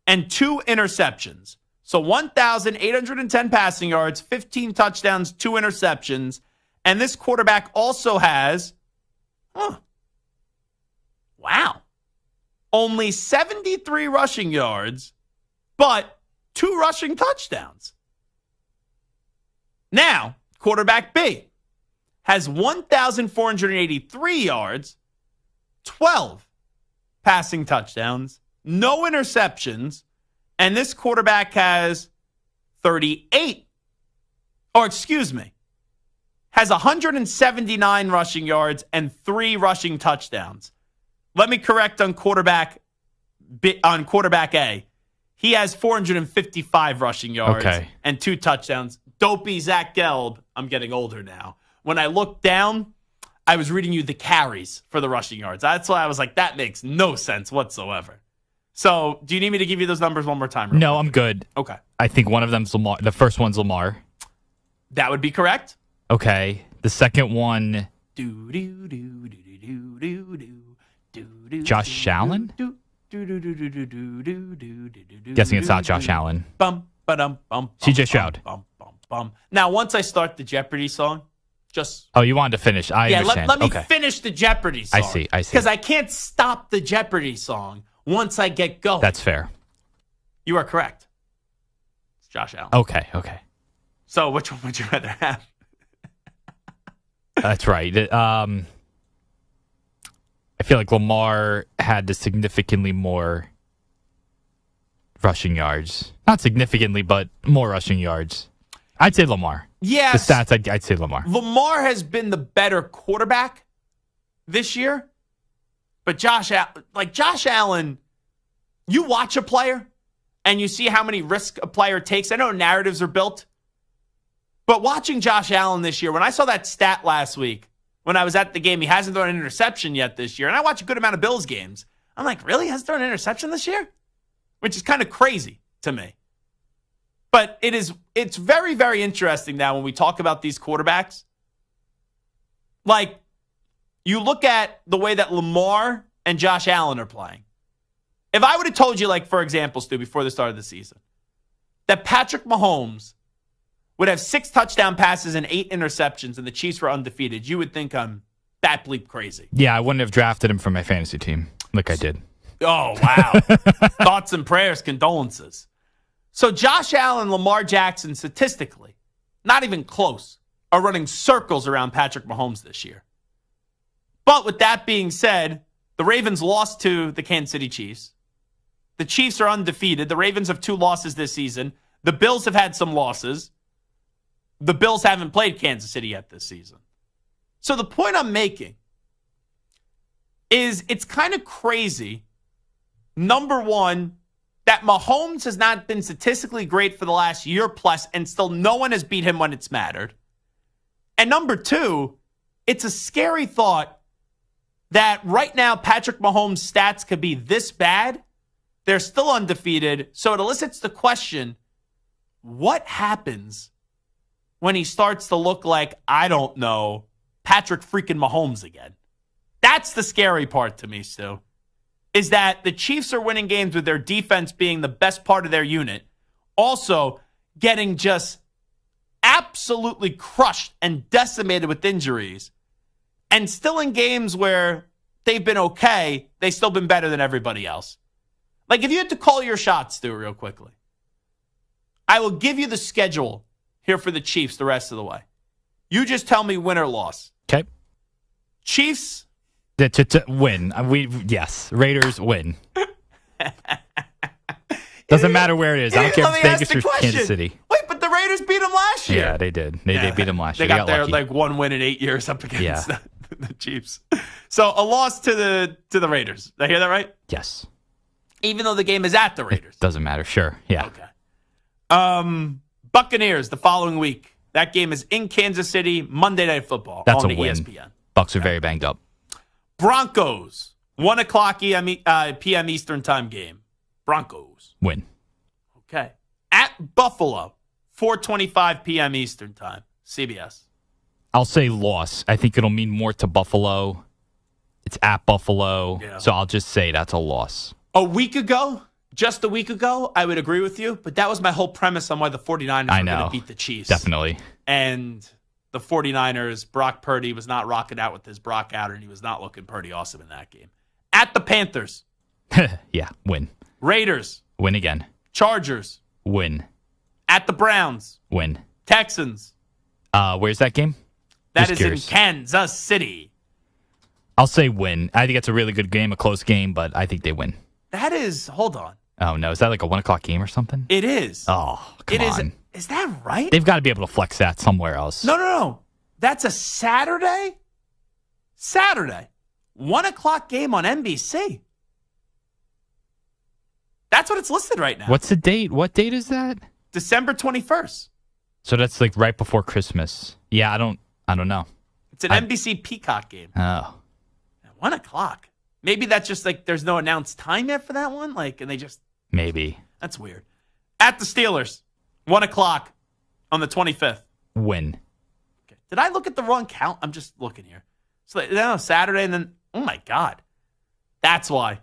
and 2 interceptions. So 1,810 passing yards, 15 touchdowns, 2 interceptions. And this quarterback also has, only 73 rushing yards, but 2 rushing touchdowns. Now, quarterback B has 1,483 yards, 12 passing touchdowns, no interceptions, and this quarterback has 179 rushing yards and 3 rushing touchdowns. Let me correct on quarterback A. He has 455 rushing yards and 2 touchdowns. Dopey Zach Gelb. I'm getting older now. When I look down, I was reading you the carries for the rushing yards. That's why I was like, that makes no sense whatsoever. So, do you need me to give you those numbers one more time? No, I'm good. Okay. I think one of them's Lamar. The first one's Lamar. That would be correct. Okay. The second one, Josh Allen? Guessing it's not Josh Allen. CJ Stroud. Now, once I start the Jeopardy song, just... Oh, you wanted to finish. I understand. Let me finish the Jeopardy song. I see. Because I can't stop the Jeopardy song once I get going. That's fair. You are correct. It's Josh Allen. Okay. So, which one would you rather have? That's right. I feel like Lamar had the significantly more rushing yards. Not significantly, but more rushing yards. I'd say Lamar. Yes. The stats, I'd say Lamar. Lamar has been the better quarterback this year. But Josh Allen, you watch a player and you see how many risks a player takes. I know narratives are built. But watching Josh Allen this year, when I saw that stat last week, when I was at the game, he hasn't thrown an interception yet this year. And I watch a good amount of Bills games. I'm like, really? He hasn't thrown an interception this year? Which is kind of crazy to me. But it's very, very interesting now when we talk about these quarterbacks. Like, you look at the way that Lamar and Josh Allen are playing. If I would have told you, like, for example, Stu, before the start of the season, that Patrick Mahomes would have 6 touchdown passes and 8 interceptions and the Chiefs were undefeated, you would think I'm bat bleep crazy. Yeah, I wouldn't have drafted him for my fantasy team like I did. Oh, wow. Thoughts and prayers, condolences. So Josh Allen, Lamar Jackson, statistically, not even close, are running circles around Patrick Mahomes this year. But with that being said, the Ravens lost to the Kansas City Chiefs. The Chiefs are undefeated. The Ravens have 2 losses this season. The Bills have had some losses. The Bills haven't played Kansas City yet this season. So the point I'm making is it's kind of crazy, number one, that Mahomes has not been statistically great for the last year plus, and still no one has beat him when it's mattered. And number two, it's a scary thought that right now Patrick Mahomes' stats could be this bad. They're still undefeated. So it elicits the question, what happens when he starts to look like, I don't know, Patrick freaking Mahomes again? That's the scary part to me, Stu, is that the Chiefs are winning games with their defense being the best part of their unit, also getting just absolutely crushed and decimated with injuries, and still in games where they've been okay, they've still been better than everybody else. Like, if you had to call your shots, Stu, real quickly, I will give you the schedule here for the Chiefs the rest of the way. You just tell me win or loss. Okay. Chiefs. Win. Yes. Raiders win. Doesn't matter where it is. I don't care if it's Vegas or Kansas City. Wait, but the Raiders beat them last year. Yeah, they did. They beat them last year. They got their lucky. like 1 win in 8 years up against the Chiefs. So a loss to the Raiders. Did I hear that right? Yes. Even though the game is at the Raiders. It doesn't matter. Sure. Yeah. Okay. Buccaneers the following week. That game is in Kansas City, Monday Night Football. That's on a the win. ESPN. Bucs are very banged up. Broncos, 1 o'clock p.m. Eastern time game. Broncos. Win. Okay. At Buffalo, 4:25 p.m. Eastern time. CBS. I'll say loss. I think it'll mean more to Buffalo. It's at Buffalo. Yeah. So I'll just say that's a loss. Just a week ago, I would agree with you, but that was my whole premise on why the 49ers were going to beat the Chiefs. Definitely. And the 49ers, Brock Purdy was not rocking out with his Brock outer, and he was not looking pretty awesome in that game. At the Panthers. Yeah, win. Raiders. Win again. Chargers. Win. At the Browns. Win. Texans. Where's that game? That Just is curious. in Kansas City. I'll say win. I think it's a really good game, a close game, but I think they win. That is, hold on. Oh, no. Is that like a 1 o'clock game or something? It is. Oh, come on. Is that right? They've got to be able to flex that somewhere else. No. That's a Saturday? 1 o'clock game on NBC. That's what it's listed right now. What's the date? What date is that? December 21st. So that's like right before Christmas. Yeah, I don't know. It's an NBC Peacock game. Oh. At 1 o'clock. Maybe that's just like there's no announced time yet for that one. Like, and they just maybe. That's weird. At the Steelers, 1 o'clock on the 25th. Win. Okay. Did I look at the wrong count? I'm just looking here. So no, Saturday and then oh my God. That's why.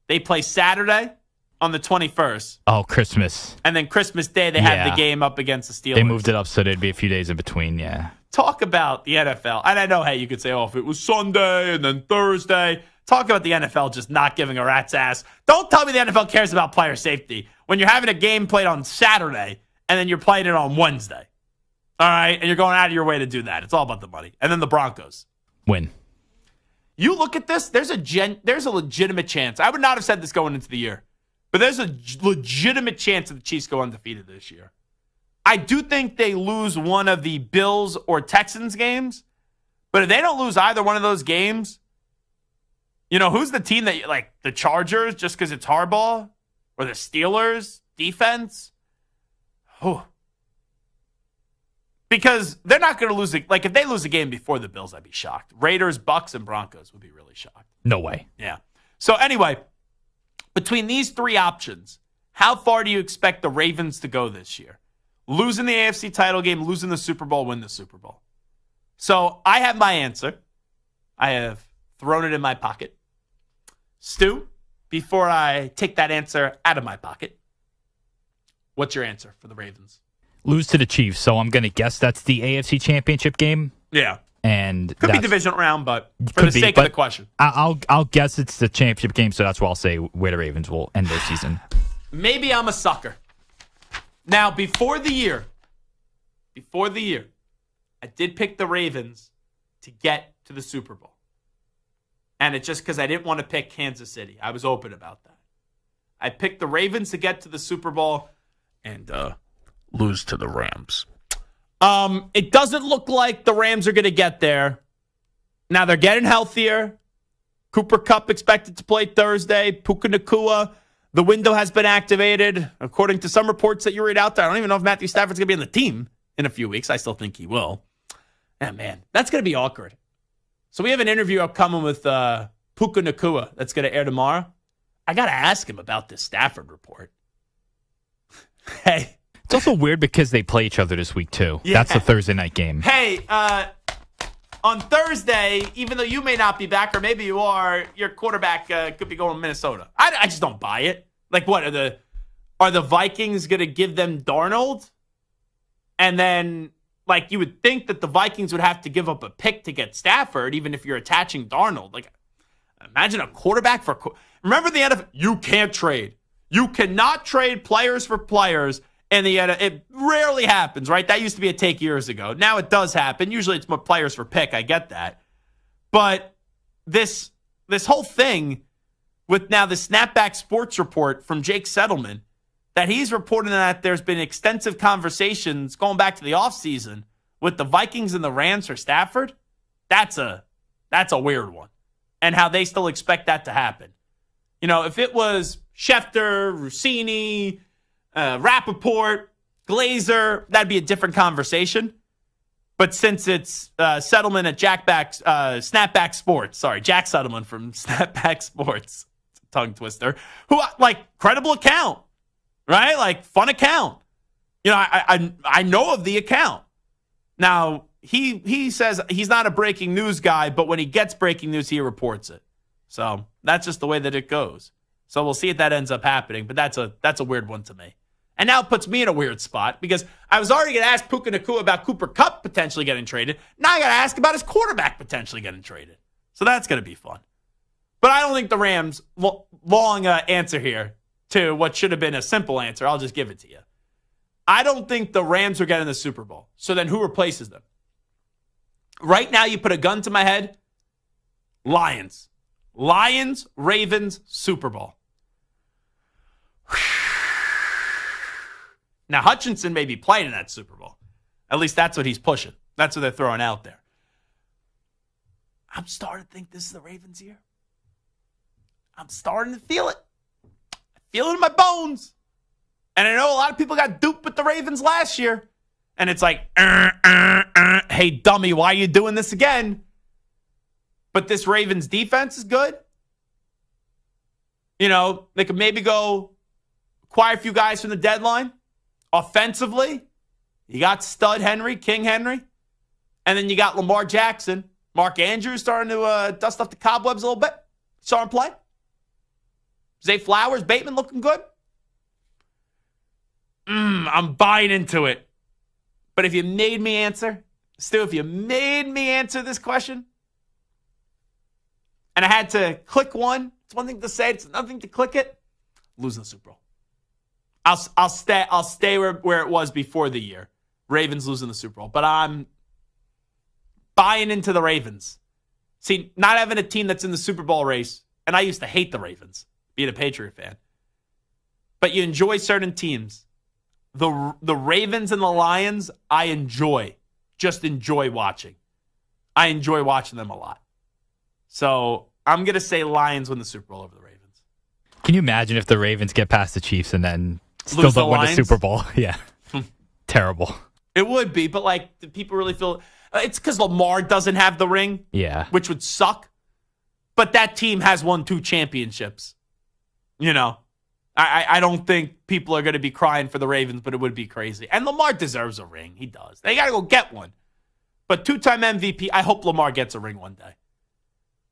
They play Saturday on the 21st. Oh, Christmas. And then Christmas Day, they have the game up against the Steelers. They moved it up so there'd be a few days in between, yeah. Talk about the NFL. And I know, hey, you could say, oh, if it was Sunday and then Thursday. Talk about the NFL just not giving a rat's ass. Don't tell me the NFL cares about player safety when you're having a game played on Saturday and then you're playing it on Wednesday. All right? And you're going out of your way to do that. It's all about the money. And then the Broncos. Win. You look at this, there's a legitimate chance. I would not have said this going into the year. But there's a legitimate chance that the Chiefs go undefeated this year. I do think they lose one of the Bills or Texans games. But if they don't lose either one of those games, you know, who's the team that, like, the Chargers, just because it's Harbaugh? Or the Steelers defense? Oh. Because they're not going to lose it. Like, if they lose a game before the Bills, I'd be shocked. Raiders, Bucks, and Broncos would be really shocked. No way. Yeah. So, anyway, between these three options, how far do you expect the Ravens to go this year? Losing the AFC title game, losing the Super Bowl, win the Super Bowl. So, I have my answer. I have thrown it in my pocket. Stu, before I take that answer out of my pocket, what's your answer for the Ravens? Lose to the Chiefs, so I'm going to guess that's the AFC Championship game. Yeah. And could be divisional round, but for the sake of the question. I'll guess it's the championship game, so that's why I'll say where the Ravens will end their season. Maybe I'm a sucker. Now, before the year, I did pick the Ravens to get to the Super Bowl. And it's just because I didn't want to pick Kansas City. I was open about that. I picked the Ravens to get to the Super Bowl and lose to the Rams. It doesn't look like the Rams are going to get there. Now they're getting healthier. Cooper Kupp expected to play Thursday. Puka Nacua, the window has been activated. According to some reports that you read out there, I don't even know if Matthew Stafford's going to be on the team in a few weeks. I still think he will. And man, that's going to be awkward. So we have an interview upcoming with Puka Nacua that's going to air tomorrow. I got to ask him about this Stafford report. Hey. It's also weird because they play each other this week, too. Yeah. That's the Thursday night game. Hey, on Thursday, even though you may not be back, or maybe you are, your quarterback could be going to Minnesota. I just don't buy it. Like, what, are the Vikings going to give them Darnold? And then, like, you would think that the Vikings would have to give up a pick to get Stafford, even if you're attaching Darnold. Like, imagine a quarterback for... Remember the NFL? You can't trade. You cannot trade players for players. And it rarely happens, right? That used to be a take years ago. Now it does happen. Usually it's more players for pick. I get that. But this whole thing with now the Snapback Sports report from Jake Settleman, that he's reporting that there's been extensive conversations going back to the offseason with the Vikings and the Rams for Stafford, that's a weird one. And how they still expect that to happen. You know, if it was Schefter, Rossini, Rappaport, Glazer, that'd be a different conversation. But since it's Settleman at Snapback Sports, Jack Settleman from Snapback Sports, it's a tongue twister, who, like, credible account, right? Like, fun account. You know, I know of the account. Now, he says he's not a breaking news guy, but when he gets breaking news, he reports it. So that's just the way that it goes. So we'll see if that ends up happening, but that's a weird one to me. And now it puts me in a weird spot because I was already going to ask Puka Nacua about Cooper Kupp potentially getting traded. Now I got to ask about his quarterback potentially getting traded. So that's going to be fun. But I don't think the Rams, long answer here to what should have been a simple answer. I'll just give it to you. I don't think the Rams are getting the Super Bowl. So then who replaces them? Right now you put a gun to my head. Lions, Ravens, Super Bowl. Now, Hutchinson may be playing in that Super Bowl. At least that's what he's pushing. That's what they're throwing out there. I'm starting to think this is the Ravens' year. I'm starting to feel it. I feel it in my bones. And I know a lot of people got duped with the Ravens last year. And it's like, hey, dummy, why are you doing this again? But this Ravens defense is good. You know, they could maybe go acquire a few guys from the deadline. Offensively, you got stud Henry, King Henry. And then you got Lamar Jackson. Mark Andrews starting to dust off the cobwebs a little bit. Saw him play. Zay Flowers, Bateman looking good. I'm buying into it. But if you made me answer, Stu, if you made me answer this question, and I had to click one, it's one thing to say, it's another thing to click it, losing the Super Bowl. I'll stay where it was before the year. Ravens losing the Super Bowl. But I'm buying into the Ravens. See, not having a team that's in the Super Bowl race, and I used to hate the Ravens, being a Patriot fan. But you enjoy certain teams. The Ravens and the Lions, I just enjoy watching. I enjoy watching them a lot. So I'm going to say Lions win the Super Bowl over the Ravens. Can you imagine if the Ravens get past the Chiefs and then still don't win the Super Bowl? Yeah. Terrible. It would be, but like, do people really feel... It's because Lamar doesn't have the ring. Yeah. Which would suck. But that team has won 2 championships. You know? I don't think people are going to be crying for the Ravens, but it would be crazy. And Lamar deserves a ring. He does. They got to go get one. But 2-time MVP, I hope Lamar gets a ring one day.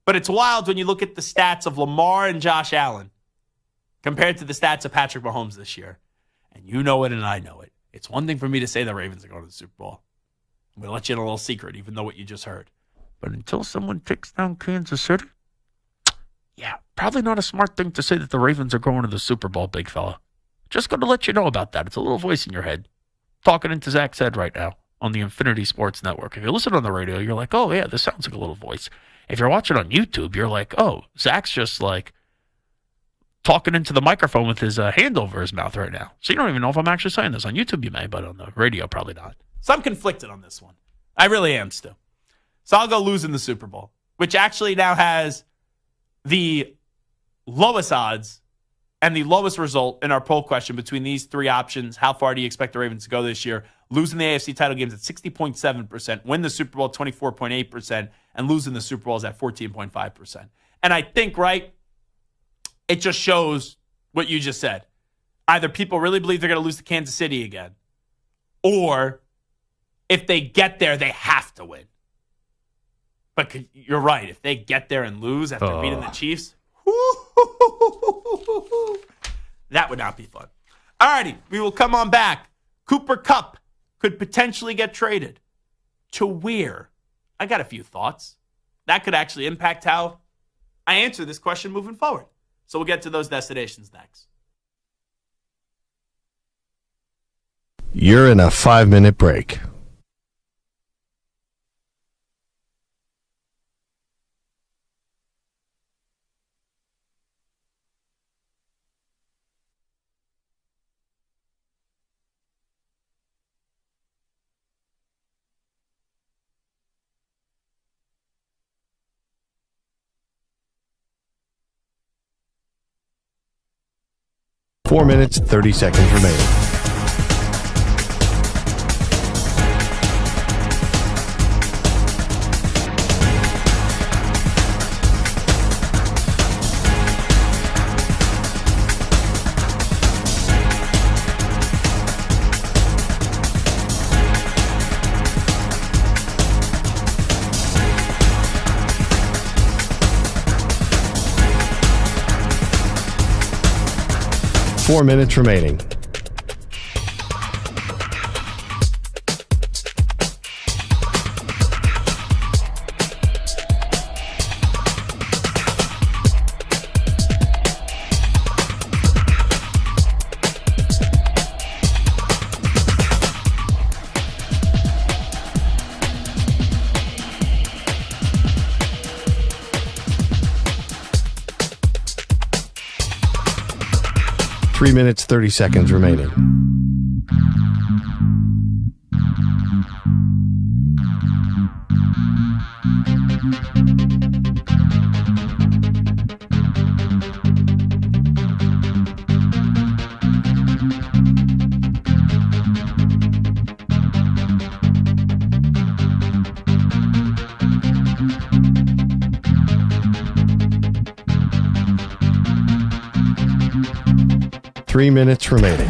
But it's wild when you look at the stats of Lamar and Josh Allen compared to the stats of Patrick Mahomes this year. And you know it and I know it. It's one thing for me to say the Ravens are going to the Super Bowl. I'm going to let you in a little secret, even though what you just heard. But until someone takes down Kansas City, yeah, probably not a smart thing to say that the Ravens are going to the Super Bowl, big fella. Just going to let you know about that. It's a little voice in your head talking into Zach's head right now on the Infinity Sports Network. If you listen on the radio, you're like, oh, yeah, this sounds like a little voice. If you're watching on YouTube, you're like, oh, Zach's just like talking into the microphone with his hand over his mouth right now. So you don't even know if I'm actually saying this. On YouTube, you may, but on the radio, probably not. So I'm conflicted on this one. I really am, Stu. So I'll go losing the Super Bowl, which actually now has the lowest odds and the lowest result in our poll question between these 3 options. How far do you expect the Ravens to go this year? Losing the AFC title games at 60.7%, win the Super Bowl at 24.8%, and losing the Super Bowl is at 14.5%. And I think, right, it just shows what you just said. Either people really believe they're going to lose to Kansas City again, or if they get there, they have to win. But you're right. If they get there and lose after beating the Chiefs, that would not be fun. All righty, we will come on back. Cooper Kupp could potentially get traded. To where? I got a few thoughts. That could actually impact how I answer this question moving forward. So we'll get to those destinations next. You're in a 5-minute break. Four minutes, 30 seconds remaining. Four minutes remaining. Three minutes, 30 seconds remaining. 3 minutes remaining.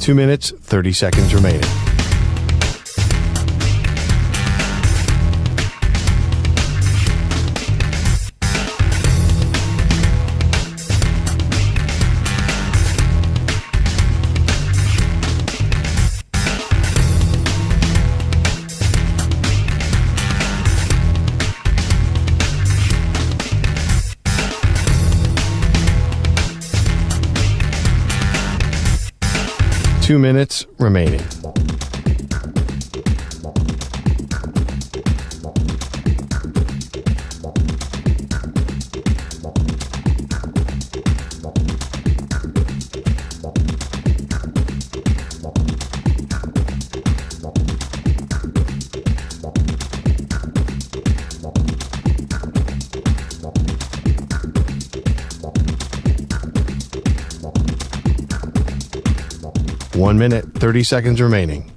Two minutes, 30 seconds remaining. Two minutes remaining. One minute, 30 seconds remaining.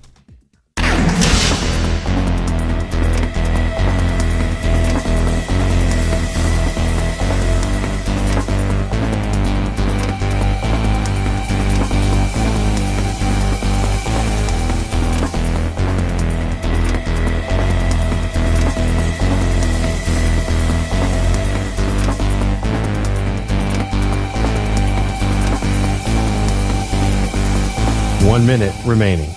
One minute remaining.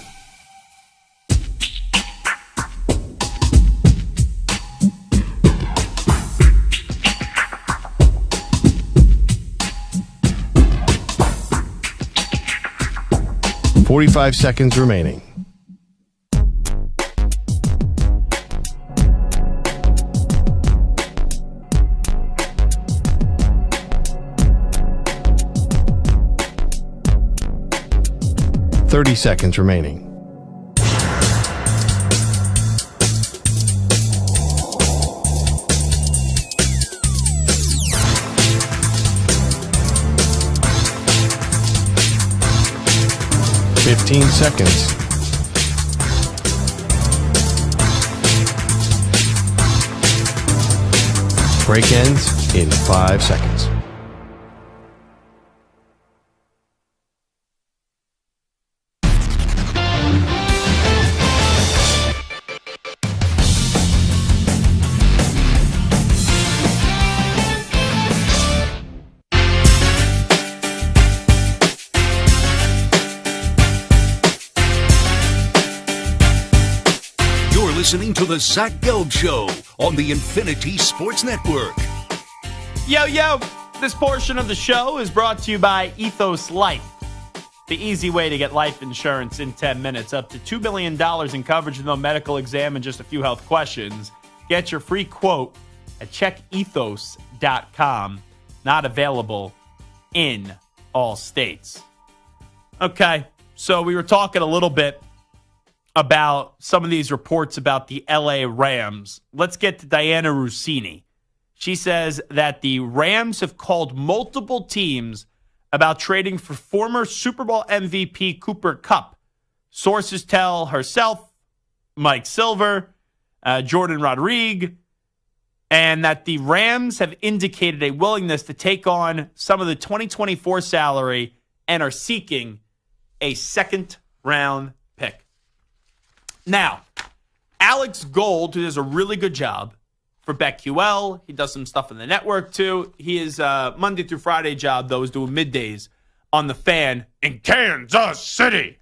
.45 seconds remaining. .30 seconds remaining. .15 seconds. Break ends in 5 seconds. Listening to the Zach Gelb Show on the Infinity Sports Network. Yo, this portion of the show is brought to you by Ethos Life. The easy way to get life insurance in 10 minutes. Up to $2 billion in coverage with no medical exam and just a few health questions. Get your free quote at checkethos.com. Not available in all states. Okay, so we were talking a little bit about some of these reports about the LA Rams. Let's get to Diana Rossini. She says that the Rams have called multiple teams about trading for former Super Bowl MVP Cooper Kupp. Sources tell herself, Mike Silver, Jordan Rodriguez, and that the Rams have indicated a willingness to take on some of the 2024 salary and are seeking a second-round pick. Now, Alex Gold, who does a really good job for BetQL, he does some stuff in the network too. His Monday through Friday job, though, is doing middays on The Fan in Kansas City.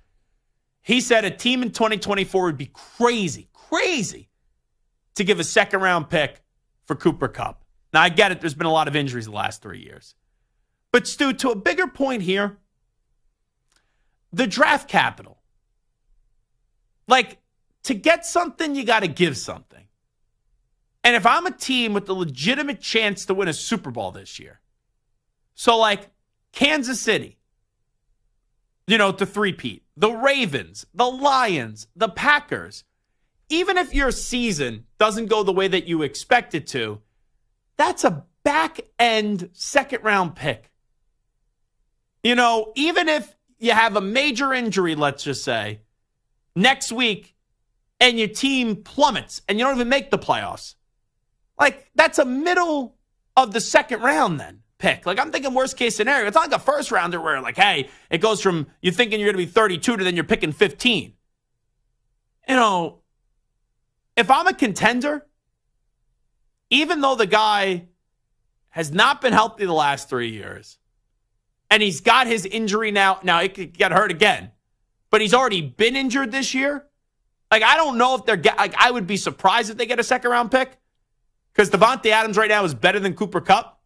He said a team in 2024 would be crazy to give a second-round pick for Cooper Kupp. Now, I get it. There's been a lot of injuries the last 3 years. But, Stu, to a bigger point here, the draft capital. Like, to get something, you got to give something. And if I'm a team with the legitimate chance to win a Super Bowl this year, so like Kansas City, to three-peat, the Ravens, the Lions, the Packers, even if your season doesn't go the way that you expect it to, that's a back-end second-round pick. You know, even if you have a major injury, let's just say, next week, and your team plummets and you don't even make the playoffs, like, that's a middle of the second round then pick. Like, I'm thinking worst case scenario. It's not like a first rounder where, like, hey, it goes from you thinking you're going to be 32 to then you're picking 15. You know, if I'm a contender, even though the guy has not been healthy the last 3 years, and he's got his injury now it could get hurt again, but he's already been injured this year. Like, I don't know if I would be surprised if they get a second round pick, because Devontae Adams right now is better than Cooper Kupp,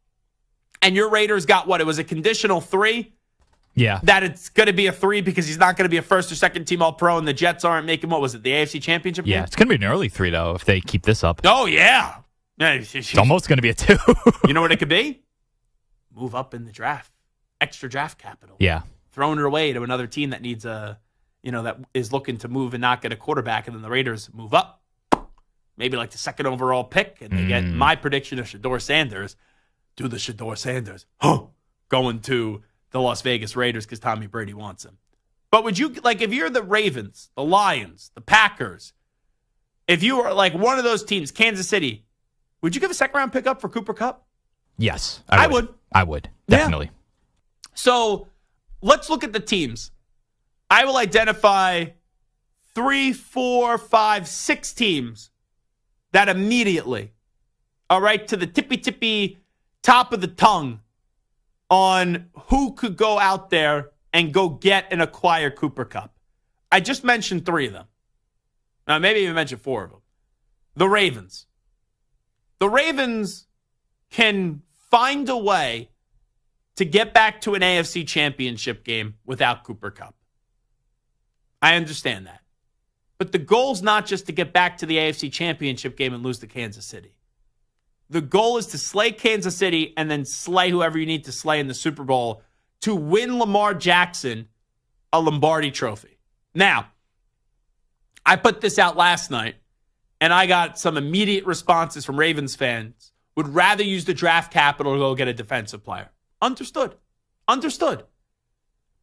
and your Raiders got what? It was a conditional 3. Yeah. That it's going to be a 3 because he's not going to be a first or second team All-Pro, and the Jets aren't making, what was it, the AFC Championship game? Yeah, it's going to be an early 3, though, if they keep this up. Oh, yeah. It's almost going to be a 2. You know what it could be? Move up in the draft. Extra draft capital. Yeah. Throwing it away to another team that needs that is looking to move and not get a quarterback, and then the Raiders move up. Maybe like the second overall pick, and they get my prediction of Shedeur Sanders. Do the Shedeur Sanders. Going to the Las Vegas Raiders because Tommy Brady wants him. But would you, like, if you're the Ravens, the Lions, the Packers, if you were like one of those teams, Kansas City, would you give a second round pick up for Cooper Kupp? Yes, I would. I would, definitely. Yeah. So let's look at the teams. I will identify 3, 4, 5, 6 teams that immediately are right to the tippy top of the tongue on who could go out there and go get and acquire Cooper Kupp. I just mentioned 3 of them. Now, maybe even mentioned 4 of them. The Ravens. The Ravens can find a way to get back to an AFC championship game without Cooper Kupp. I understand that. But the goal's not just to get back to the AFC championship game and lose to Kansas City. The goal is to slay Kansas City and then slay whoever you need to slay in the Super Bowl to win Lamar Jackson a Lombardi trophy. Now, I put this out last night, and I got some immediate responses from Ravens fans. Would rather use the draft capital to go get a defensive player. Understood.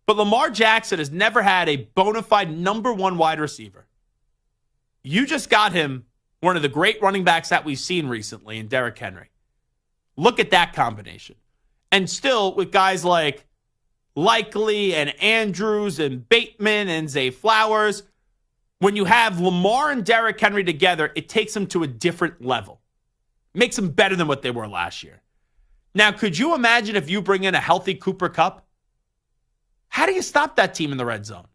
But Lamar Jackson has never had a bona fide number 1 wide receiver. You just got him one of the great running backs that we've seen recently in Derrick Henry. Look at that combination. And still, with guys like Likely and Andrews and Bateman and Zay Flowers, when you have Lamar and Derrick Henry together, it takes them to a different level. Makes them better than what they were last year. Now, could you imagine if you bring in a healthy Cooper Kupp? How do you stop that team in the red zone?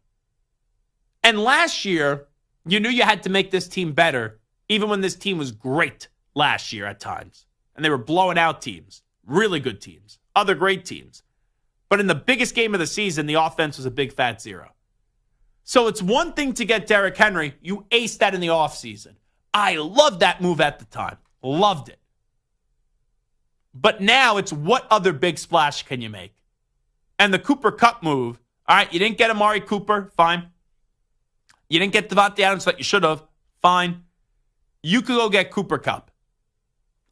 And last year, you knew you had to make this team better, even when this team was great last year at times. And they were blowing out teams, really good teams, other great teams. But in the biggest game of the season, the offense was a big fat 0. So it's one thing to get Derrick Henry. You aced that in the offseason. I loved that move at the time. Loved it. But now it's what other big splash can you make? And the Cooper Kupp move, all right, you didn't get Amari Cooper, fine. You didn't get Devontae Adams that you should have, fine. You could go get Cooper Kupp.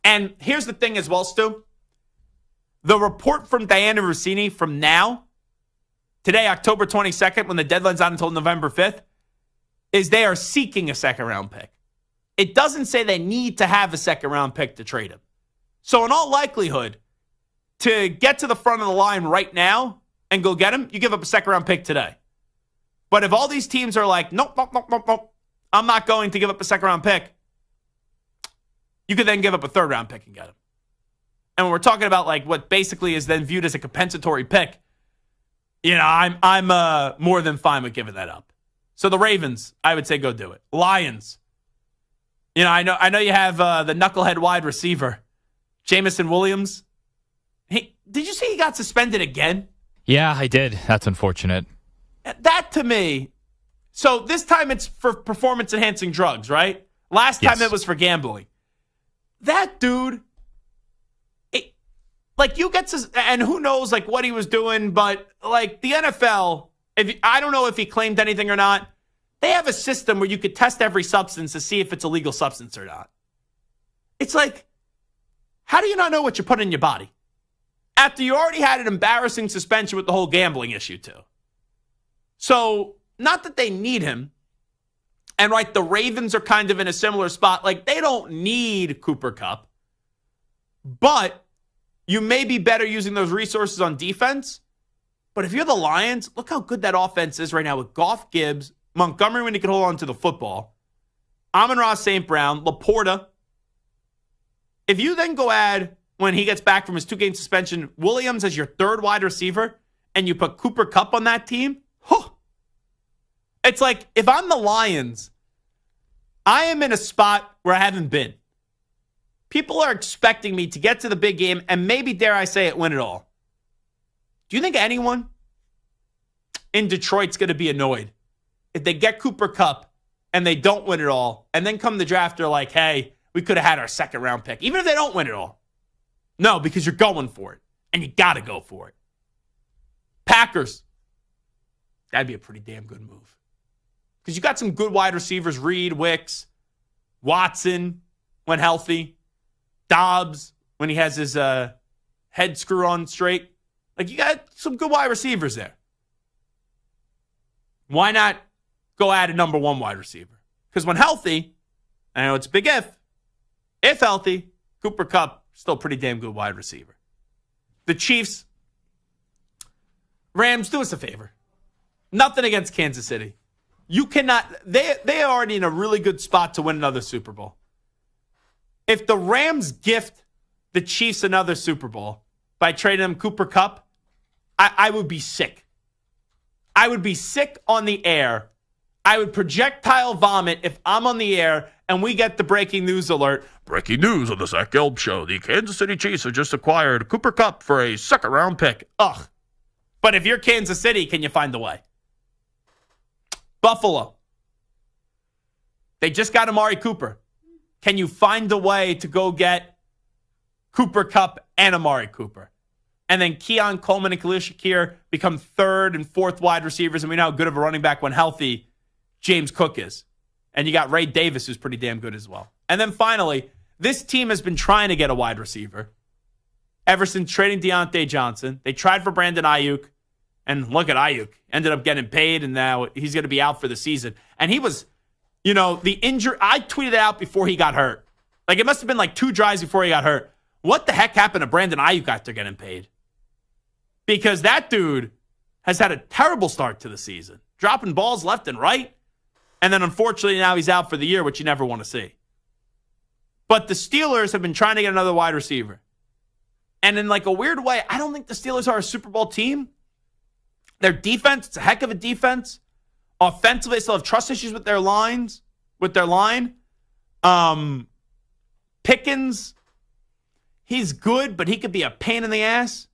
And here's the thing as well, Stu. The report from Diana Rossini from now, today, October 22nd, when the deadline's not until November 5th, is they are seeking a second-round pick. It doesn't say they need to have a second-round pick to trade him. So in all likelihood, to get to the front of the line right now and go get him, you give up a second-round pick today. But if all these teams are like, nope, I'm not going to give up a second-round pick, you could then give up a third-round pick and get him. And when we're talking about like what basically is then viewed as a compensatory pick, you know, I'm more than fine with giving that up. So the Ravens, I would say go do it. Lions, you know, I know you have the knucklehead wide receiver, Jamison Williams. Did you see he got suspended again? Yeah, I did. That's unfortunate. That to me, so this time it's for performance-enhancing drugs, right? Last time it was for gambling. That dude, like you get to, and who knows like what he was doing, but like the NFL I don't know if he claimed anything or not. They have a system where you could test every substance to see if it's a legal substance or not. It's like, how do you not know what you're putting in your body? After you already had an embarrassing suspension with the whole gambling issue too. So, not that they need him. And right, the Ravens are kind of in a similar spot. Like, they don't need Cooper Kupp. But you may be better using those resources on defense. But if you're the Lions, look how good that offense is right now with Goff, Gibbs, Montgomery when he can hold on to the football, Amon-Ra St. Brown, Laporta. If you then go add, when he gets back from his 2-game suspension, Williams as your third wide receiver, and you put Cooper Kupp on that team, it's like, if I'm the Lions, I am in a spot where I haven't been. People are expecting me to get to the big game and maybe, dare I say it, win it all. Do you think anyone in Detroit's going to be annoyed if they get Cooper Kupp and they don't win it all, and then come the draft, they're like, hey, we could have had our second-round pick, even if they don't win it all? No, because you're going for it, and you got to go for it. Packers, that'd be a pretty damn good move. Because you got some good wide receivers, Reed, Wicks, Watson when healthy, Dobbs when he has his head screw on straight. Like, you got some good wide receivers there. Why not go add a number 1 wide receiver? Because when healthy, I know it's a big if healthy, Cooper Kupp, still pretty damn good wide receiver. The Chiefs, Rams, do us a favor. Nothing against Kansas City. You cannot, they are already in a really good spot to win another Super Bowl. If the Rams gift the Chiefs another Super Bowl by trading them Cooper Kupp, I would be sick. I would be sick on the air. I would projectile vomit if I'm on the air and we get the breaking news alert. Breaking news on the Zach Gelb Show. The Kansas City Chiefs have just acquired Cooper Kupp for a second-round pick. Ugh. But if you're Kansas City, can you find a way? Buffalo. They just got Amari Cooper. Can you find a way to go get Cooper Kupp and Amari Cooper? And then Keon Coleman and Khalil Shakir become third and fourth wide receivers, and we know how good of a running back when healthy James Cook is. And you got Ray Davis, who's pretty damn good as well. And then finally, this team has been trying to get a wide receiver ever since trading Deontay Johnson. They tried for Brandon Ayuk, and look at Ayuk. Ended up getting paid, and now he's going to be out for the season. And he was, the injury. I tweeted out before he got hurt. Like, it must have been like 2 drives before he got hurt. What the heck happened to Brandon Ayuk after getting paid? Because that dude has had a terrible start to the season, dropping balls left and right. And then, unfortunately, now he's out for the year, which you never want to see. But the Steelers have been trying to get another wide receiver. And in like a weird way, I don't think the Steelers are a Super Bowl team. Their defense, it's a heck of a defense. Offensively, they still have trust issues with their line. Pickens, he's good, but he could be a pain in the ass.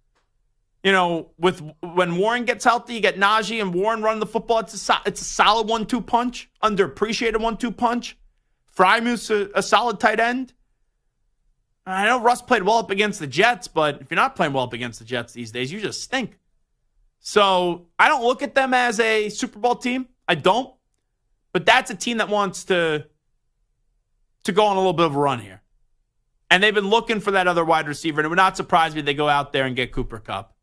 When Warren gets healthy, you get Najee and Warren running the football. It's a solid 1-2 punch, underappreciated 1-2 punch. Frymuth's a solid tight end. I know Russ played well up against the Jets, but if you're not playing well up against the Jets these days, you just stink. So I don't look at them as a Super Bowl team. I don't. But that's a team that wants to go on a little bit of a run here. And they've been looking for that other wide receiver, and it would not surprise me if they go out there and get Cooper Kupp.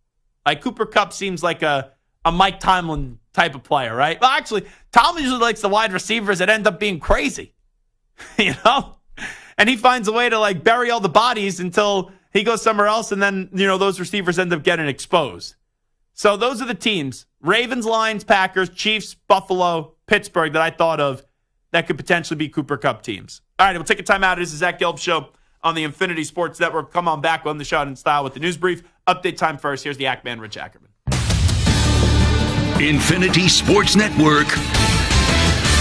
Like, Cooper Kupp seems like a Mike Tomlin type of player, right? Well, actually, Tomlin usually likes the wide receivers that end up being crazy, And he finds a way to, like, bury all the bodies until he goes somewhere else, and then, those receivers end up getting exposed. So those are the teams, Ravens, Lions, Packers, Chiefs, Buffalo, Pittsburgh, that I thought of that could potentially be Cooper Kupp teams. All right, we'll take a time out. This is Zach Gelb Show on the Infinity Sports Network. Come on back on the shot in style with the news brief. Update time first. Here's the Ackman, Rich Ackerman. Infinity Sports Network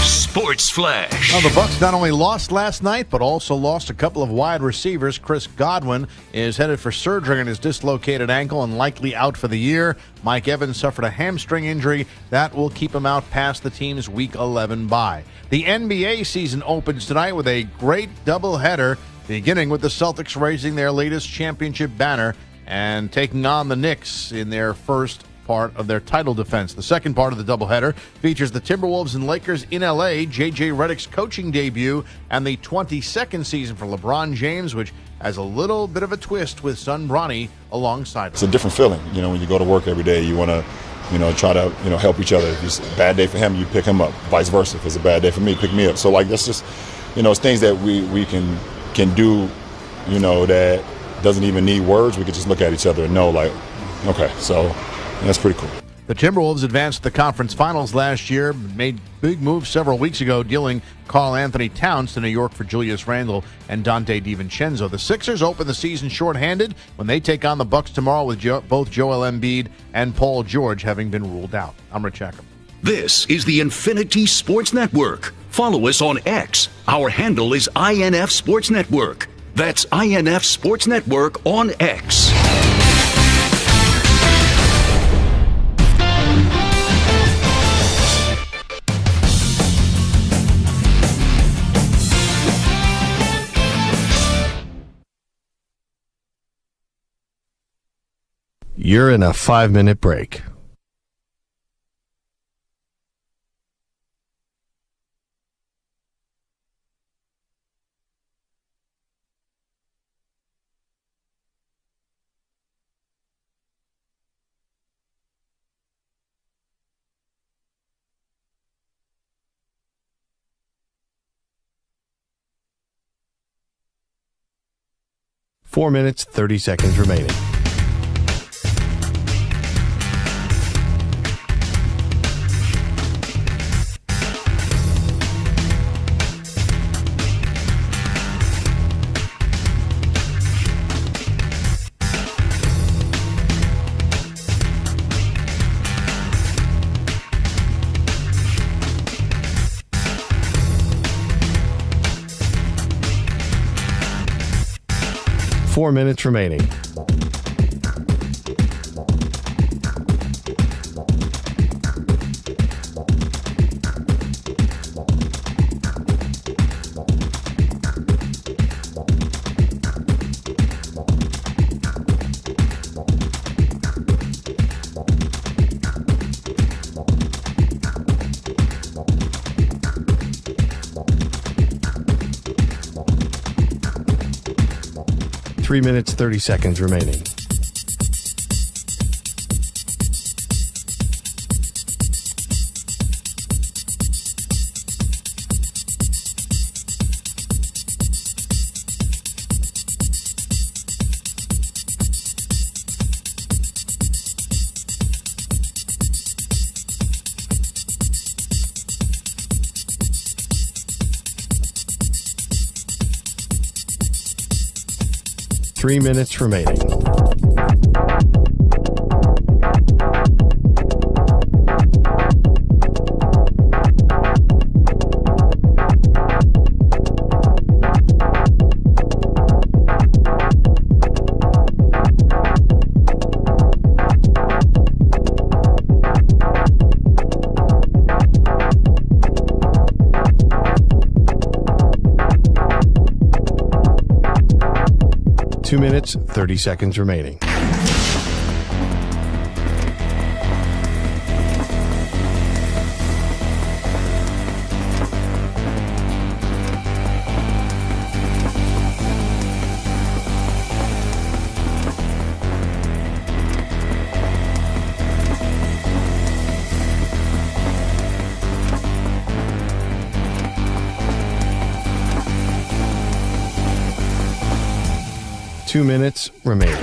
Sports Flash. Well, the Bucs not only lost last night, but also lost a couple of wide receivers. Chris Godwin is headed for surgery on his dislocated ankle and likely out for the year. Mike Evans suffered a hamstring injury that will keep him out past the team's Week 11 bye. The NBA season opens tonight with a great doubleheader, beginning with the Celtics raising their latest championship banner and taking on the Knicks in their first part of their title defense. The second part of the doubleheader features the Timberwolves and Lakers in L.A., J.J. Redick's coaching debut, and the 22nd season for LeBron James, which has a little bit of a twist with son Bronny alongside. It's a different feeling, when you go to work every day. You want to, try to, help each other. If it's a bad day for him, you pick him up. Vice versa. If it's a bad day for me, pick me up. So, that's just, it's things that we can do, that doesn't even need words. We can just look at each other and know, okay, so that's pretty cool. The Timberwolves advanced to the conference finals last year, made big moves several weeks ago, dealing Karl-Anthony Towns to New York for Julius Randle and Dante DiVincenzo. The Sixers open the season shorthanded when they take on the Bucks tomorrow with both Joel Embiid and Paul George having been ruled out. I'm Rich Ackham. This is the Infinity Sports Network. Follow us on X. Our handle is INF Sports Network. That's INF Sports Network on X. You're in a 5-minute break. Four minutes, 30 seconds remaining. Four minutes remaining. Three minutes, 30 seconds remaining. Three minutes remaining. Two minutes, 30 seconds remaining. Two minutes remaining.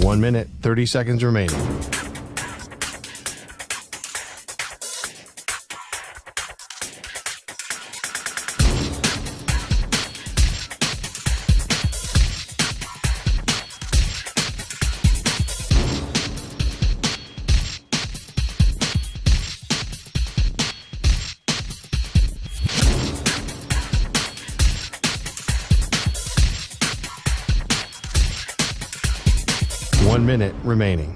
One minute, 30 seconds remaining. minute remaining.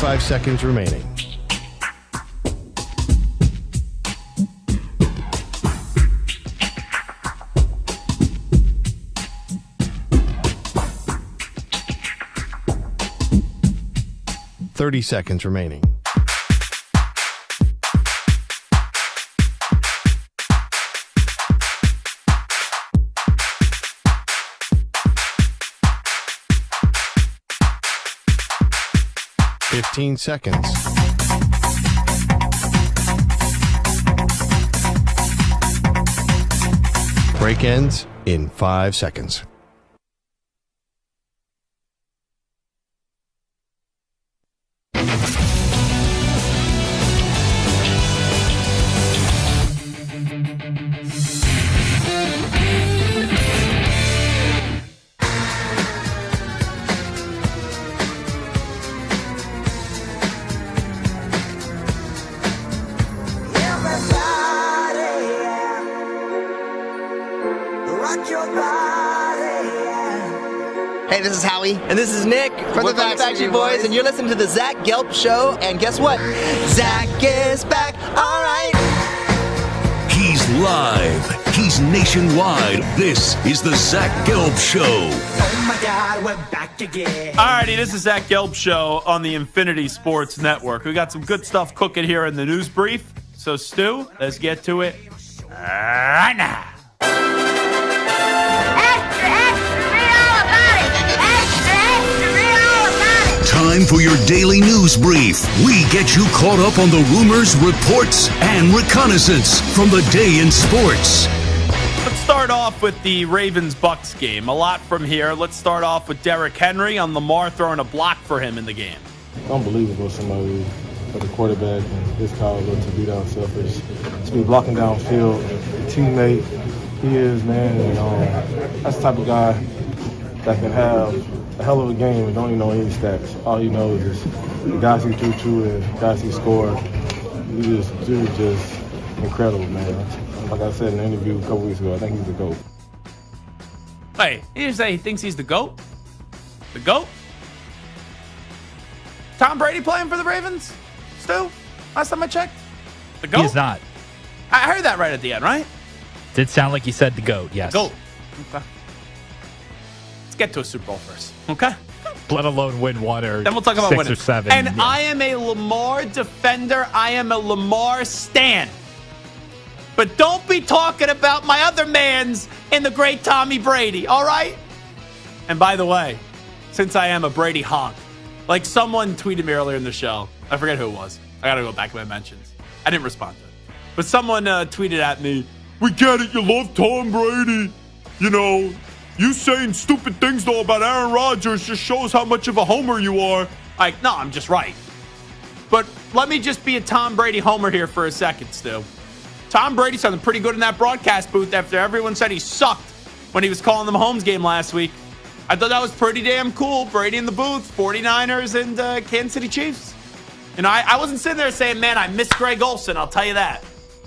Five seconds remaining. Seconds remaining. Seconds. Break ends in 5 seconds. Hey, this is Howie. And this is Nick from the Backstreet Boys. And you're listening to the Zach Gelb Show. And guess what? Zach is back. All right. He's live. He's nationwide. This is the Zach Gelb Show. Oh, my God, we're back again. Alrighty, this is Zach Gelb Show on the Infinity Sports Network. We got some good stuff cooking here in the news brief. So, Stu, let's get to it right now. Time for your daily news brief. We get you caught up on the rumors, reports, and reconnaissance from the day in sports. Let's start off with the Ravens-Bucks game. A lot from here. Let's start off with Derrick Henry on Lamar throwing a block for him in the game. Unbelievable, somebody for the quarterback and his caliber to be that selfish, to be blocking downfield. A teammate he is, man, and that's the type of guy that can have a hell of a game and don't even know any stats. All he knows is the guys he threw to and guys he scored. Dude just incredible, man. Like I said in an interview a couple weeks ago, I think he's the GOAT. Wait, he didn't say he thinks he's the GOAT? The GOAT? Tom Brady playing for the Ravens? Stu? Last time I checked? The GOAT? He is not. I heard that right at the end, right? Did sound like he said the GOAT, yes. GOAT. Okay. Let's get to a Super Bowl first, okay? Let alone win one or then we'll talk about 6 winning. or 7. And yeah. I am a Lamar defender. I am a Lamar stan. But don't be talking about my other mans in the great Tommy Brady, all right? And by the way, since I am a Brady honk, like someone tweeted me earlier in the show. I forget who it was. I got to go back to my mentions. I didn't respond to it. But someone tweeted at me, "We get it. You love Tom Brady. You know, you saying stupid things, though, about Aaron Rodgers just shows how much of a homer you are." Like, no, I'm just right. But let me just be a Tom Brady homer here for a second, Stu. Tom Brady sounded pretty good in that broadcast booth after everyone said he sucked when he was calling the Mahomes game last week. I thought that was pretty damn cool. Brady in the booth, 49ers and Kansas City Chiefs. You know, I wasn't sitting there saying, man, I miss Greg Olsen, I'll tell you that.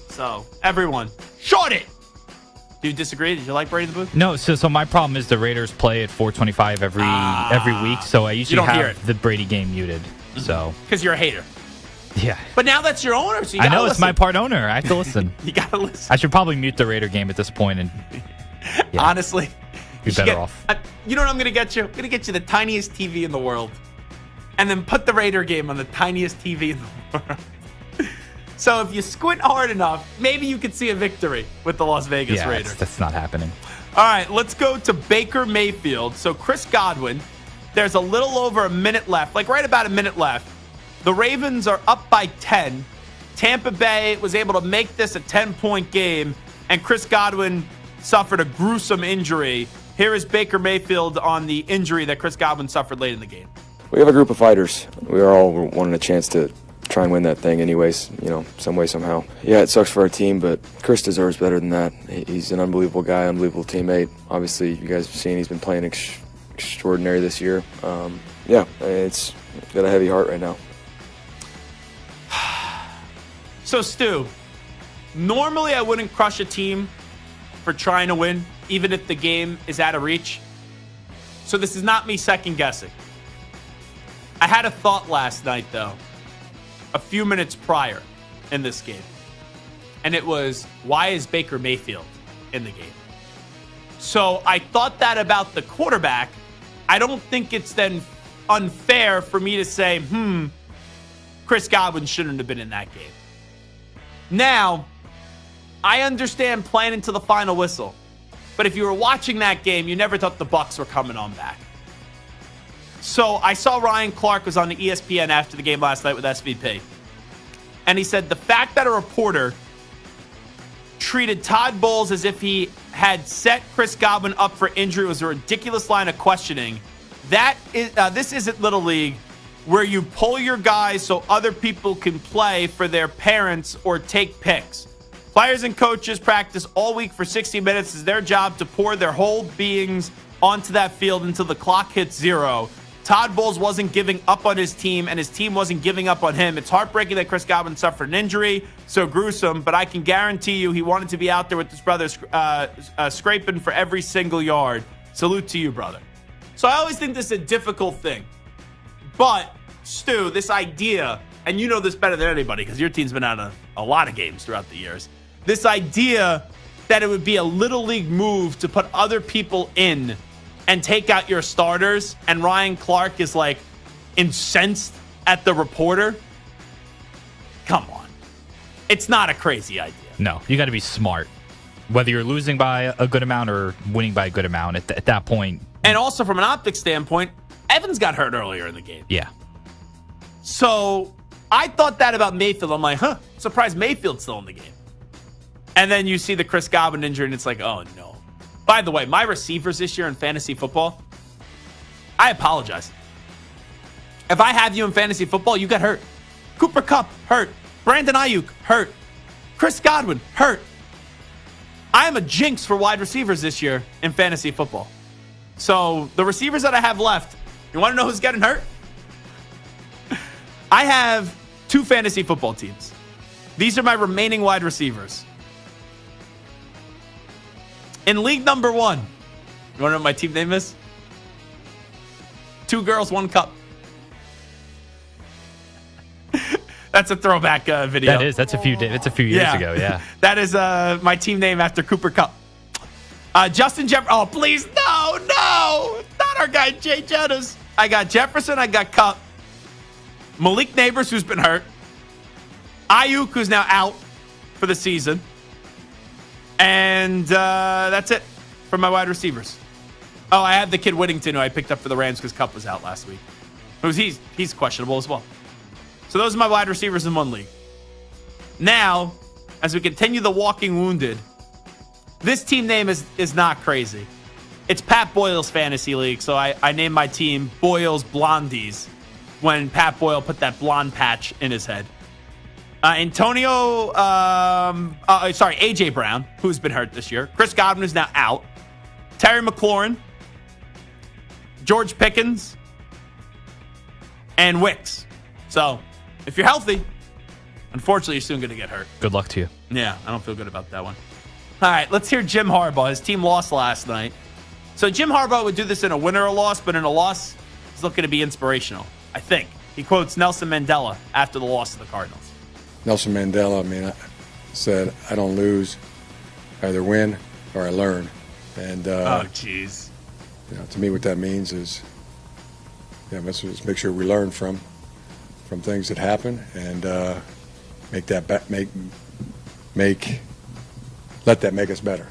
So, everyone, short it. Do you disagree? Did you like Brady in the booth? No, so my problem is the Raiders play at 4:25 every week, so I usually have the Brady game muted. So because you're a hater. Yeah. But now that's your owner, so you gotta I know listen. it's my part owner. I have to listen. You gotta listen. I should probably mute the Raider game at this point and honestly be better off. You know what I'm gonna get you? I'm gonna get you the tiniest TV in the world, and then put the Raider game on the tiniest TV in the world. So if you squint hard enough, maybe you could see a victory with the Las Vegas Raiders. That's not happening. All right, let's go to Baker Mayfield. So Chris Godwin, there's a little over a minute left, like right about a minute left. The Ravens are up by 10. Tampa Bay was able to make this a 10-point game, and Chris Godwin suffered a gruesome injury. Here is Baker Mayfield on the injury that Chris Godwin suffered late in the game. We have a group of fighters. We are all wanting a chance to try and win that thing anyways, you know, some way, somehow. Yeah, it sucks for our team, but Chris deserves better than that. He's an unbelievable guy, unbelievable teammate. Obviously, you guys have seen he's been playing extraordinary this year. Yeah, it's got a heavy heart right now. So, Stu, normally I wouldn't crush a team for trying to win, even if the game is out of reach. So this is not me second guessing. I had a thought last night, though, a few minutes prior in this game. And it was, why is Baker Mayfield in the game? So I thought that about the quarterback. I don't think it's then unfair for me to say, Chris Godwin shouldn't have been in that game. Now, I understand playing into the final whistle. But if you were watching that game, you never thought the Bucs were coming on back. So I saw Ryan Clark was on the ESPN after the game last night with SVP. And he said the fact that a reporter treated Todd Bowles as if he had set Chris Godwin up for injury was a ridiculous line of questioning. This isn't Little League where you pull your guys so other people can play for their parents or take picks. Players and coaches practice all week for 60 minutes. It's their job to pour their whole beings onto that field until the clock hits zero. Todd Bowles wasn't giving up on his team, and his team wasn't giving up on him. It's heartbreaking that Chris Godwin suffered an injury, so gruesome, but I can guarantee you he wanted to be out there with his brother scraping for every single yard. Salute to you, brother. So I always think this is a difficult thing. But, Stu, this idea, and you know this better than anybody because your team's been out of a lot of games throughout the years, this idea that it would be a Little League move to put other people in and take out your starters, and Ryan Clark is like incensed at the reporter. Come on. It's not a crazy idea. No, you got to be smart. Whether you're losing by a good amount or winning by a good amount at that point. And also from an optics standpoint, Evans got hurt earlier in the game. Yeah. So I thought that about Mayfield. I'm like, surprised Mayfield's still in the game. And then you see the Chris Godwin injury, and it's like, oh, no. By the way, my receivers this year in fantasy football, I apologize. If I have you in fantasy football, you got hurt. Cooper Kupp, hurt. Brandon Ayuk, hurt. Chris Godwin, hurt. I am a jinx for wide receivers this year in fantasy football. So the receivers that I have left, you want to know who's getting hurt? I have 2 fantasy football teams. These are my remaining wide receivers. In league number 1, you want to know what my team name is? 2 girls, 1 cup. That's a throwback video. That is. That's a few years ago. Yeah. That is my team name after Cooper Kupp. Justin Jefferson. Oh, please, no. Not our guy, Jay Jettas. I got Jefferson. I got Kupp. Malik Neighbors, who's been hurt. Ayuk, who's now out for the season. And that's it for my wide receivers. Oh, I have the kid Whittington, who I picked up for the Rams because Kupp was out last week. He's questionable as well. So those are my wide receivers in one league. Now, as we continue the walking wounded, this team name is not crazy. It's Pat Boyle's fantasy league, so I named my team Boyle's Blondies when Pat Boyle put that blonde patch in his head. AJ Brown, who's been hurt this year. Chris Godwin is now out. Terry McLaurin, George Pickens, and Wicks. So, if you're healthy, unfortunately, you're soon going to get hurt. Good luck to you. Yeah, I don't feel good about that one. All right, let's hear Jim Harbaugh. His team lost last night. So Jim Harbaugh would do this in a win or a loss, but in a loss, he's looking to be inspirational, I think. He quotes Nelson Mandela after the loss to the Cardinals. Nelson Mandela, said, I don't lose, I either win or I learn. And oh, jeez. To me, what that means is, let's just make sure we learn from things that happen and let that make us better.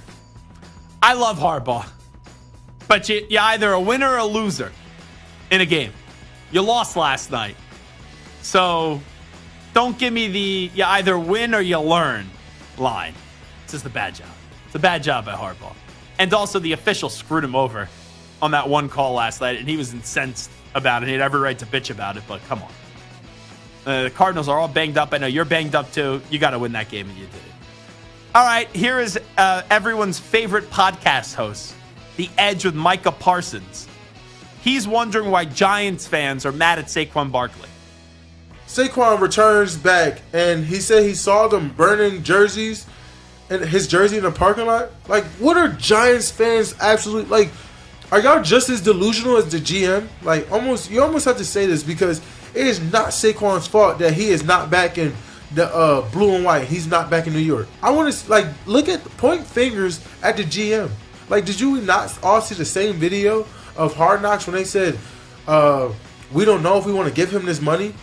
I love Harbaugh, but you're either a winner or a loser in a game. You lost last night, so don't give me the you either win or you learn line. It's just a bad job. It's a bad job by Harbaugh. And also the official screwed him over on that one call last night, and he was incensed about it. He had every right to bitch about it, but come on. The Cardinals are all banged up. I know you're banged up too. You got to win that game, and you did it. All right, here is everyone's favorite podcast host, The Edge with Micah Parsons. He's wondering why Giants fans are mad at Saquon Barkley. Saquon returns back, and he said he saw them burning jerseys, and his jersey in the parking lot. Like, what are Giants fans absolutely like? Are y'all just as delusional as the GM? Like, you almost have to say this because it is not Saquon's fault that he is not back in the blue and white. He's not back in New York. I want to point fingers at the GM. Like, did you not all see the same video of Hard Knocks when they said, we don't know if we want to give him this money?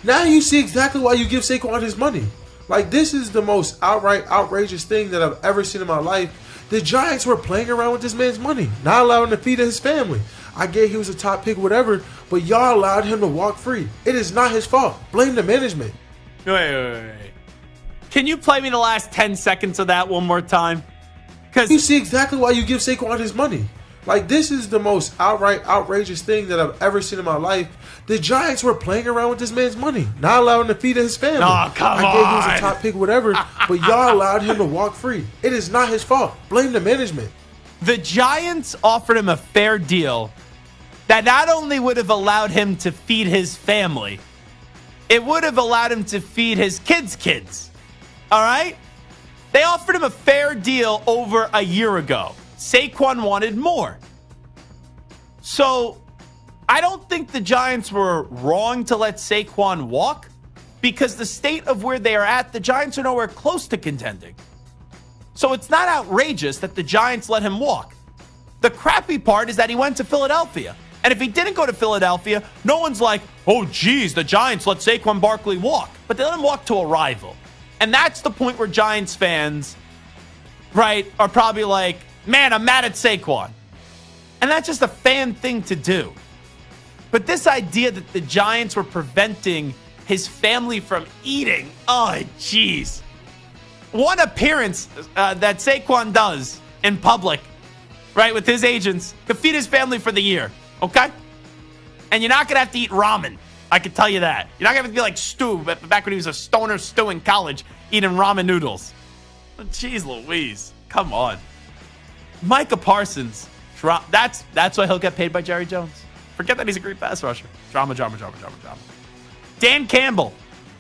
Now you see exactly why you give Saquon his money. Like, this is the most outright outrageous thing that I've ever seen in my life. The Giants were playing around with this man's money, not allowing him to feed his family. I get he was a top pick, whatever, but y'all allowed him to walk free. It is not his fault. Blame the management. Wait. Can you play me the last 10 seconds of that one more time? Because you see exactly why you give Saquon his money. Like, this is the most outright outrageous thing that I've ever seen in my life. The Giants were playing around with this man's money, not allowing him to feed his family. Oh, come on. I get he was a top pick, whatever, but y'all allowed him to walk free. It is not his fault. Blame the management. The Giants offered him a fair deal that not only would have allowed him to feed his family, it would have allowed him to feed his kids. All right? They offered him a fair deal over a year ago. Saquon wanted more. So I don't think the Giants were wrong to let Saquon walk because the state of where they are at, the Giants are nowhere close to contending. So it's not outrageous that the Giants let him walk. The crappy part is that he went to Philadelphia. And if he didn't go to Philadelphia, no one's like, oh, geez, the Giants let Saquon Barkley walk. But they let him walk to a rival. And that's the point where Giants fans, right, are probably like, man, I'm mad at Saquon. And that's just a fan thing to do. But this idea that the Giants were preventing his family from eating, oh, jeez. One appearance that Saquon does in public, right, with his agents, could feed his family for the year, okay? And you're not going to have to eat ramen. I can tell you that. You're not going to have to be like Stu, back when he was a stoner Stu in college, eating ramen noodles. Jeez Louise. Come on. Micah Parsons, that's why he'll get paid by Jerry Jones. Forget that he's a great pass rusher. Drama. Dan Campbell,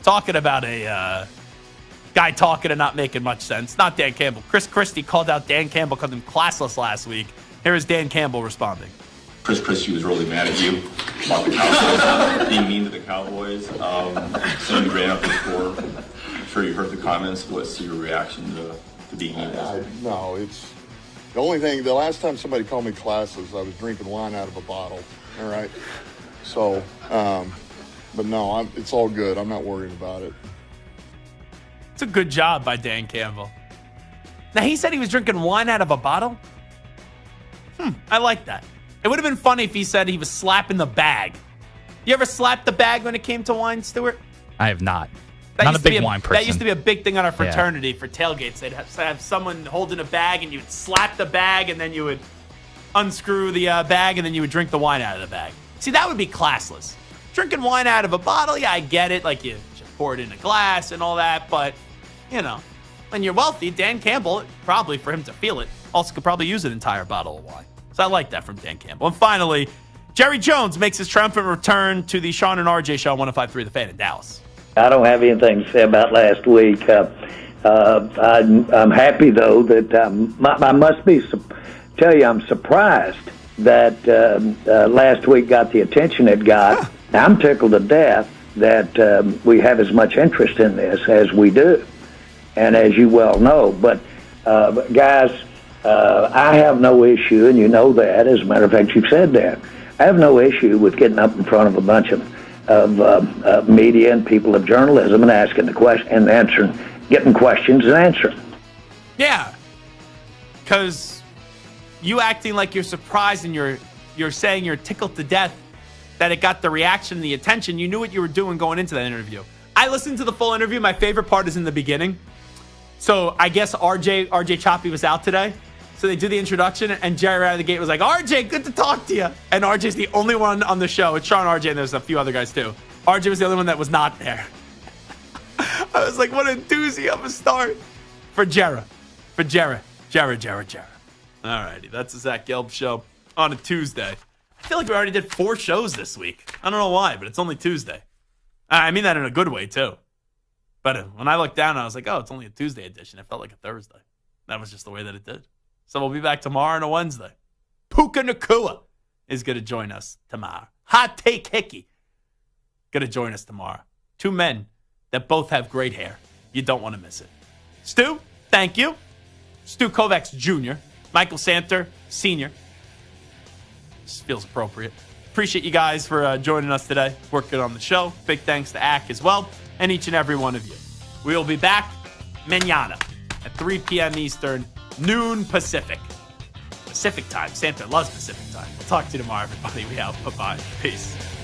talking about a guy talking and not making much sense. Not Dan Campbell. Chris Christie called out Dan Campbell, called him classless last week. Here is Dan Campbell responding. Chris Christie was really mad at you about the Cowboys, being mean to the Cowboys. So you ran up the score. I'm sure you heard the comments. What's your reaction to being mean? No, it's the only thing. The last time somebody called me classless, I was drinking wine out of a bottle. All right. So, but no, it's all good. I'm not worried about it. It's a good job by Dan Campbell. Now, he said he was drinking wine out of a bottle. I like that. It would have been funny if he said he was slapping the bag. You ever slap the bag when it came to wine, Stuart? I have not. Not a big wine person. That used to be a big thing on our fraternity for tailgates. They'd have someone holding a bag, and you would slap the bag, and then you would unscrew the bag, and then you would drink the wine out of the bag. See, that would be classless. Drinking wine out of a bottle, yeah, I get it. Like, you should pour it in a glass and all that. But, you know, when you're wealthy, Dan Campbell, probably for him to feel it, also could probably use an entire bottle of wine. So I like that from Dan Campbell. And finally, Jerry Jones makes his triumphant return to the Sean and RJ Show on 105.3 The Fan in Dallas. I don't have anything to say about last week. I'm happy, though, that I must tell you I'm surprised that last week got the attention it got. I'm tickled to death that we have as much interest in this as we do, and as you well know. But, guys, I have no issue, and you know that. As a matter of fact, you've said that. I have no issue with getting up in front of a bunch of media and people of journalism and asking the question and answering, getting questions and answering. Yeah, because you acting like you're surprised and you're saying you're tickled to death that it got the reaction and the attention. You knew what you were doing going into that interview. I listened to the full interview. My favorite part is in the beginning. So I guess RJ Choppy was out today. So they do the introduction, and Jerry out of the gate was like, RJ, good to talk to you. And RJ's the only one on the show. It's Sean, RJ, and there's a few other guys too. RJ was the only one that was not there. I was like, what a doozy of a start for Jerry. Jerry. All righty, that's the Zach Gelb Show on a Tuesday. I feel like we already did 4 shows this week. I don't know why, but it's only Tuesday. I mean that in a good way, too. But when I looked down, I was like, oh, it's only a Tuesday edition. It felt like a Thursday. That was just the way that it did. So we'll be back tomorrow on a Wednesday. Puka Nacua is going to join us tomorrow. Hot Take Hickey going to join us tomorrow. Two men that both have great hair. You don't want to miss it. Stu, thank you. Stu Kovacs Jr., Michael Santer Sr. This feels appropriate. Appreciate you guys for joining us today, working on the show. Big thanks to Ack as well, and each and every one of you. We will be back mañana at 3 p.m. Eastern, noon Pacific. Pacific time. Santa loves Pacific time. We'll talk to you tomorrow, everybody. We out. Bye-bye. Peace.